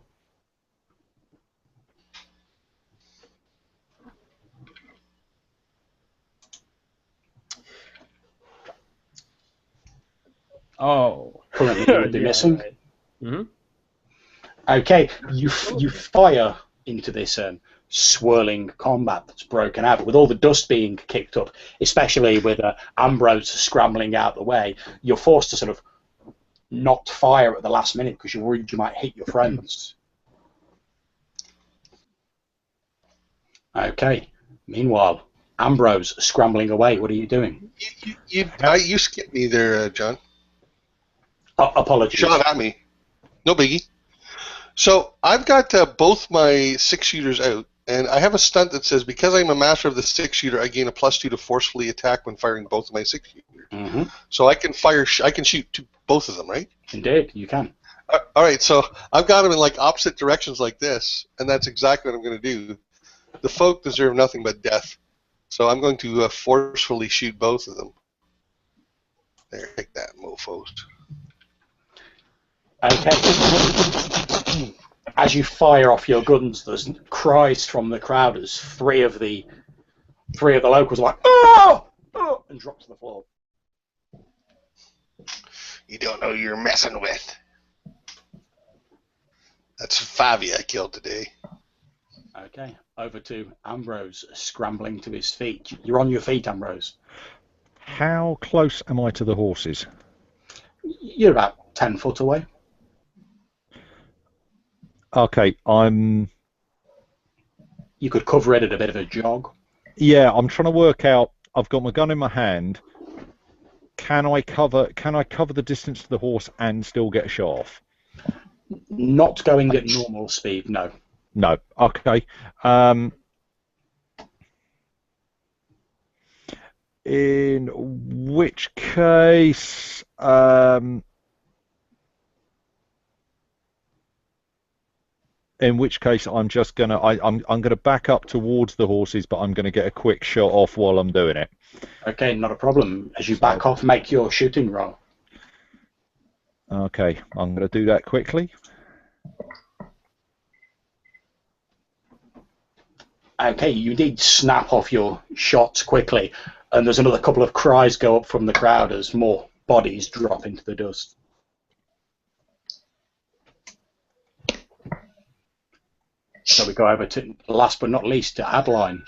Oh. Currently, you would be missing. Right. Mm-hmm. Okay, you fire into this swirling combat that's broken out, with all the dust being kicked up, especially with Ambrose scrambling out the way. You're forced to sort of not fire at the last minute because you're worried you might hit your friends. Okay. Meanwhile, Ambrose scrambling away. What are you doing? You skipped me there, John. Apologies. Shot at me. No biggie. So I've got both my 6-shooters out, and I have a stunt that says because I'm a master of the 6-shooter, I gain a +2 to forcefully attack when firing both of my 6-shooters. Mm-hmm. So I can I can shoot both of them, right? Indeed, you can. All right, so I've got them in like opposite directions like this, and that's exactly what I'm going to do. The folk deserve nothing but death, so I'm going to forcefully shoot both of them. There, take that, mofos. Okay. As you fire off your guns, there's cries from the crowd as three of the locals are like, "Oh! Oh!" and drop to the floor. You don't know who you're messing with. That's Favi I killed today. Okay, over to Ambrose, scrambling to his feet. You're on your feet, Ambrose. How close am I to the horses? You're about 10 foot away. Okay, You could cover it at a bit of a jog. Yeah, I'm trying to work out. I've got my gun in my hand. Can I cover the distance to the horse and still get a shot off? Not going at normal speed, no. No. Okay. In which case, I'm just gonna I'm gonna back up towards the horses, but I'm gonna get a quick shot off while I'm doing it. Okay, not a problem. As you back off, make your shooting roll. Okay, I'm gonna do that quickly. Okay, you did snap off your shots quickly, and there's another couple of cries go up from the crowd as more bodies drop into the dust. So we go over to, last but not least, to Adeline.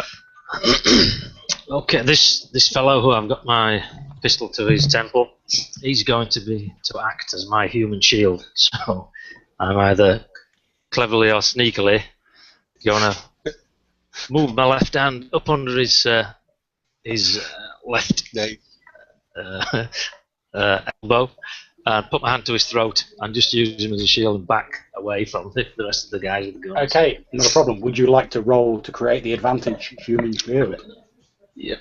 Okay, this fellow who I've got my pistol to his temple, he's going to act as my human shield. So I'm either cleverly or sneakily going to move my left hand up under his left elbow and put my hand to his throat and just use him as a shield and back away from the rest of the guys with the guns. Okay, not a problem. Would you like to roll to create the advantage human shield? Yep.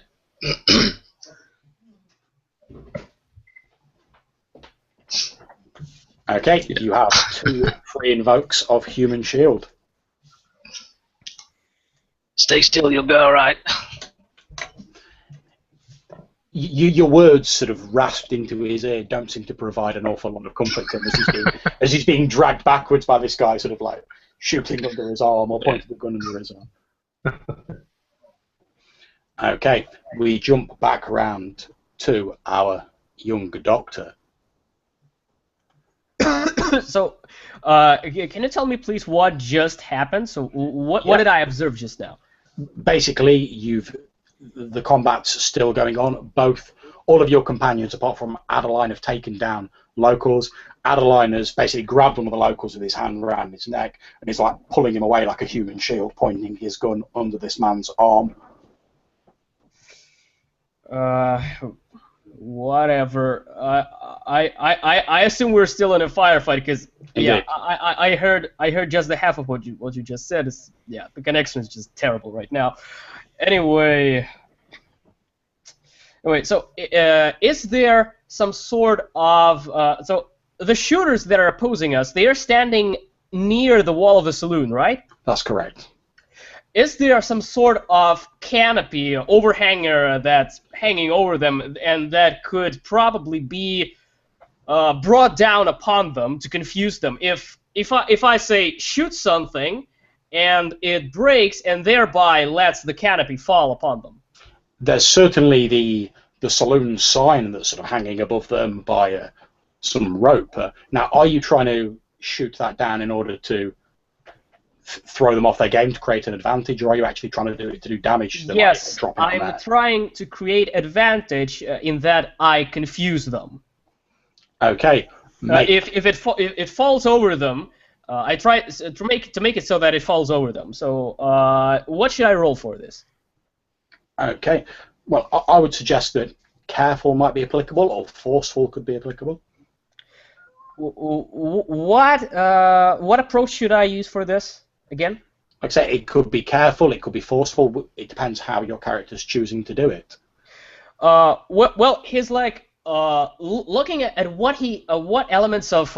Okay, you have 2 free invokes of human shield. Stay still, you'll be alright. Your words sort of rasped into his ear don't seem to provide an awful lot of comfort to him as he's being dragged backwards by this guy sort of like shooting under his arm or pointing the gun under his arm. Okay, we jump back around to our young doctor. So, can you tell me, please, what just happened? So, what did I observe just now? Basically, the combat's still going on. All of your companions, apart from Adeline, have taken down locals. Adeline has basically grabbed one of the locals with his hand around his neck and is like pulling him away like a human shield, pointing his gun under this man's arm. Whatever. I assume we're still in a firefight because I heard just the half of what you just said. The connection is just terrible right now. Anyway, so is there some sort of so the shooters that are opposing us? They are standing near the wall of the saloon, right? That's correct. Is there some sort of canopy, overhanger that's hanging over them, and that could probably be brought down upon them to confuse them? If I say shoot something, and it breaks, and thereby lets the canopy fall upon them. There's certainly the saloon sign that's sort of hanging above them by some rope. Now, are you trying to shoot that down in order to throw them off their game to create an advantage, or are you actually trying to do it to do damage to them? Yes, I'm trying to create advantage in that I confuse them. Okay. If it falls over them, I try to make it so that it falls over them. So what should I roll for this? Okay. Well, I would suggest that careful might be applicable, or forceful could be applicable. What approach should I use for this again? Like I say, it could be careful, it could be forceful. It depends how your character's choosing to do it. Well, he's like looking at what elements of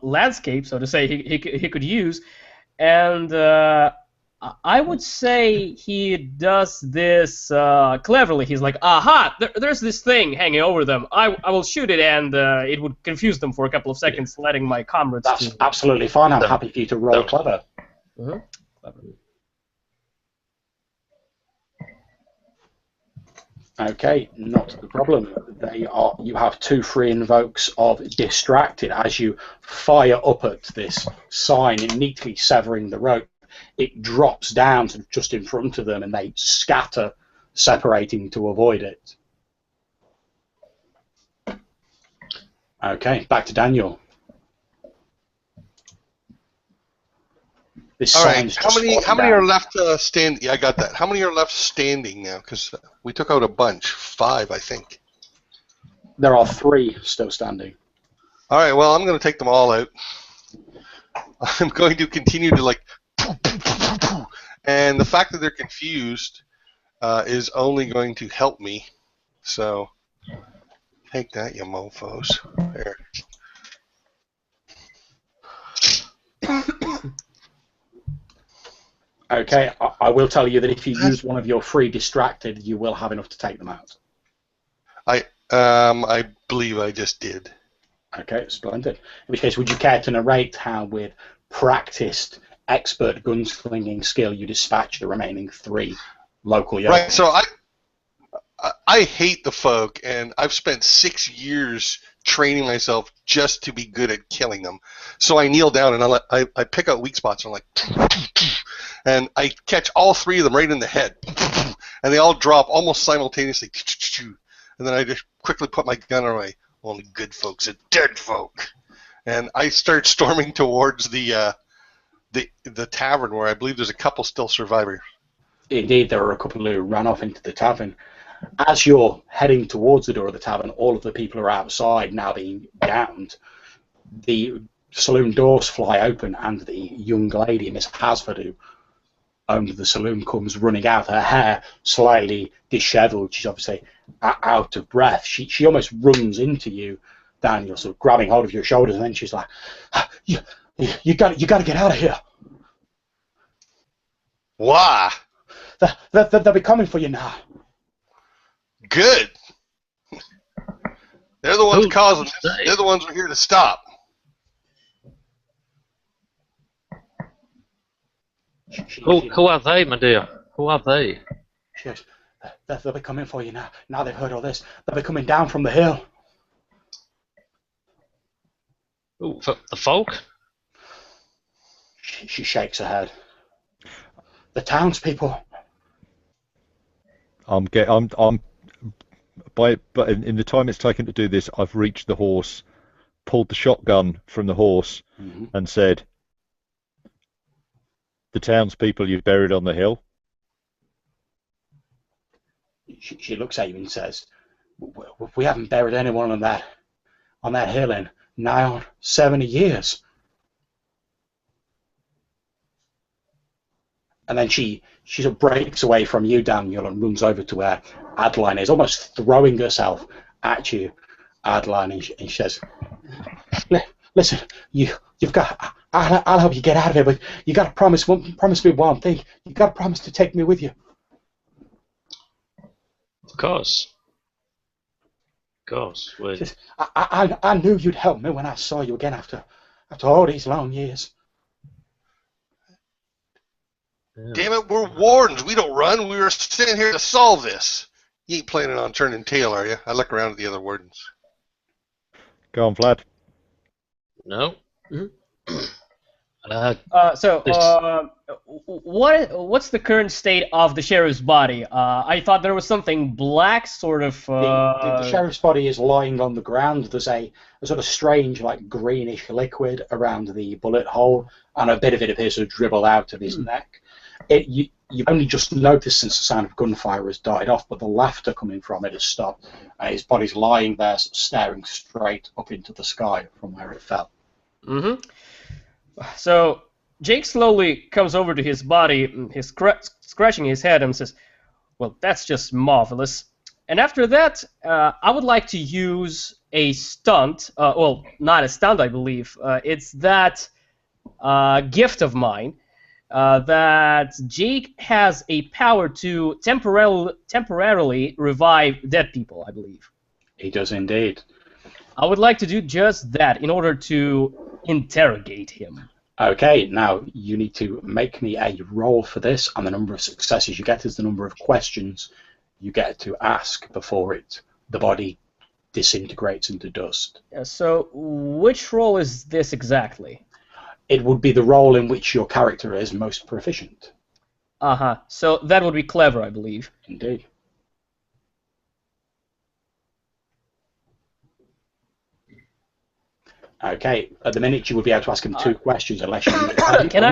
landscape, so to say, he could use, and I would say he does this cleverly. He's like, aha, there's this thing hanging over them. I will shoot it, and it would confuse them for a couple of seconds, letting my comrades. That's absolutely fine. I'm happy for you to roll clever. Clever. Okay, not the problem. You have 2 free invokes of distracted. As you fire up at this sign, neatly severing the rope, it drops down to just in front of them, and they scatter, separating to avoid it. Okay, back to Daniel. All right. How many are left standing? Yeah, I got that. How many are left standing now? Because we took out a bunch. 5, I think. There are 3 still standing. All right. Well, I'm going to take them all out. I'm going to continue to like, and the fact that they're confused is only going to help me. So take that, you mofos. There. Okay, I will tell you that if you use one of your free distracted, you will have enough to take them out. I believe I just did. Okay, splendid. In which case, would you care to narrate how, with practiced, expert gunslinging skill, you dispatch the remaining 3 local yokels? Right. So I hate the folk, and I've spent 6 years training myself just to be good at killing them. So I kneel down and I pick out weak spots, and I'm like, and I catch all 3 of them right in the head, and they all drop almost simultaneously, and then I just quickly put my gun away. Only good folks are dead folk, and I start storming towards the tavern where I believe there's a couple still survivors. Indeed, there are a couple who ran off into the tavern. As you're heading towards the door of the tavern, all of the people are outside now being downed. The saloon doors fly open, and the young lady, Miss Hasford, who owned the saloon, comes running out, her hair slightly dishevelled. She's obviously out of breath. She almost runs into you, Daniel, sort of grabbing hold of your shoulders, and then she's like, you got to get out of here. Why? They'll be coming for you now. Good. They're the ones causing this. They're the ones we're here to stop. Who are they, my dear? Who are they? She goes, they'll be coming for you now. Now they've heard all this. They'll be coming down from the hill. Ooh, the folk? She shakes her head. The townspeople. But in the time it's taken to do this, I've reached the horse, pulled the shotgun from the horse, and said, "The townspeople you've buried on the hill." She looks at you and says, "We haven't buried anyone on that hill in nigh on 70 years." And then she sort of breaks away from you, Daniel, and runs over to where Adeline is, almost throwing herself at you, Adeline, and she says, "Listen, you've got. I'll help you get out of here, but you got to promise me one thing. You got to promise to take me with you." Of course. Of course. She says, I knew you'd help me when I saw you again after all these long years. Yeah. Damn it, we're wardens. We don't run. We were sitting here to solve this. You ain't planning on turning tail, are you? I look around at the other wardens. Go on, Vlad. No. What's the current state of the sheriff's body? I thought there was something black, sort of. The sheriff's body is lying on the ground. There's a sort of strange, like greenish liquid around the bullet hole, and a bit of it appears to dribble out of his neck. You've only just noticed since the sound of gunfire has died off, but the laughter coming from it has stopped, and his body's lying there, staring straight up into the sky from where it fell. So Jake slowly comes over to his body, he's scratching his head, and says, "Well, that's just marvelous." And after that, I would like to use a stunt. Well, not a stunt, I believe. It's that gift of mine. That Jake has a power to temporarily revive dead people, I believe. He does indeed. I would like to do just that in order to interrogate him. Okay, now you need to make me a roll for this, and the number of successes you get is the number of questions you get to ask before the body disintegrates into dust. So, which role is this exactly? It would be the role in which your character is most proficient. So that would be clever, I believe. Indeed. Okay, at the minute you would be able to ask him 2 questions unless you. Can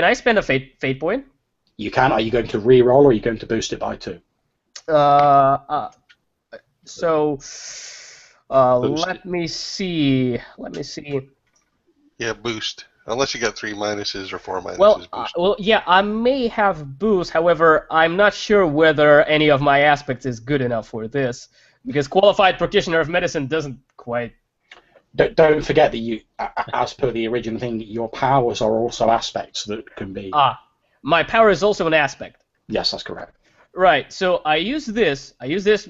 I spend a fate point? You can. Are you going to re-roll or are you going to boost it by 2? Let me see. Yeah, boost. Unless you got 3 minuses or 4 minuses. Well, yeah, I may have boost. However, I'm not sure whether any of my aspects is good enough for this, because qualified practitioner of medicine doesn't quite. Don't forget that you, as per the original thing, your powers are also aspects that can be. My power is also an aspect. Yes, that's correct. Right. So I use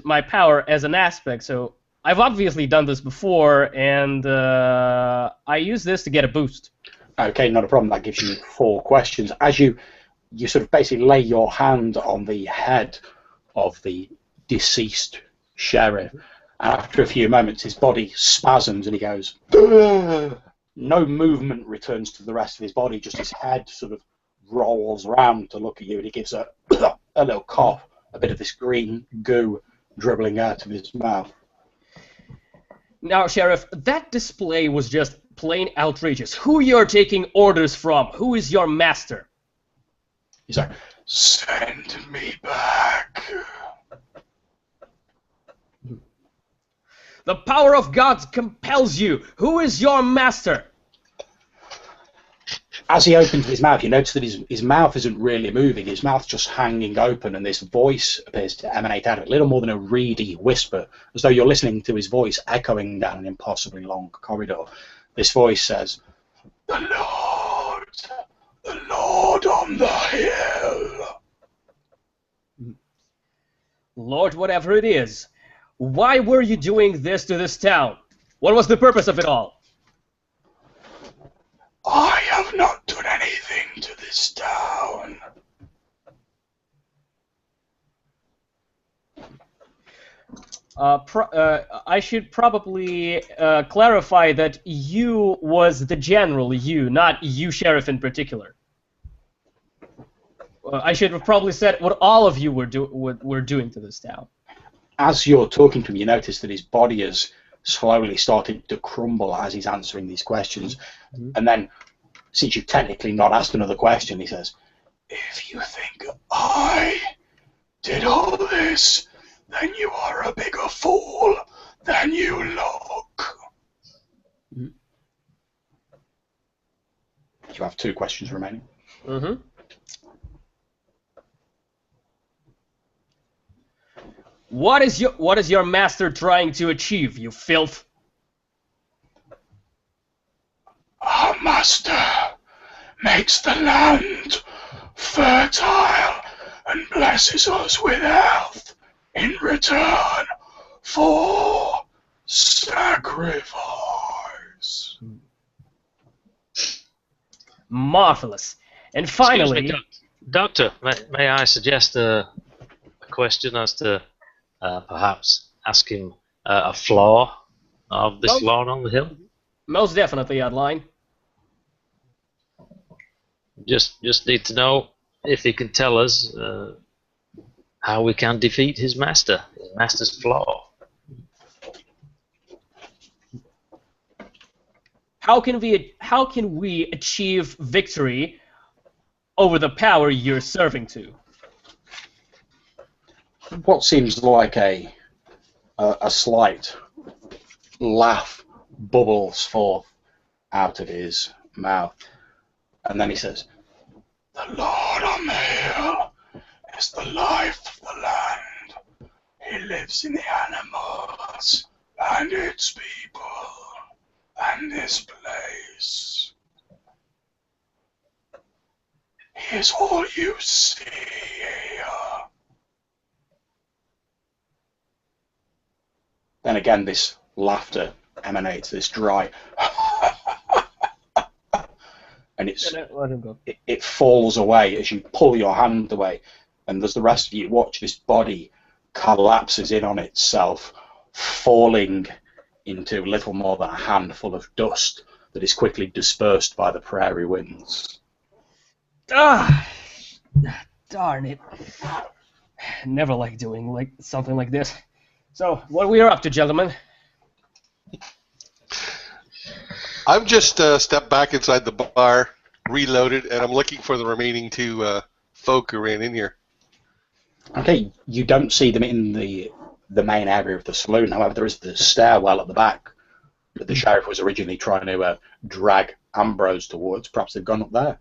my power as an aspect. So I've obviously done this before, and I use this to get a boost. Okay, not a problem. That gives you 4 questions. As you sort of basically lay your hand on the head of the deceased sheriff, and after a few moments his body spasms and he goes, "Ugh!" No movement returns to the rest of his body, just his head sort of rolls around to look at you, and he gives a little cough, a bit of this green goo dribbling out of his mouth. Now, Sheriff, that display was just plain outrageous. Who you're taking orders from? Who is your master? He's like, Send me back. The power of God compels you. Who is your master? As he opens his mouth, you notice that his mouth isn't really moving. His mouth's just hanging open, and this voice appears to emanate out of it, little more than a reedy whisper, as though you're listening to his voice echoing down an impossibly long corridor. This voice says, the Lord on the hill. Lord, whatever it is, why were you doing this to this town? What was the purpose of it all? I have not done anything to this town. I should probably clarify that you was the general, you, not you, sheriff, in particular. I should have probably said what all of you were doing to this town. As you're talking to him, you notice that his body has slowly started to crumble as he's answering these questions. Mm-hmm. And then, since you've technically not asked another question, he says, if you think I did all this, then you are a bigger fool than you look. Mm-hmm. You have 2 questions remaining. Mm-hmm. What is your master trying to achieve, you filth? Our master makes the land fertile and blesses us with health in return for sacrifice. Marvelous. And finally... Excuse me, Doctor, may I suggest a question as to perhaps ask him a flaw of this Lord on the hill? Most definitely, Adline. Just need to know if he can tell us how we can defeat his master's flaw. How can we achieve victory over the power you're serving to? What seems like a slight laugh bubbles forth out of his mouth, and then he says, the Lord on the hill is the life of the land. He lives in the animals and its people and this place. He is all you see here. Then again, this laughter emanates, this dry, and it falls away as you pull your hand away, and as the rest of you watch, this body collapses in on itself, falling into little more than a handful of dust that is quickly dispersed by the prairie winds. Ah, darn it! Never like doing something like this. So, what are we up to, gentlemen? I've just stepped back inside the bar, reloaded, and I'm looking for the remaining 2 folk who ran in here. Okay, you don't see them in the main area of the saloon. However, there is the stairwell at the back that the sheriff was originally trying to drag Ambrose towards. Perhaps they've gone up there.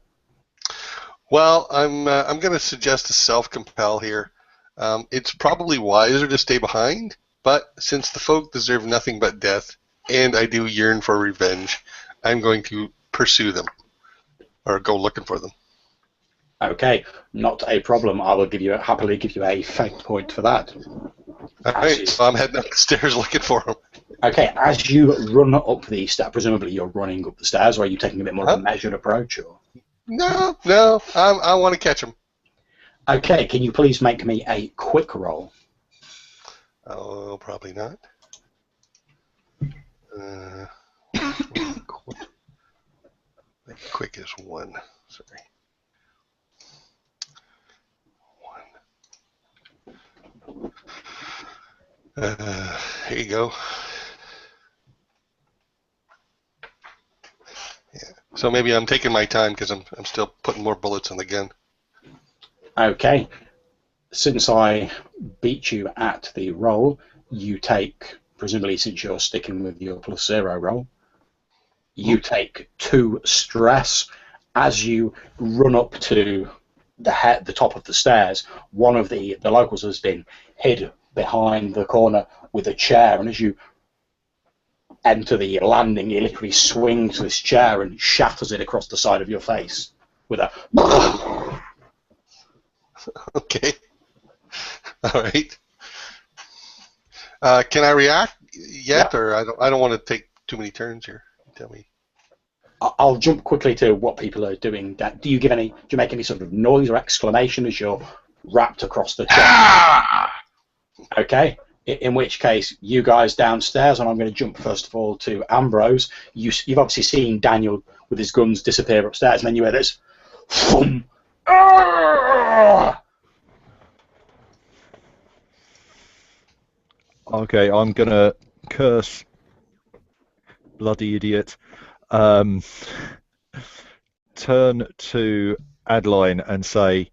Well, I'm going to suggest a self-compel here. It's probably wiser to stay behind, but since the folk deserve nothing but death, and I do yearn for revenge, I'm going to pursue them, or go looking for them. Okay, not a problem. I will happily give you a fate point for that. Alright, so I'm heading up the stairs looking for them. Okay, as you run up the stairs, presumably you're running up the stairs, or are you taking a bit more of a measured approach? Or? No, I want to catch them. Okay, can you please make me a quick roll? Oh, probably not. Quick is 1. Sorry. 1. Here you go. Yeah. So maybe I'm taking my time because I'm still putting more bullets in the gun. Okay. Since I beat you at the roll, you take, presumably since you're sticking with your +0 roll, you take 2 stress. As you run up to the top of the stairs, one of the locals has been hid behind the corner with a chair, and as you enter the landing, he literally swings this chair and shatters it across the side of your face with a Okay. All right. Can I react yet, Yeah. or I don't want to take too many turns here? Tell me. I'll jump quickly to what people are doing. Do you make any sort of noise or exclamation as you're wrapped across the chair? Ah! Okay. In which case, you guys downstairs, and I'm going to jump first of all to Ambrose. You've obviously seen Daniel with his guns disappear upstairs, and then you hear this. Thum. Okay, I'm gonna curse, bloody idiot. Turn to Adeline and say,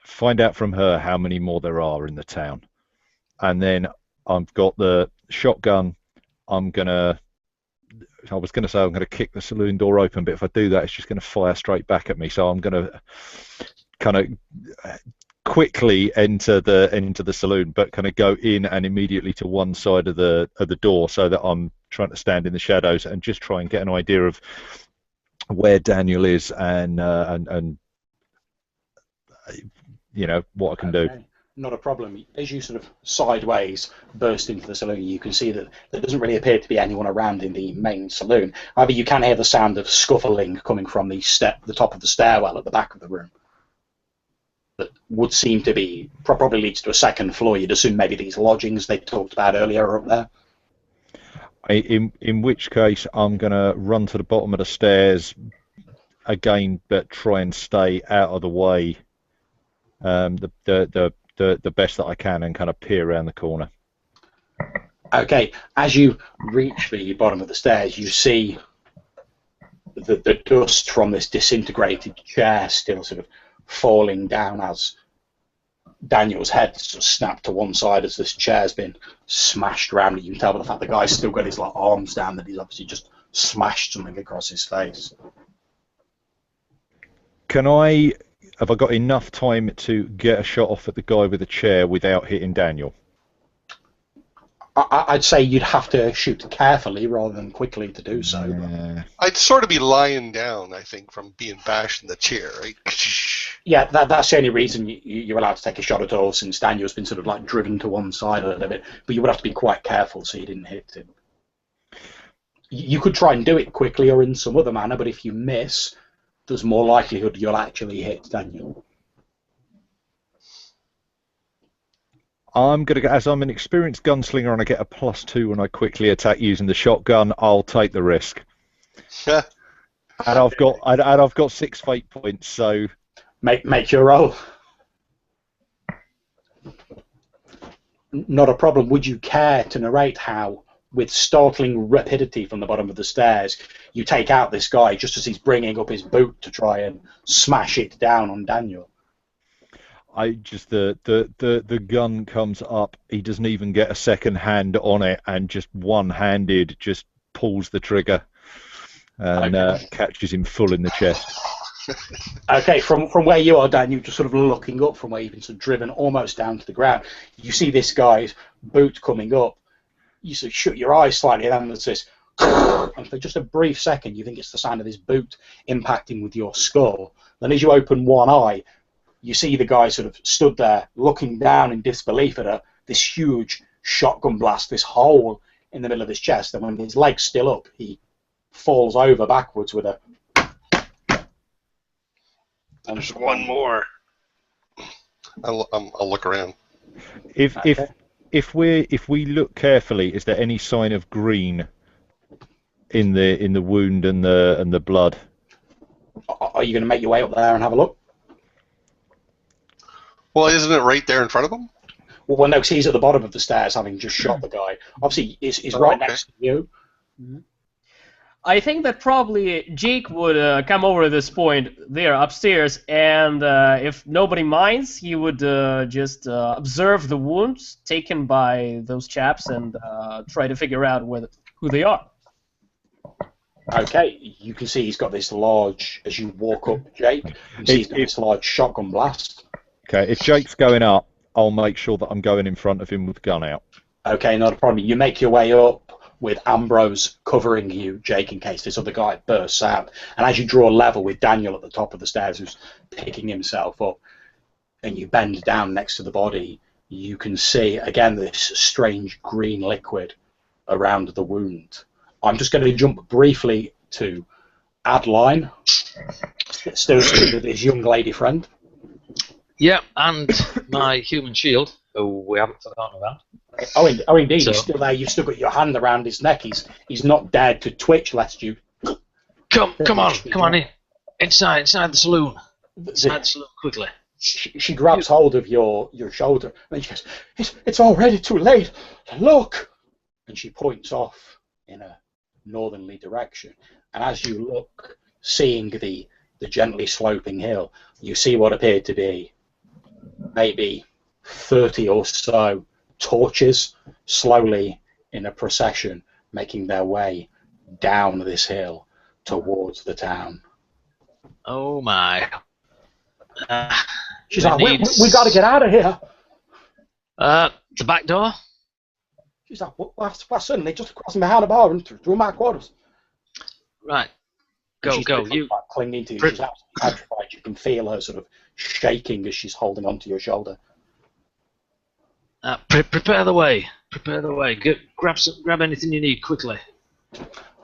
find out from her how many more there are in the town. And then I've got the shotgun. I was going to say I'm going to kick the saloon door open, but if I do that, it's just going to fire straight back at me. So I'm going to kind of quickly enter the saloon, but kind of go in and immediately to one side of the door, so that I'm trying to stand in the shadows and just try and get an idea of where Daniel is and you know what I can do. Not a problem. As you sort of sideways burst into the saloon, you can see that there doesn't really appear to be anyone around in the main saloon. However, you can hear the sound of scuffling coming from the top of the stairwell at the back of the room. That would seem to be, probably leads to a second floor. You'd assume maybe these lodgings they talked about earlier are up there. In which case, I'm going to run to the bottom of the stairs again, but try and stay out of the way the best that I can, and kind of peer around the corner. Okay, as you reach the bottom of the stairs, you see the dust from this disintegrated chair still sort of falling down as Daniel's head sort of snapped to one side as this chair's been smashed around it. You can tell by the fact the guy's still got his arms down that he's obviously just smashed something across his face. Have I got enough time to get a shot off at the guy with the chair without hitting Daniel? I'd say you'd have to shoot carefully rather than quickly to do so. Yeah. I'd sort of be lying down, I think, from being bashed in the chair, right? Yeah, that's the only reason you're allowed to take a shot at all, since Daniel's been sort of like driven to one side a little bit. But you would have to be quite careful so you didn't hit him. You could try and do it quickly or in some other manner, but if you miss, there's more likelihood you'll actually hit Daniel. I'm gonna, as I'm an experienced gunslinger and I get a +2 when I quickly attack using the shotgun, I'll take the risk. And I've got 6 fate points, so make your roll. Not a problem. Would you care to narrate how, with startling rapidity from the bottom of the stairs, you take out this guy just as he's bringing up his boot to try and smash it down on Daniel? The gun comes up, he doesn't even get a second hand on it, and just one-handed just pulls the trigger and catches him full in the chest. Okay, from where you are, Daniel, just sort of looking up from where you've been sort of driven almost down to the ground, you see this guy's boot coming up. You sort of shut your eyes slightly, and then there's this, and for just a brief second, you think it's the sound of his boot impacting with your skull. Then as you open one eye, you see the guy sort of stood there looking down in disbelief at this huge shotgun blast, this hole in the middle of his chest, and when his leg's still up, he falls over backwards with a... There's one more. I'll look around. If we look carefully, is there any sign of green in the wound and the blood? Are you going to make your way up there and have a look? Well, isn't it right there in front of him? Well, no, because he's at the bottom of the stairs, having just shot the guy. Obviously, he's right next to you. I think that probably Jake would come over at this point there upstairs, and if nobody minds, he would just observe the wounds taken by those chaps and try to figure out who they are. Okay, you can see he's got this large, as you walk up, Jake, you see he's got this large shotgun blast. Okay, if Jake's going up, I'll make sure that I'm going in front of him with the gun out. Okay, not a problem. You make your way up with Ambrose covering you, Jake, in case this other guy bursts out. And as you draw level with Daniel at the top of the stairs, who's picking himself up, and you bend down next to the body, you can see, again, this strange green liquid around the wound. I'm just going to jump briefly to Adeline, still with his young lady friend. Yeah, and my human shield, who we haven't forgotten about. Oh, indeed, So, he's still there. You've still got your hand around his neck. He's not dared to twitch lest you... come on in. Inside the saloon. Inside the saloon, quickly. She grabs hold of your shoulder, and she goes, it's already too late. Look! And she points off in a northerly direction. And as you look, seeing the gently sloping hill, you see what appeared to be maybe 30 or so torches slowly in a procession making their way down this hill towards the town. Oh my. She's like, we got to get out of here. The back door? She's like, well, suddenly just across behind the bar and through my quarters. Right. And Go. she's sort of You. like clinging to you. She's absolutely petrified. You can feel her sort of shaking as she's holding onto your shoulder. Prepare the way. Prepare the way. Grab anything you need quickly.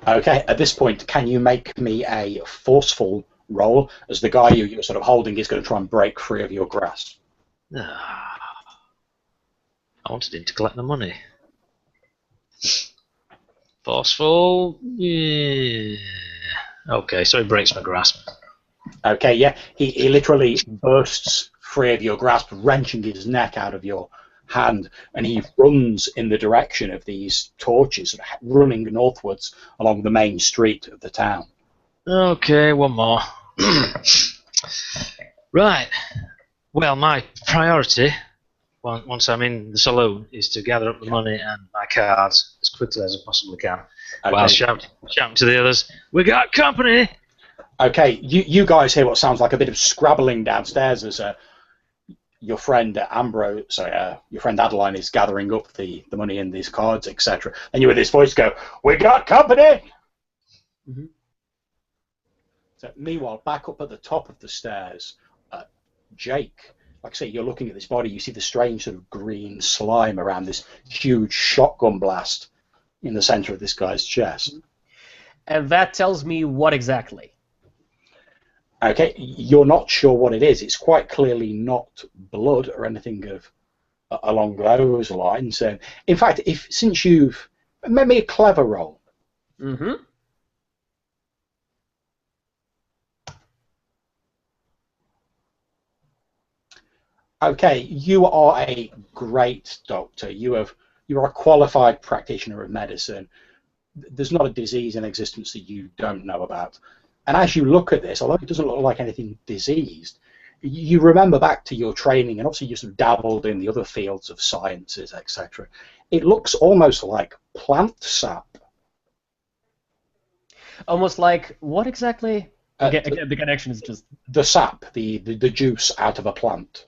Okay, at this point, can you make me a forceful roll as the guy you're sort of holding is going to try and break free of your grasp? I wanted him to collect the money. Forceful. Yeah. Okay, so he breaks my grasp. Okay, yeah, he literally bursts free of your grasp, wrenching his neck out of your hand, and he runs in the direction of these torches, running northwards along the main street of the town. Okay, one more. Right. Well, my priority, once I'm in the saloon, is to gather up the money and my cards as quickly as I possibly can. Okay. While shouting to the others, "We got company!" Okay, you guys hear what sounds like a bit of scrabbling downstairs as your friend your friend Adeline is gathering up the money and these cards, etc. And you hear this voice go, "We got company!" Mm-hmm. So meanwhile, back up at the top of the stairs, Jake, like I say, you're looking at this body, you see the strange sort of green slime around this huge shotgun blast in the center of this guy's chest. And that tells me what exactly? Okay, you're not sure what it is. It's quite clearly not blood or anything along those lines. In fact, since you've made me a clever roll. Mm-hmm. Okay, you are a great doctor. You are a qualified practitioner of medicine. There's not a disease in existence that you don't know about. And as you look at this, although it doesn't look like anything diseased, you remember back to your training, and obviously you sort of dabbled in the other fields of sciences, etc. It looks almost like plant sap. Almost like what exactly? Again, the connection is just the sap, the juice out of a plant.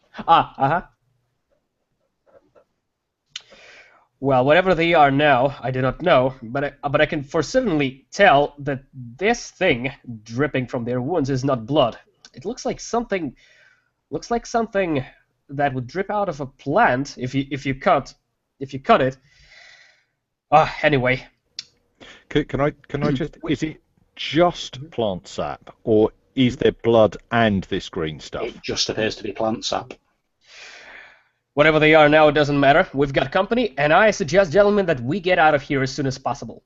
Well, whatever they are now, I do not know, but I can for certainly tell that this thing dripping from their wounds is not blood. It looks like something that would drip out of a plant if you cut it. Anyway. Can I just? Is it just plant sap, or is there blood and this green stuff? It just appears to be plant sap. Whatever they are now, it doesn't matter. We've got company, and I suggest, gentlemen, that we get out of here as soon as possible.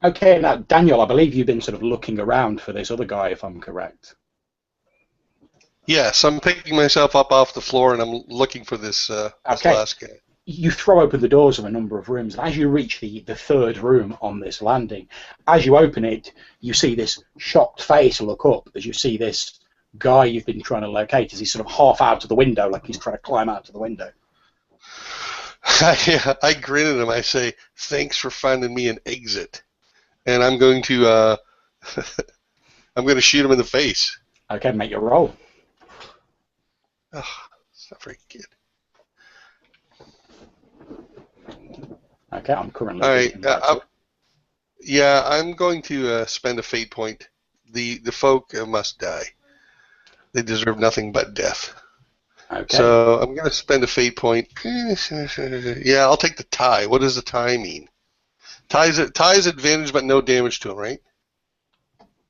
Okay, now, Daniel, I believe you've been sort of looking around for this other guy, if I'm correct. Yes, I'm picking myself up off the floor, and I'm looking for this last guy. you throw open the doors of a number of rooms, and as you reach the third room on this landing, as you open it, you see this shocked face look up as you see this guy you've been trying to locate as he's sort of half out of the window, like he's trying to climb out of the window. Yeah, I grin at him. I say, "Thanks for finding me an exit," and I'm going to I'm going to shoot him in the face. Okay, make your roll. Oh, it's not very good. Okay, I'm currently. All right. Yeah, I'm going to spend a fate point. The folk must die. They deserve nothing but death. Okay. So I'm going to spend a fate point. Yeah, I'll take the tie. What does the tie mean? Tie's advantage, but no damage to him, right?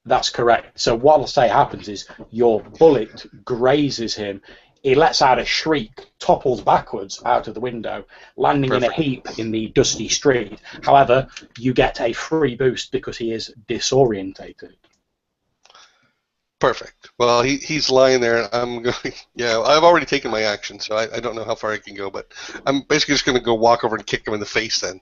That's correct. So what I'll say happens is your bullet grazes him. He lets out a shriek, topples backwards out of the window, landing in a heap in the dusty street. However, you get a free boost because he is disorientated. Perfect. Well, he's lying there. I'm going. Yeah, I've already taken my action, so I don't know how far I can go, but I'm basically just going to go walk over and kick him in the face then.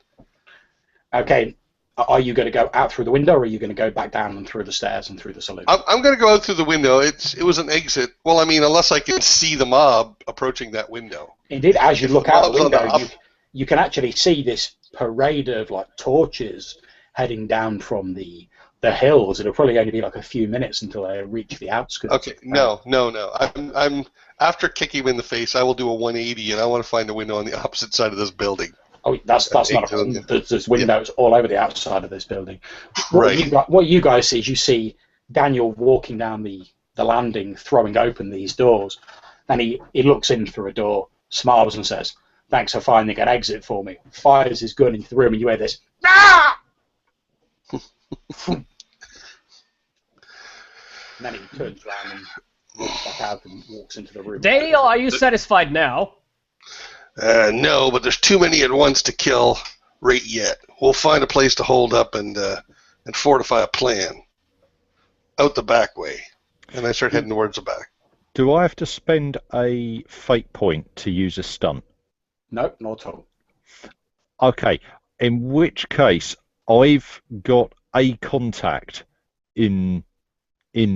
Okay. Are you going to go out through the window, or are you going to go back down and through the stairs and through the saloon? I'm going to go out through the window. It was an exit. Well, I mean, unless I can see the mob approaching that window. Indeed, as you look out the window, you can actually see this parade of like torches heading down from the hills. It'll probably only be like a few minutes until they reach the outskirts. Okay, no. I'm after kicking him in the face, I will do a 180, and I want to find a window on the opposite side of this building. Oh, that's not a problem. There's windows all over the outside of this building. Right. What you guys see is you see Daniel walking down the landing, throwing open these doors. Then he looks in through a door, smiles and says, "Thanks for finding an exit for me." Fires his gun into the room, and you hear this. Ah! And then he turns around and walks back out and walks into the room. Daniel, are you satisfied now? No, but there's too many at once to kill right yet. We'll find a place to hold up and fortify a plan out the back way. And I start heading towards the back. Do I have to spend a fate point to use a stunt? No, not at all. Okay, in which case I've got a contact in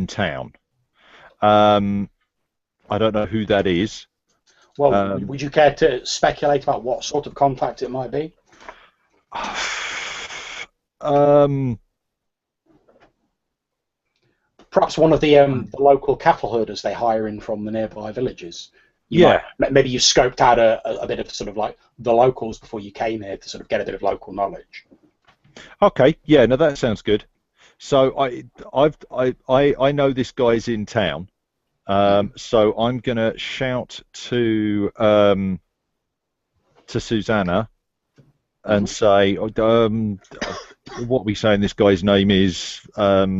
town. I don't know who that is. Well, would you care to speculate about what sort of contact it might be? Perhaps one of the local cattle herders they hire in from the nearby villages. Maybe you scoped out a bit of sort of like the locals before you came here to sort of get a bit of local knowledge. Okay, yeah, no, that sounds good. So I know this guy's in town. So I'm gonna shout to Susanna and say, what we saying? This guy's name is. I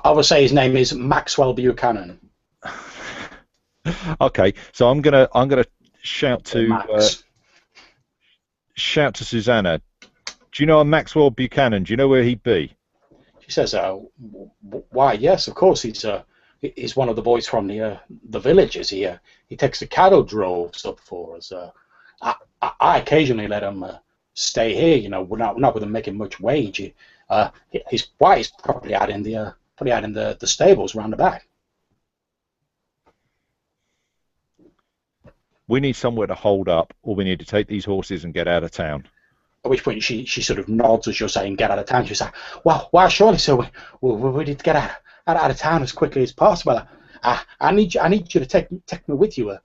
would say his name is Maxwell Buchanan. Okay, so I'm gonna shout to Susanna. Do you know a Maxwell Buchanan? Do you know where he'd be? She says, "Why? Yes, of course. He's one of the boys from the villages. He takes the cattle droves up for us. I occasionally let him stay here. You know, we're not with him making much wage. His wife's probably out in the stables round the back." We need somewhere to hold up, or we need to take these horses and get out of town. At which point she sort of nods as you're saying get out of town. She's like, well, surely, so we need to get out of town as quickly as possible. I need you to take me with you.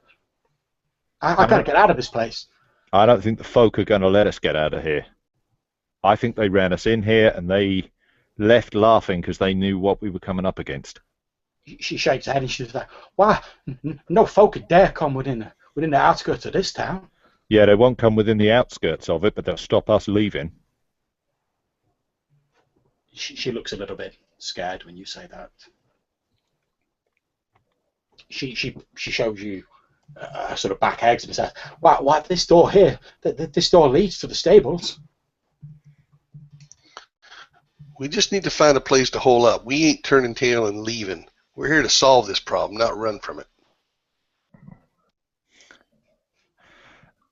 I gotta get out of this place. I don't think the folk are going to let us get out of here. I think they ran us in here and they left laughing because they knew what we were coming up against. She shakes her head and she's like, "Why? No folk could dare come within the outskirts of this town." Yeah, they won't come within the outskirts of it, but they'll stop us leaving. She looks a little bit scared when you say that. She shows you a sort of back exit and says, "Why this door here? This door leads to the stables." We just need to find a place to hole up. We ain't turning tail and leaving. We're here to solve this problem, not run from it.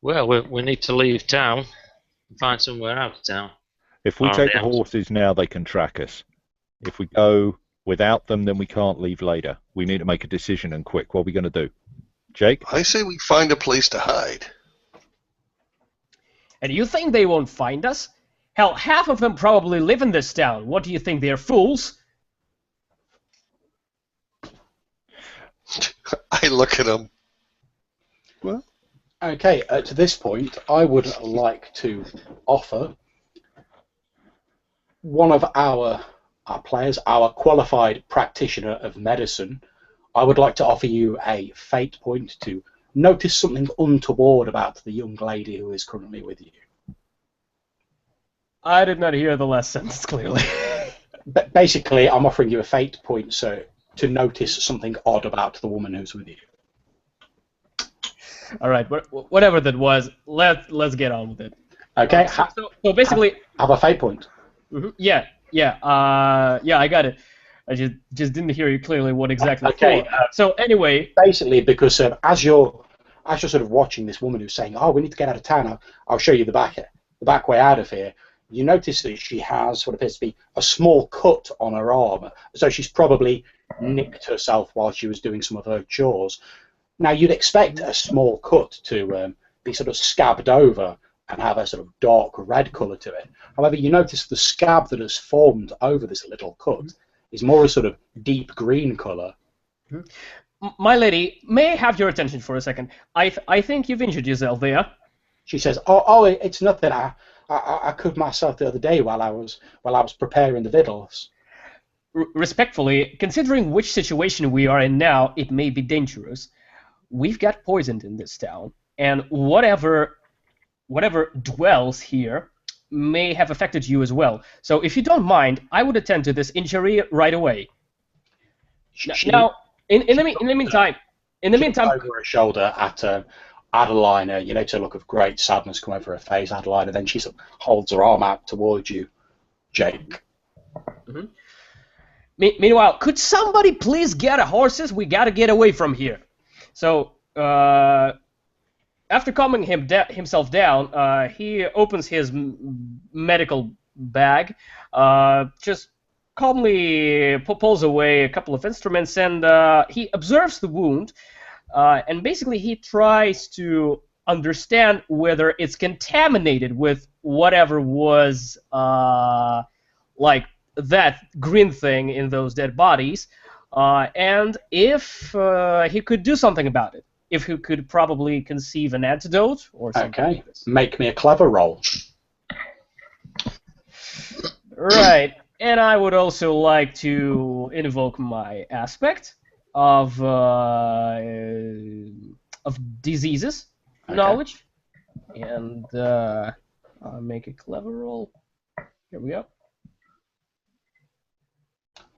Well, we need to leave town and find somewhere out of town. If we Or take the else- horses now, they can track us. If we go without them, then we can't leave later. We need to make a decision and quick. What are we going to do? Jake? I say we find a place to hide. And you think they won't find us? Hell, half of them probably live in this town. What do you think, they're fools? I look at him. Well, Okay, to this point, I would like to offer one of our players, our qualified practitioner of medicine. I would like to offer you a fate point to notice something untoward about the young lady who is currently with you. I did not hear the last sentence clearly. But basically, I'm offering you a fate point to notice something odd about the woman who's with you. All right, whatever that was, let's get on with it. Okay, So basically, have a fate point. yeah, I got it. I just didn't hear you clearly what exactly. Okay. So anyway, Basically, because as you're sort of watching this woman who's saying, "Oh, we need to get out of town. I'll show you the back way out of here." You notice that she has what appears to be a small cut on her arm, so she's probably nicked herself while she was doing some of her chores. Now, you'd expect a small cut to be sort of scabbed over and have a sort of dark red colour to it. However, you notice the scab that has formed over this little cut is more a sort of deep green colour. my lady, may I have your attention for a second? I think you've injured yourself there. She says, "Oh, it's nothing. I cut myself the other day while I was preparing the victuals." Respectfully, considering which situation we are in now, it may be dangerous. We've got poisoned in this town, and whatever dwells here may have affected you as well. So if you don't mind, I would attend to this injury right away. Now, in the meantime, over her shoulder at Adelina, you notice a look of great sadness come over her face, Adelina. Then she sort of holds her arm out towards you, Jake. Mm-hmm. Meanwhile, could somebody please get a horses? We gotta get away from here. So, after calming himself down, he opens his medical bag, just calmly pulls away a couple of instruments, and he observes the wound, and basically he tries to understand whether it's contaminated with whatever was, like that green thing in those dead bodies, and if he could do something about it. If he could probably conceive an antidote or something. Okay, make me a clever roll. Right, and I would also like to invoke my aspect of diseases knowledge, and I'll make a clever roll. Here we go.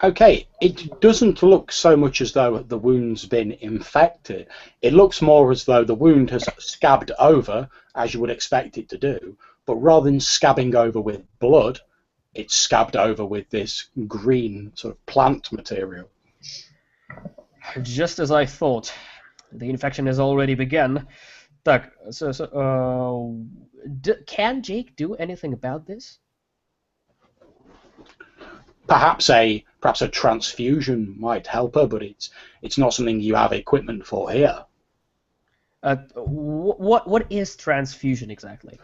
Okay, it doesn't look so much as though the wound's been infected. It looks more as though the wound has scabbed over, as you would expect it to do, but rather than scabbing over with blood, it's scabbed over with this green sort of plant material. Just as I thought. The infection has already begun. Так, can Jake do anything about this? Perhaps a transfusion might help her, but it's not something you have equipment for here. What is transfusion exactly?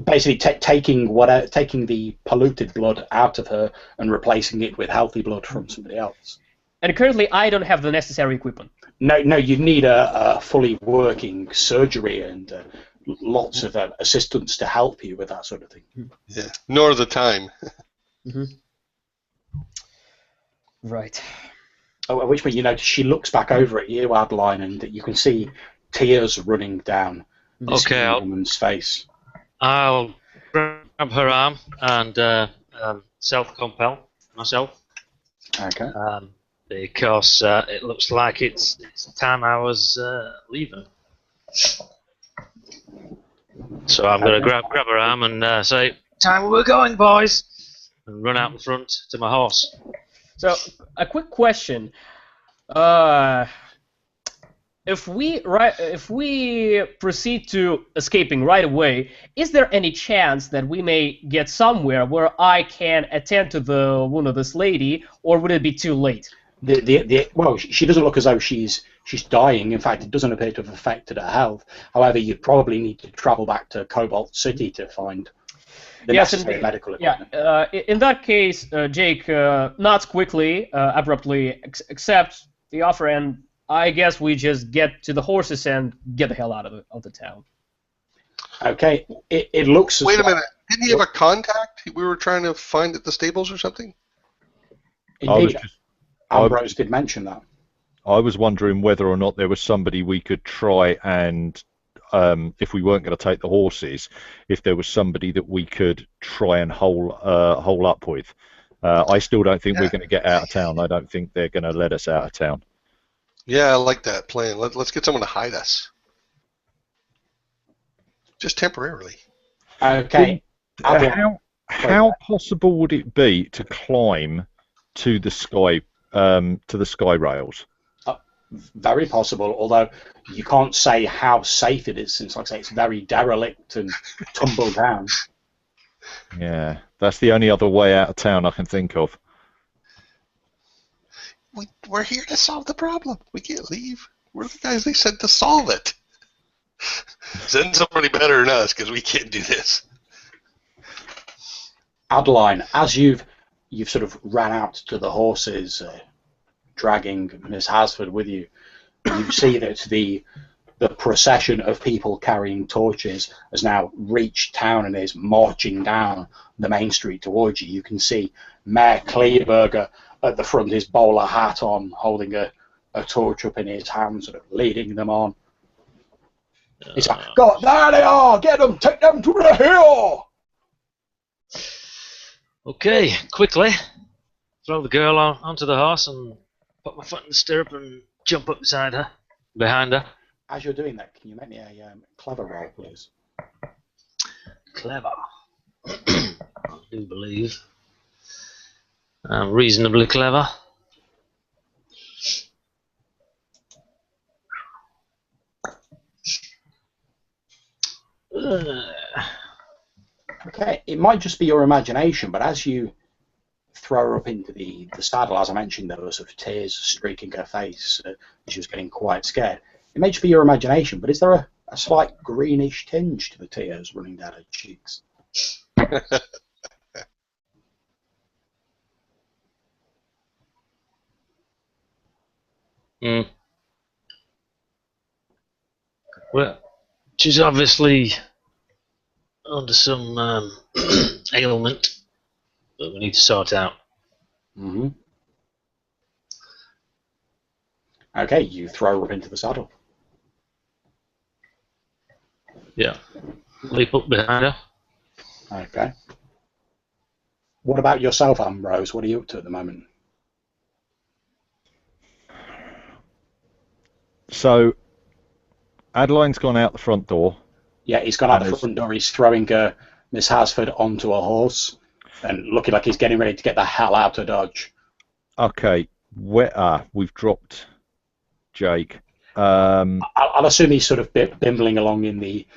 Basically, taking the polluted blood out of her and replacing it with healthy blood from somebody else. And currently, I don't have the necessary equipment. No, you need a fully working surgery and lots of assistants to help you with that sort of thing. Yeah, nor the time. Mm-hmm. Right. Oh, at which point you notice she looks back over at you, Adeline, and you can see tears running down this woman's face. I'll grab her arm and self-compel myself. Okay. Because it looks like it's time I was leaving. So I'm going to grab her arm and say, "Time we're going, boys!" and run out in front to my horse. So, a quick question. if we proceed to escaping right away, is there any chance that we may get somewhere where I can attend to the wound of this lady, or would it be too late? Well, she doesn't look as though she's dying. In fact, it doesn't appear to have affected her health. However, you probably need to travel back to Cobalt City to find the necessary medical equipment. Yeah. In that case, Jake nods quickly, abruptly accepts the offer, and I guess we just get to the horses and get the hell out of the town. Okay. It looks. Wait a minute. Didn't he have a contact we were trying to find at the stables or something? Indeed. Ambrose did mention that. I was wondering whether or not there was somebody we could try and, if we weren't going to take the horses, if there was somebody that we could try and hole up with. I still don't think we're going to get out of town. I don't think they're going to let us out of town. Yeah, I like that plan. Let's get someone to hide us. Just temporarily. Okay. How possible would it be to climb to the sky rails? Very possible, although you can't say how safe it is, since, like I say, it's very derelict and tumbled down. Yeah, that's the only other way out of town I can think of. We're here to solve the problem. We can't leave. We're the guys they sent to solve it. Send somebody better than us, because we can't do this. Adeline, as you've sort of ran out to the horses, dragging Miss Hasford with you, you see that the procession of people carrying torches has now reached town and is marching down the main street towards you. You can see Mayor Kleberger at the front, his bowler hat on, holding a torch up in his hand, sort of leading them on. He's like, "God, there they are! Get them! Take them to the hill!" Okay, quickly throw the girl onto the horse and put my foot in the stirrup and jump up behind her. As you're doing that, can you make me a clever roll, please? Clever. I do believe I'm reasonably clever. Okay, it might just be your imagination, but as you throw her up into the saddle, as I mentioned, there were sort of tears streaking her face. She was getting quite scared. It may just be your imagination, but is there a slight greenish tinge to the tears running down her cheeks? Well, she's obviously under some ailment that we need to sort out. Mm-hmm. Okay, you throw her up into the saddle. Yeah. Leap up behind her. Okay. What about yourself, Ambrose? What are you up to at the moment? So, Adeline's gone out the front door. Yeah, he's gone out the front door. He's throwing Miss Hasford onto a horse and looking like he's getting ready to get the hell out of Dodge. Okay, we've dropped Jake. I'll assume he's sort of bimbling along in the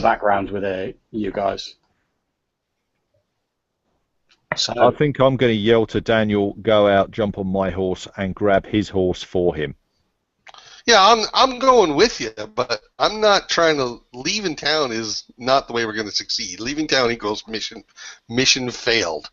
background with you guys. So I think I'm going to yell to Daniel, go out, jump on my horse, and grab his horse for him. Yeah, I'm going with you, but I'm not trying to. Leaving town is not the way we're going to succeed. Leaving town equals mission failed.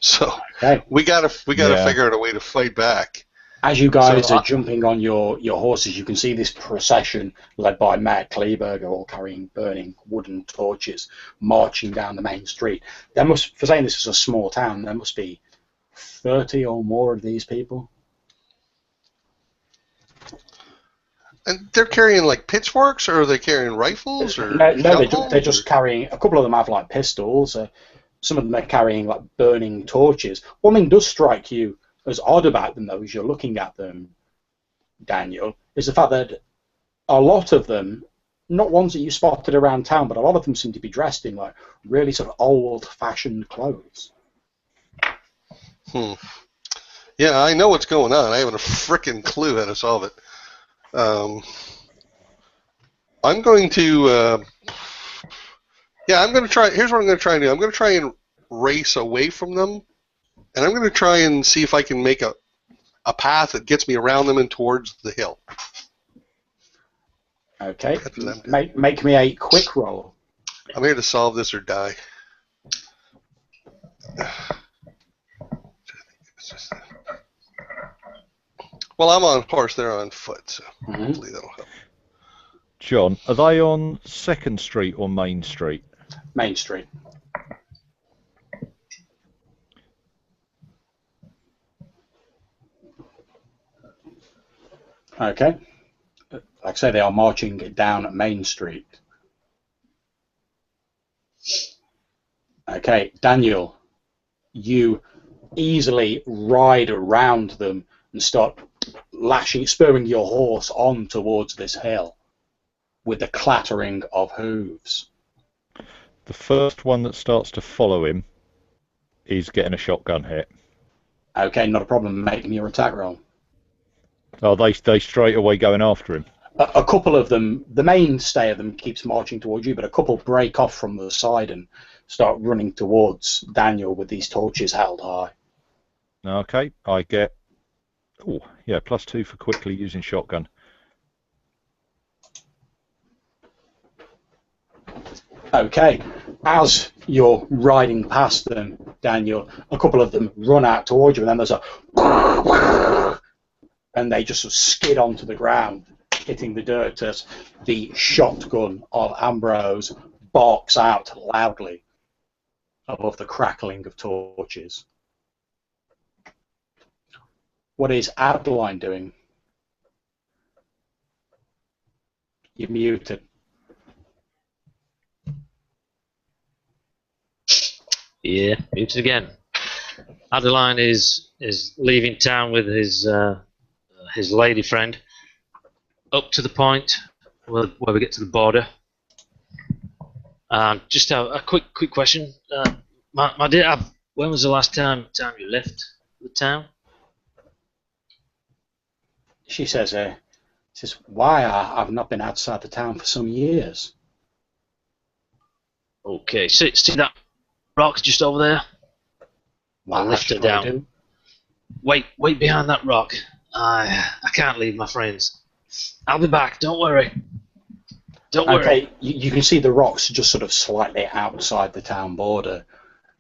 So okay. we gotta figure out a way to fight back. As you guys are jumping on your horses, you can see this procession led by Mayor Kleberger, all carrying burning wooden torches, marching down the main street. There must, for saying this is a small town, there must be 30 or more of these people. And they're carrying like pitchforks, or are they carrying rifles? Or no, they're just carrying. A couple of them have like pistols. Some of them are carrying like burning torches. One thing does strike you as odd about them, though, as you're looking at them, Daniel, is the fact that a lot of them, not ones that you spotted around town, but a lot of them seem to be dressed in like really sort of old-fashioned clothes. Yeah, I know what's going on. I haven't a frickin' clue how to solve it. I'm going to. I'm going to try. Here's what I'm going to try and do. I'm going to try and race away from them, and I'm going to try and see if I can make a path that gets me around them and towards the hill. Okay. Make me a quick roll. I'm here to solve this or die. Well, I'm on horse, they're on foot, so hopefully that'll help. John, are they on 2nd Street or Main Street? Main Street. Okay. Like I say, they are marching down Main Street. Okay, Daniel, you easily ride around them and start spurring your horse on towards this hill with the clattering of hooves. The first one that starts to follow him is getting a shotgun hit. Okay, not a problem. Make me your attack roll. Oh, they straight away going after him. A couple of them, the mainstay of them keeps marching towards you, but a couple break off from the side and start running towards Daniel with these torches held high. Okay, I get, +2 for quickly using shotgun. Okay, as you're riding past them, Daniel, a couple of them run out towards you, and then there's a and they just sort of skid onto the ground, hitting the dirt as the shotgun of Ambrose barks out loudly above the crackling of torches. What is Adeline doing? You're muted. Yeah, muted again. Adeline is leaving town with his lady friend up to the point where we get to the border. Just a quick question. My dear, when was the last time you left the town? She says, why I've not been outside the town for some years. Okay, see that rock just over there? Well, I'll lift her down. Wait behind that rock. I can't leave my friends. I'll be back, don't worry. Don't worry. Okay, you can see the rocks just sort of slightly outside the town border.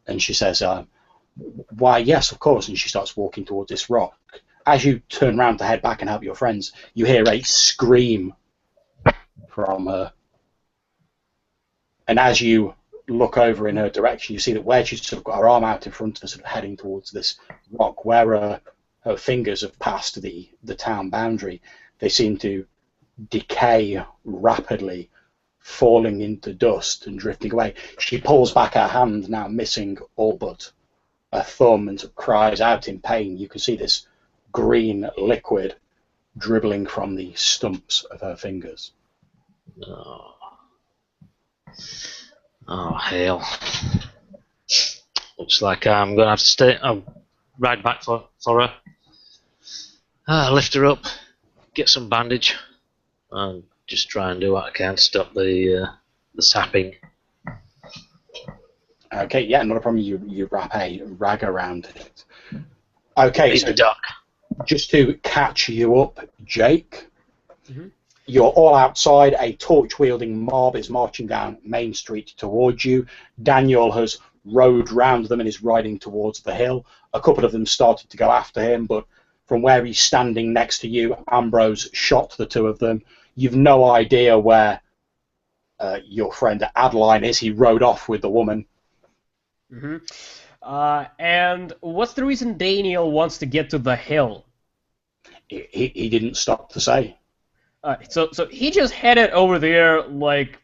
And she says, why, yes, of course. And she starts walking towards this rock. As you turn around to head back and help your friends, you hear a scream from her. And as you look over in her direction, you see that where she's sort of got her arm out in front of her, sort of heading towards this rock, where her fingers have passed the town boundary, they seem to decay rapidly, falling into dust and drifting away. She pulls back her hand, now missing all but a thumb, and sort of cries out in pain. You can see this green liquid dribbling from the stumps of her fingers. Oh hell. Looks like I'm going to have to stay. I'll ride back for her. Lift her up, get some bandage, and just try and do what I can to stop the sapping. Okay, yeah, not a problem. You wrap a rag around it. Okay, so duck. Just to catch you up, Jake, you're all outside. A torch-wielding mob is marching down Main Street towards you. Daniel has rode round them and is riding towards the hill. A couple of them started to go after him, but from where he's standing next to you, Ambrose shot the two of them. You've no idea where your friend Adeline is. He rode off with the woman. And what's the reason Daniel wants to get to the hill? He didn't stop to say. So he just headed over there, like,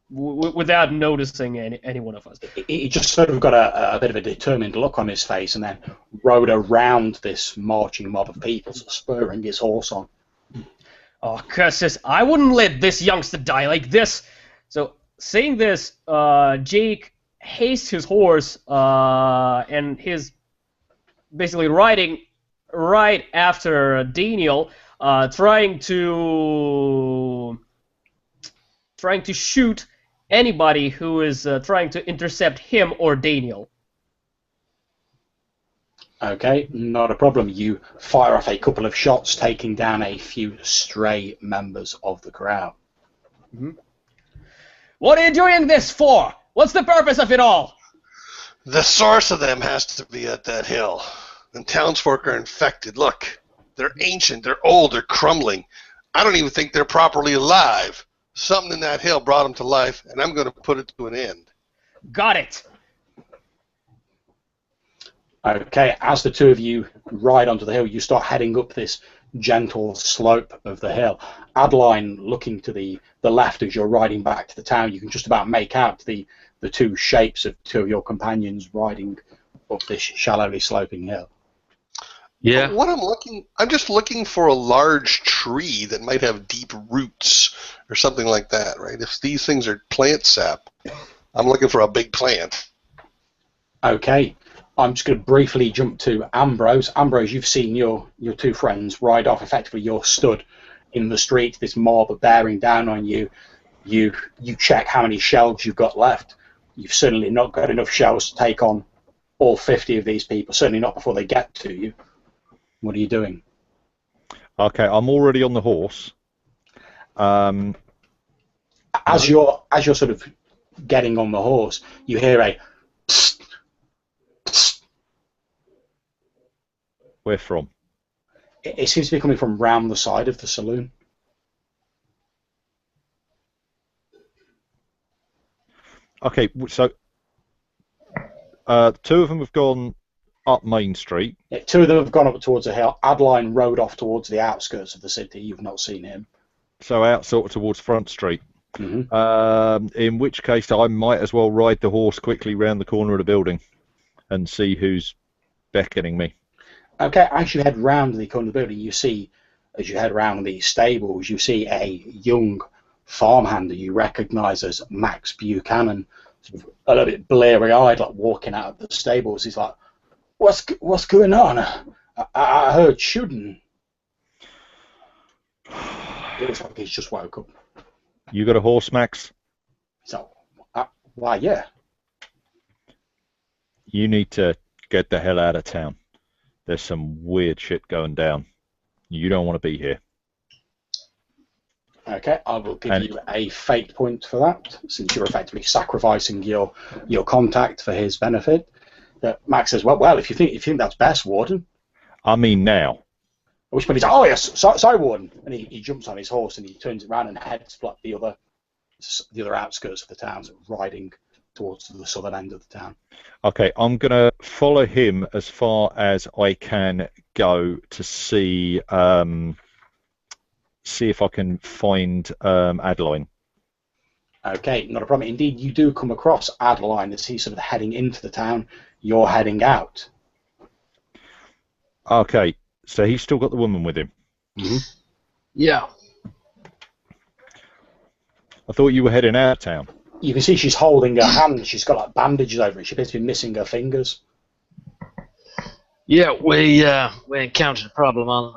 without noticing any one of us. He just sort of got a bit of a determined look on his face, and then rode around this marching mob of people, spurring his horse on. Oh, curses! I wouldn't let this youngster die like this. So, saying this, Jake hastes his horse, and he's basically riding right after Daniel. trying to shoot anybody who is trying to intercept him or Daniel. Okay, not a problem. You fire off a couple of shots, taking down a few stray members of the crowd. Mm-hmm. What are you doing this for? What's the purpose of it all? The source of them has to be at that hill. The townsfolk are infected. Look, they're ancient, they're old, they're crumbling. I don't even think they're properly alive. Something in that hill brought them to life, and I'm going to put it to an end. Got it. Okay, as the two of you ride onto the hill, you start heading up this gentle slope of the hill. Adeline, looking to the left as you're riding back to the town, you can just about make out the two shapes of two of your companions riding up this shallowly sloping hill. Yeah. I'm just looking for a large tree that might have deep roots or something like that, right? If these things are plant sap, I'm looking for a big plant. Okay. I'm just going to briefly jump to Ambrose. Ambrose, you've seen your two friends ride off. Effectively, you're stood in the street. This mob are bearing down on you. You check how many shells you've got left. You've certainly not got enough shells to take on all 50 of these people. Certainly not before they get to you. What are you doing? Okay, I'm already on the horse. As you're sort of getting on the horse, you hear a psst, psst. Where from? It seems to be coming from round the side of the saloon. Okay, so two of them have gone up Main Street. Yeah, two of them have gone up towards the hill. Adeline rode off towards the outskirts of the city. You've not seen him. So out sort of towards Front Street. Mm-hmm. In which case I might as well ride the horse quickly round the corner of the building and see who's beckoning me. Okay, as you head round the corner of the building, you see, as you head around the stables, you see a young farmhand that you recognise as Max Buchanan, sort of a little bit bleary-eyed, like walking out of the stables. He's like, What's going on? I heard shooting. It looks like he's just woke up. You got a horse, Max? So, why, yeah. You need to get the hell out of town. There's some weird shit going down. You don't want to be here. Okay, I will give you a fate point for that, since you're effectively sacrificing your contact for his benefit. Max says, well, if you think that's best, Warden. I mean now. At which point he's like, oh yes, sorry, Warden. And he jumps on his horse and he turns around and heads like the other outskirts of the town, riding towards the southern end of the town. Okay, I'm gonna follow him as far as I can go to see if I can find Adeline. Okay, not a problem. Indeed, you do come across Adeline as he's sort of heading into the town. You're heading out. Okay, so he's still got the woman with him. Mm-hmm. Yeah. I thought you were heading out of town. You can see she's holding her hand. She's got like bandages over it. She appears to be missing her fingers. Yeah, we encountered a problem on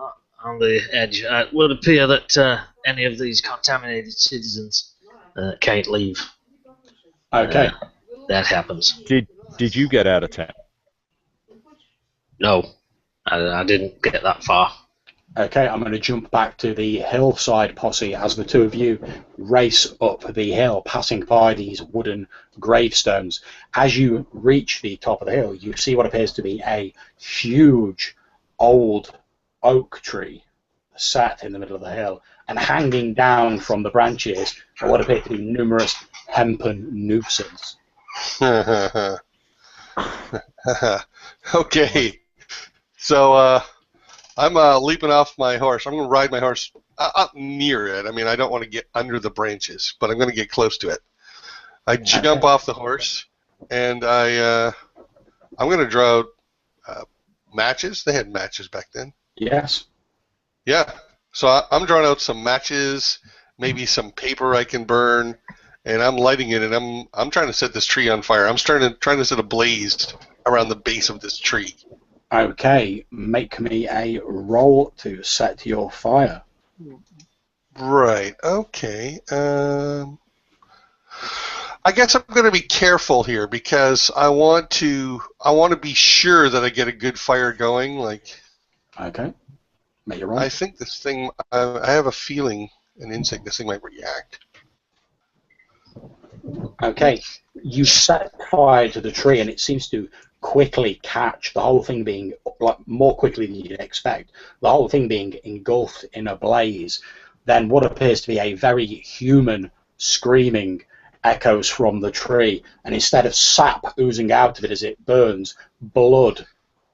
the edge. It would appear that any of these contaminated citizens can't leave. Okay. That happens. Did you get out of town? No, I didn't get that far. Okay, I'm going to jump back to the hillside posse as the two of you race up the hill, passing by these wooden gravestones. As you reach the top of the hill, you see what appears to be a huge old oak tree sat in the middle of the hill, and hanging down from the branches are what appear to be numerous hempen nooses. Okay, so I'm leaping off my horse. I'm going to ride my horse up near it. I mean, I don't want to get under the branches, but I'm going to get close to it. I jump off the horse, and I'm going to draw out matches. They had matches back then. Yes. Yeah. So I'm drawing out some matches, maybe some paper I can burn, and I'm lighting it, and I'm trying to set this tree on fire. I'm trying to set a blaze around the base of this tree. Okay, make me a roll to set your fire. Right. Okay. I guess I'm going to be careful here because I want to be sure that I get a good fire going. Like, Okay, make your roll. I think this thing. I have a feeling, an instinct, this thing might react. Okay, you set fire to the tree, and it seems to quickly catch. The whole thing being like more quickly than you'd expect. The whole thing being engulfed in a blaze. Then what appears to be a very human screaming echoes from the tree, and instead of sap oozing out of it as it burns, blood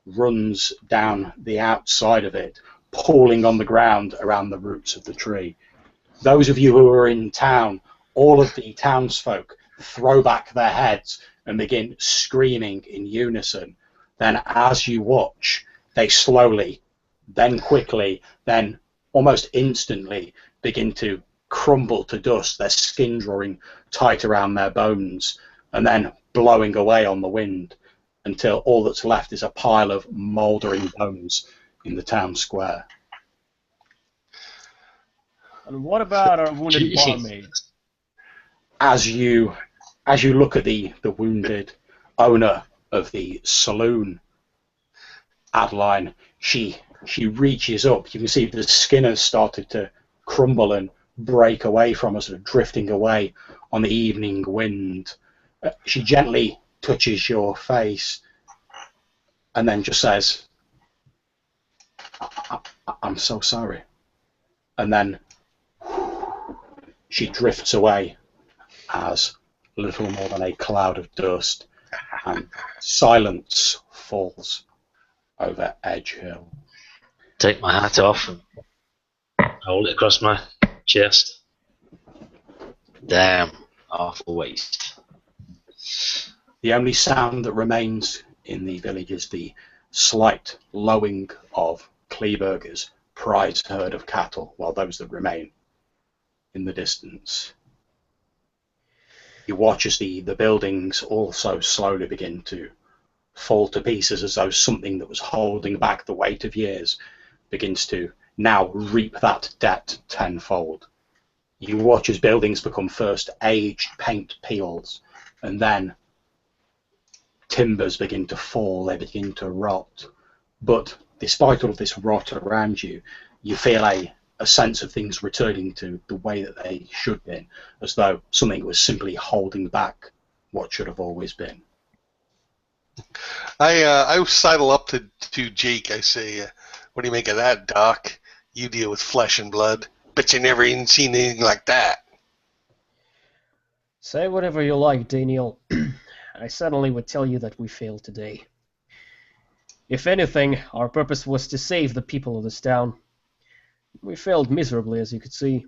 runs down the outside of it, pooling on the ground around the roots of the tree. Those of you who are in town, all of the townsfolk throw back their heads and begin screaming in unison. Then as you watch, they slowly, then quickly, then almost instantly begin to crumble to dust, their skin drawing tight around their bones, and then blowing away on the wind until all that's left is a pile of mouldering bones in the town square. And what about our wounded barmaid? As you look at the wounded owner of the saloon, Adeline, she reaches up. You can see the skin has started to crumble and break away from us, sort of drifting away on the evening wind. She gently touches your face and then just says, I'm so sorry. And then she drifts away as little more than a cloud of dust, and silence falls over Edge Hill. Take my hat off and hold it across my chest. Damn, awful waste. The only sound that remains in the village is the slight lowing of Kleberger's prize herd of cattle, while those that remain in the distance. You watch as the buildings also slowly begin to fall to pieces, as though something that was holding back the weight of years begins to now reap that debt tenfold. You watch as buildings become first aged paint peels, and then timbers begin to fall, they begin to rot. But despite all of this rot around you, you feel a sense of things returning to the way that they should be, as though something was simply holding back what should have always been. I sidle up to Jake. I say, what do you make of that, Doc? You deal with flesh and blood. Bet you never even seen anything like that. Say whatever you like, Daniel. I certainly would tell you that we failed today. If anything, our purpose was to save the people of this town. We failed miserably, as you could see.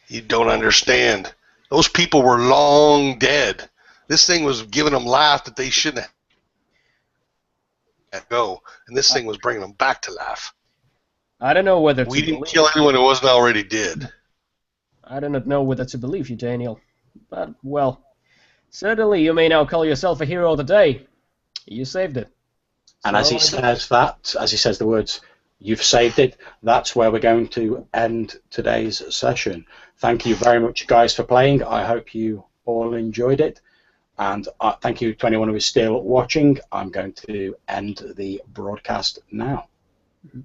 You don't understand. Those people were long dead. This thing was giving them life that they shouldn't have let go, and this thing was bringing them back to life. I don't know whether to We didn't kill anyone who wasn't already dead. I do not know whether to believe you, Daniel. But, well, certainly you may now call yourself a hero of the day. You saved it. And So as he says that, as he says the words, "You've saved it," that's where we're going to end today's session. Thank you very much, guys, for playing. I hope you all enjoyed it. And thank you to anyone who is still watching. I'm going to end the broadcast now. Mhm.